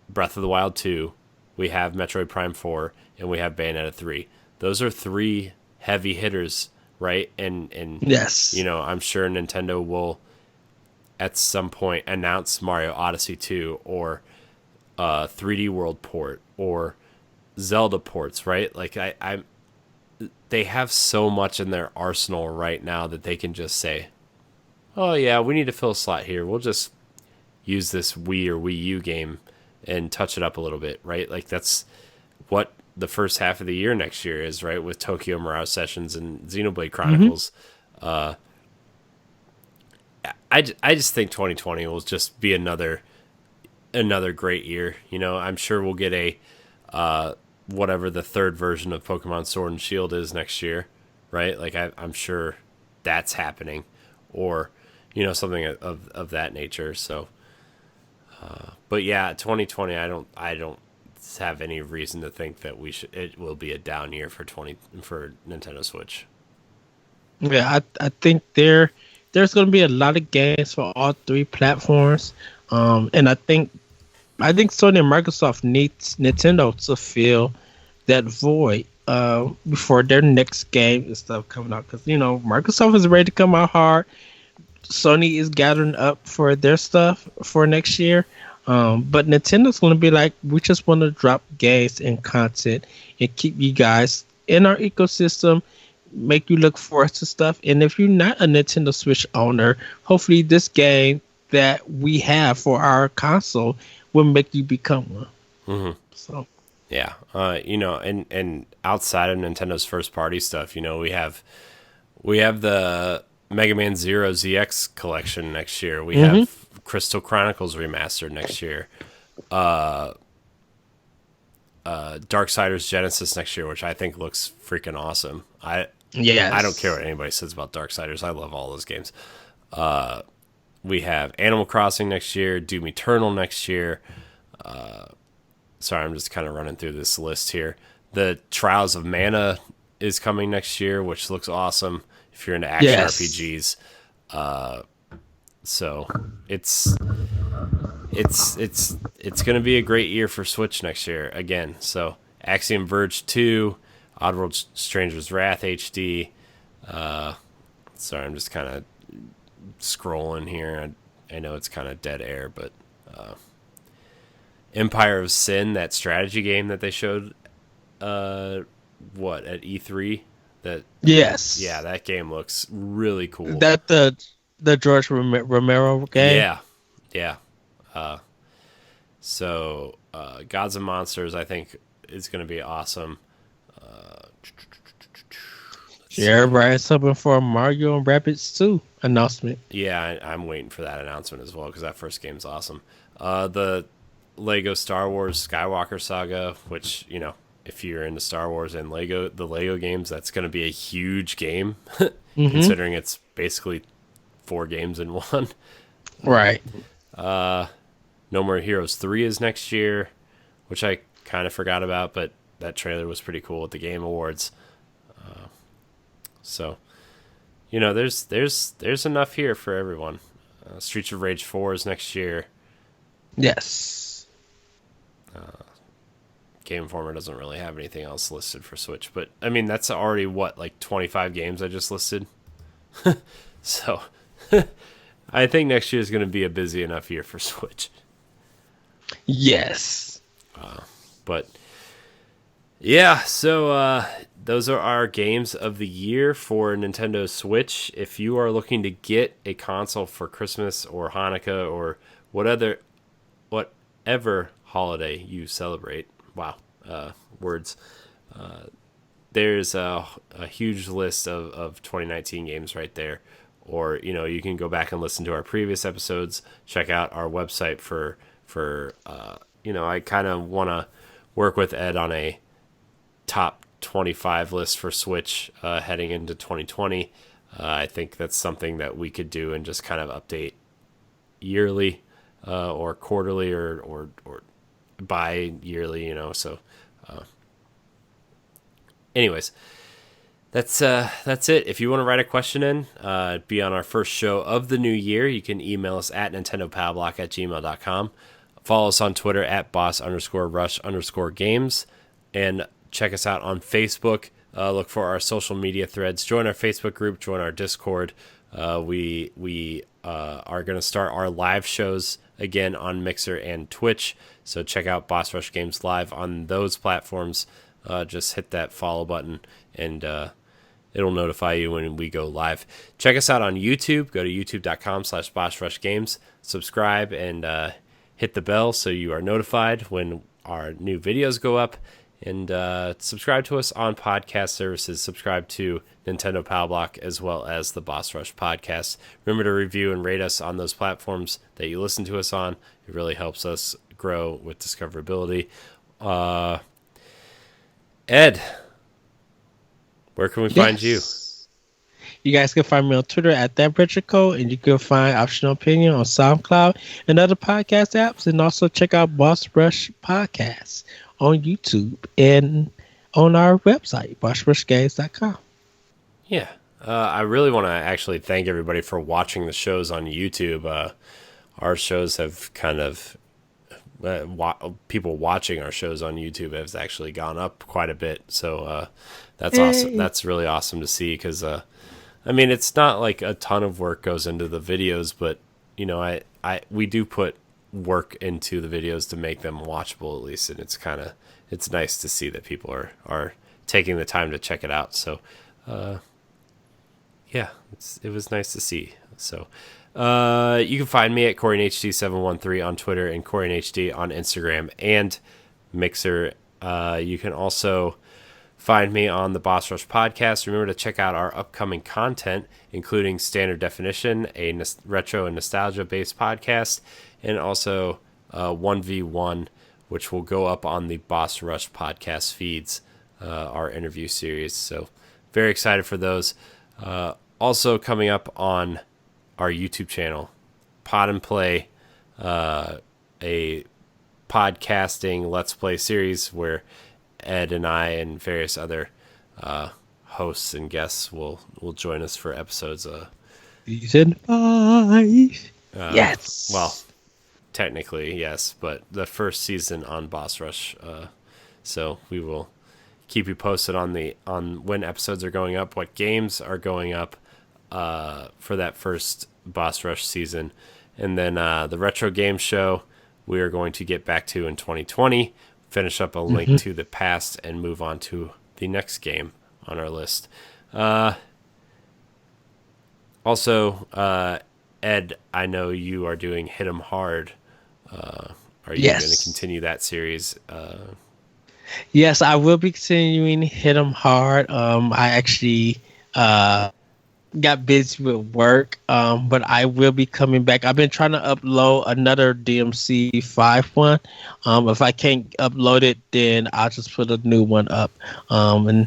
[SPEAKER 1] Breath of the Wild 2, we have Metroid Prime 4, and we have Bayonetta 3. Those are three heavy hitters, right? And
[SPEAKER 2] Yes.
[SPEAKER 1] you know, I'm sure Nintendo will at some point announce Mario Odyssey 2 or 3D World port or Zelda ports, right? Like they have so much in their arsenal right now that they can just say, "Oh yeah, we need to fill a slot here. We'll just use this Wii or Wii U game and touch it up a little bit," right? Like that's what the first half of the year next year is, right? With Tokyo Mirage Sessions and Xenoblade Chronicles. I just think 2020 will just be another great year. You know, I'm sure we'll get a whatever the third version of Pokemon Sword and Shield is next year, right? Like I'm sure that's happening, or you know, something of that nature. So, but yeah, 2020, I don't have any reason to think that it will be a down year for Nintendo Switch.
[SPEAKER 2] Yeah, I think there's going to be a lot of games for all three platforms, and I think Sony and Microsoft needs Nintendo to fill that void before their next game and stuff coming out. Because you know Microsoft is ready to come out hard. Sony is gathering up for their stuff for next year. But Nintendo's going to be like, we just want to drop games and content and keep you guys in our ecosystem, make you look forward to stuff. And if you're not a Nintendo Switch owner, hopefully this game that we have for our console will make you become one.
[SPEAKER 1] Mm-hmm.
[SPEAKER 2] So,
[SPEAKER 1] yeah, you know, and outside of Nintendo's first party stuff, you know, we have the Mega Man Zero ZX collection next year. We have Crystal Chronicles Remastered next year. Darksiders Genesis next year, which I think looks freaking awesome. I don't care what anybody says about Darksiders. I love all those games. We have Animal Crossing next year, Doom Eternal next year. Sorry, I'm just kind of running through this list here. The Trials of Mana is coming next year, which looks awesome if you're into action RPGs. So it's going to be a great year for Switch next year again. So Axiom Verge 2, Oddworld Stranger's Wrath HD. Sorry, I'm just kind of scrolling here. I know it's kind of dead air, but Empire of Sin, that strategy game that they showed at E3. That game looks really cool.
[SPEAKER 2] That the George Romero game.
[SPEAKER 1] Yeah. So Gods and Monsters, I think, is going to be awesome.
[SPEAKER 2] Everybody's hoping for a Mario and Rabbids 2 announcement.
[SPEAKER 1] Yeah, I'm waiting for that announcement as well because that first game's awesome. The Lego Star Wars Skywalker Saga, which, you know, if you're into Star Wars and the Lego games, that's going to be a huge game, considering it's basically 4 games in one.
[SPEAKER 2] Right.
[SPEAKER 1] No More Heroes 3 is next year, which I kind of forgot about, but that trailer was pretty cool at the Game Awards. So, you know, there's enough here for everyone. Streets of Rage 4 is next year.
[SPEAKER 2] Yes.
[SPEAKER 1] Game Informer doesn't really have anything else listed for Switch. But I mean, that's already what, like 25 games I just listed. So I think next year is going to be a busy enough year for Switch.
[SPEAKER 2] Yes.
[SPEAKER 1] But yeah, so those are our games of the year for Nintendo Switch. If you are looking to get a console for Christmas or Hanukkah or whatever holiday you celebrate, wow, words. There's a huge list of 2019 games right there. Or, you can go back and listen to our previous episodes, check out our website for I kind of want to work with Ed on a top 25 list for Switch heading into 2020. I think that's something that we could do and just kind of update yearly or quarterly or bi-yearly, so anyways, that's it. If you want to write a question in, be on our first show of the new year, you can email us at nintendopalblock@gmail.com. Follow us on Twitter at boss_rush_games, and check us out on Facebook. Look for our social media threads. Join our Facebook group. Join our Discord. We are going to start our live shows again on Mixer and Twitch. So check out Boss Rush Games Live on those platforms. Just hit that follow button, and it'll notify you when we go live. Check us out on YouTube. Go to youtube.com/bossrushgames. Subscribe and hit the bell so you are notified when our new videos go up. And subscribe to us on podcast services. Subscribe to Nintendo Pal Block as well as the Boss Rush podcast. Remember to review and rate us on those platforms that you listen to us on. It really helps us grow with discoverability. Ed, where can we find you?
[SPEAKER 2] You guys can find me on Twitter at TheTemperatureCode, and you can find Optional Opinion on SoundCloud and other podcast apps. And also check out Boss Rush Podcasts on YouTube and on our website, bossrushgames.com.
[SPEAKER 1] Yeah. I really want to actually thank everybody for watching the shows on YouTube. Our shows have kind of... people watching our shows on YouTube has actually gone up quite a bit. So that's awesome. That's really awesome to see because... it's not like a ton of work goes into the videos, but we do put work into the videos to make them watchable at least, and it's nice to see that people are taking the time to check it out. So, yeah, it was nice to see. So, you can find me at CoreyHD713 on Twitter and CoreyHD on Instagram and Mixer. You can also find me on the Boss Rush podcast. Remember to check out our upcoming content, including Standard Definition, a retro and nostalgia-based podcast, and also 1v1, which will go up on the Boss Rush podcast feeds, our interview series. So very excited for those. Also coming up on our YouTube channel, Pod and Play, a podcasting Let's Play series where Ed and I and various other hosts and guests will join us for episodes.
[SPEAKER 2] Season 5. Yes.
[SPEAKER 1] Well, technically, yes, but the first season on Boss Rush. So we will keep you posted on when episodes are going up, what games are going up for that first Boss Rush season. And then the Retro Game Show we are going to get back to in 2020. Finish up a link to the past and move on to the next game on our list. Also, Ed, I know you are doing Hit 'em Hard. Are you going to continue that series?
[SPEAKER 2] Yes, I will be continuing Hit 'em Hard. I actually got busy with work, but I will be coming back. I've been trying to upload another DMC 5 one. If I can't upload it, then I'll just put a new one up, and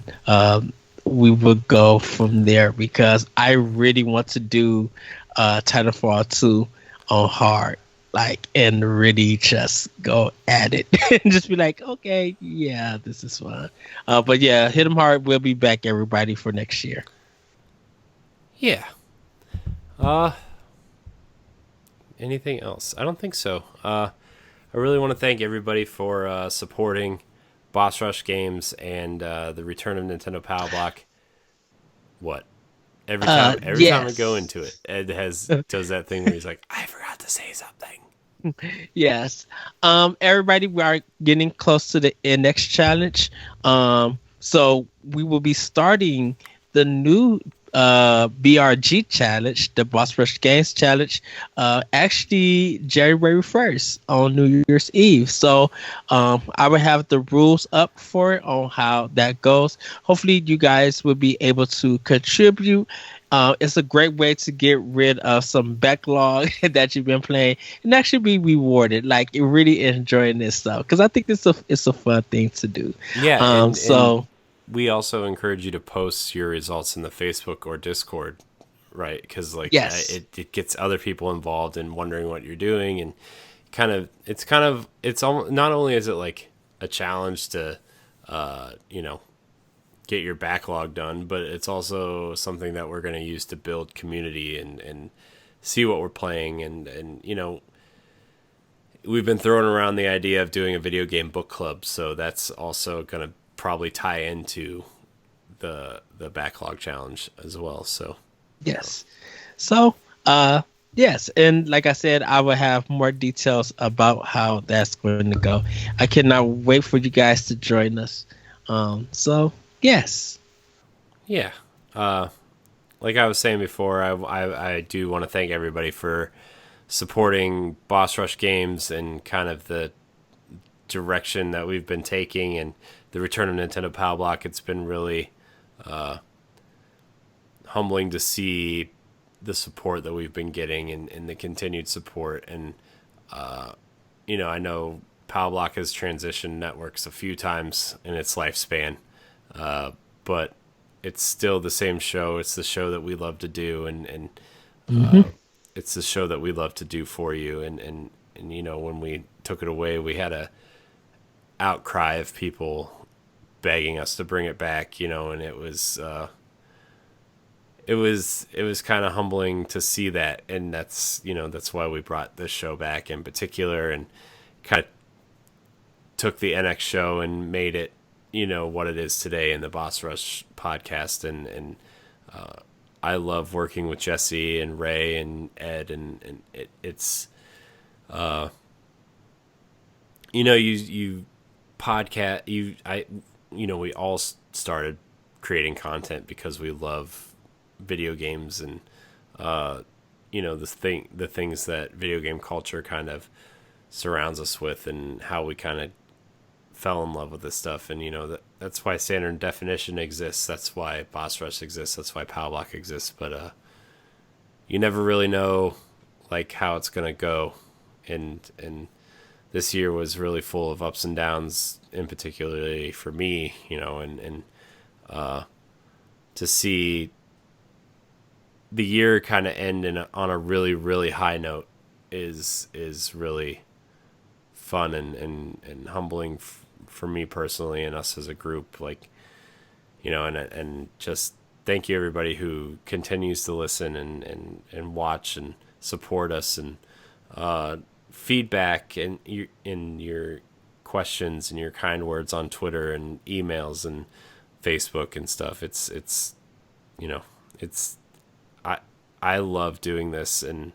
[SPEAKER 2] we will go from there because I really want to do Titanfall 2 on hard, and really just go at it and just be like, okay, yeah, this is fun. But yeah, Hit 'em Hard will be back, everybody, for next year.
[SPEAKER 1] Yeah. Anything else? I don't think so. I really want to thank everybody for supporting Boss Rush games and the return of Nintendo Power Block. What? Every time I go
[SPEAKER 2] Yes.
[SPEAKER 1] into it, Ed does that thing where he's like, I forgot to say something.
[SPEAKER 2] Yes. Everybody, we are getting close to the index challenge. So we will be starting the new BRG challenge, the Boss Rush Games challenge, actually January 1st on New Year's Eve. So I will have the rules up for it on how that goes. Hopefully you guys will be able to contribute. It's a great way to get rid of some backlog that you've been playing and actually be rewarded. Like you're really enjoying this stuff because I think it's a fun thing to do.
[SPEAKER 1] Yeah, and
[SPEAKER 2] So
[SPEAKER 1] we also encourage you to post your results in the Facebook or Discord, right? Because like
[SPEAKER 2] yes,
[SPEAKER 1] it gets other people involved in wondering what you're doing, and it's almost, not only is it like a challenge to, you know, get your backlog done, but it's also something that we're going to use to build community and see what we're playing, and you know, we've been throwing around the idea of doing a video game book club, so that's also going to probably tie into the backlog challenge as well. So
[SPEAKER 2] yes. So yes, and like I said, I will have more details about how that's going to go. I cannot wait for you guys to join us. So yes.
[SPEAKER 1] yeah, like I was saying before, I do want to thank everybody for supporting Boss Rush Games and kind of the direction that we've been taking and the return of Nintendo Power Block. It's been really humbling to see the support that we've been getting and the continued support. And, you know, I know Power Block has transitioned networks a few times in its lifespan, but it's still the same show. It's the show that we love to do, and it's the show that we love to do for you. And you know, when we took it away, we had a outcry of people begging us to bring it back, you know, and it was kind of humbling to see that, and that's, you know, that's why we brought this show back in particular, and kind of took the NX show and made it, you know, what it is today in the Boss Rush podcast. And I love working with Jesse and Ray and Ed, and it's you know, you podcast, you know, we all started creating content because we love video games, and you know, the things that video game culture kind of surrounds us with, and how we kind of fell in love with this stuff. And you know, that's why Standard Definition exists, that's why Boss Rush exists, that's why Power Block exists. But you never really know like how it's gonna go, and this year was really full of ups and downs, in particularly for me, you know, and to see the year kind of end on a really, really high note is really fun and humbling for me personally, and us as a group. Like, you know, and just thank you everybody who continues to listen and watch and support us, and feedback and your questions and your kind words on Twitter and emails and Facebook and stuff. It's you know, it's I love doing this, and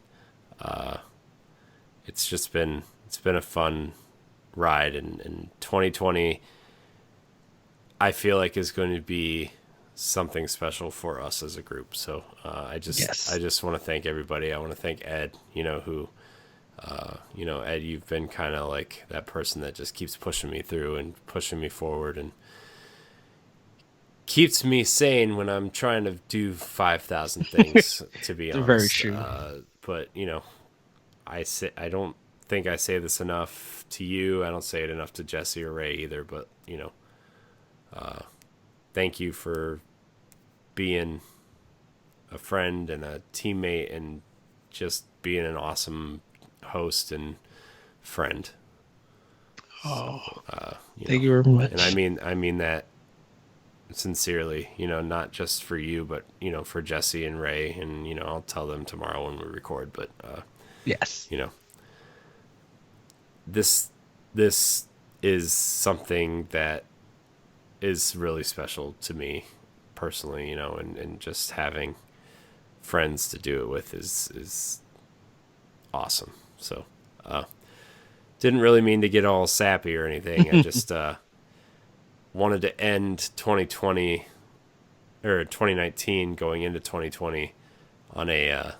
[SPEAKER 1] it's been a fun ride, and 2020 I feel like is going to be something special for us as a group. So I just want to thank everybody. I want to thank Ed, you know, who you know, Ed, you've been kind of like that person that just keeps pushing me through and pushing me forward, and keeps me sane when I'm trying to do 5,000 things, to be honest.
[SPEAKER 2] Very true.
[SPEAKER 1] But you know, I don't think I say this enough to you. I don't say it enough to Jesse or Ray either. But you know, thank you for being a friend and a teammate, and just being an awesome host and friend.
[SPEAKER 2] Oh,
[SPEAKER 1] You
[SPEAKER 2] thank
[SPEAKER 1] know,
[SPEAKER 2] you very much.
[SPEAKER 1] and I mean that sincerely, you know, not just for you, but you know, for Jesse and Ray, and you know, I'll tell them tomorrow when we record. But
[SPEAKER 2] Yes.
[SPEAKER 1] you know, this is something that is really special to me personally, and just having friends to do it with is awesome. So, didn't really mean to get all sappy or anything. I just wanted to end 2020 or 2019 going into 2020 on a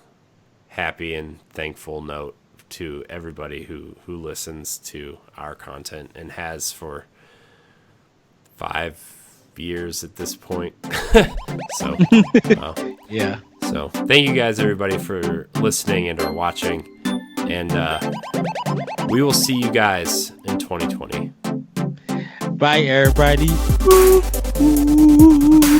[SPEAKER 1] happy and thankful note to everybody who listens to our content and has for 5 years at this point. So,
[SPEAKER 2] Yeah.
[SPEAKER 1] So thank you guys, everybody, for listening and or watching. And we will see you guys in 2020.
[SPEAKER 2] Bye, everybody. Woo, woo.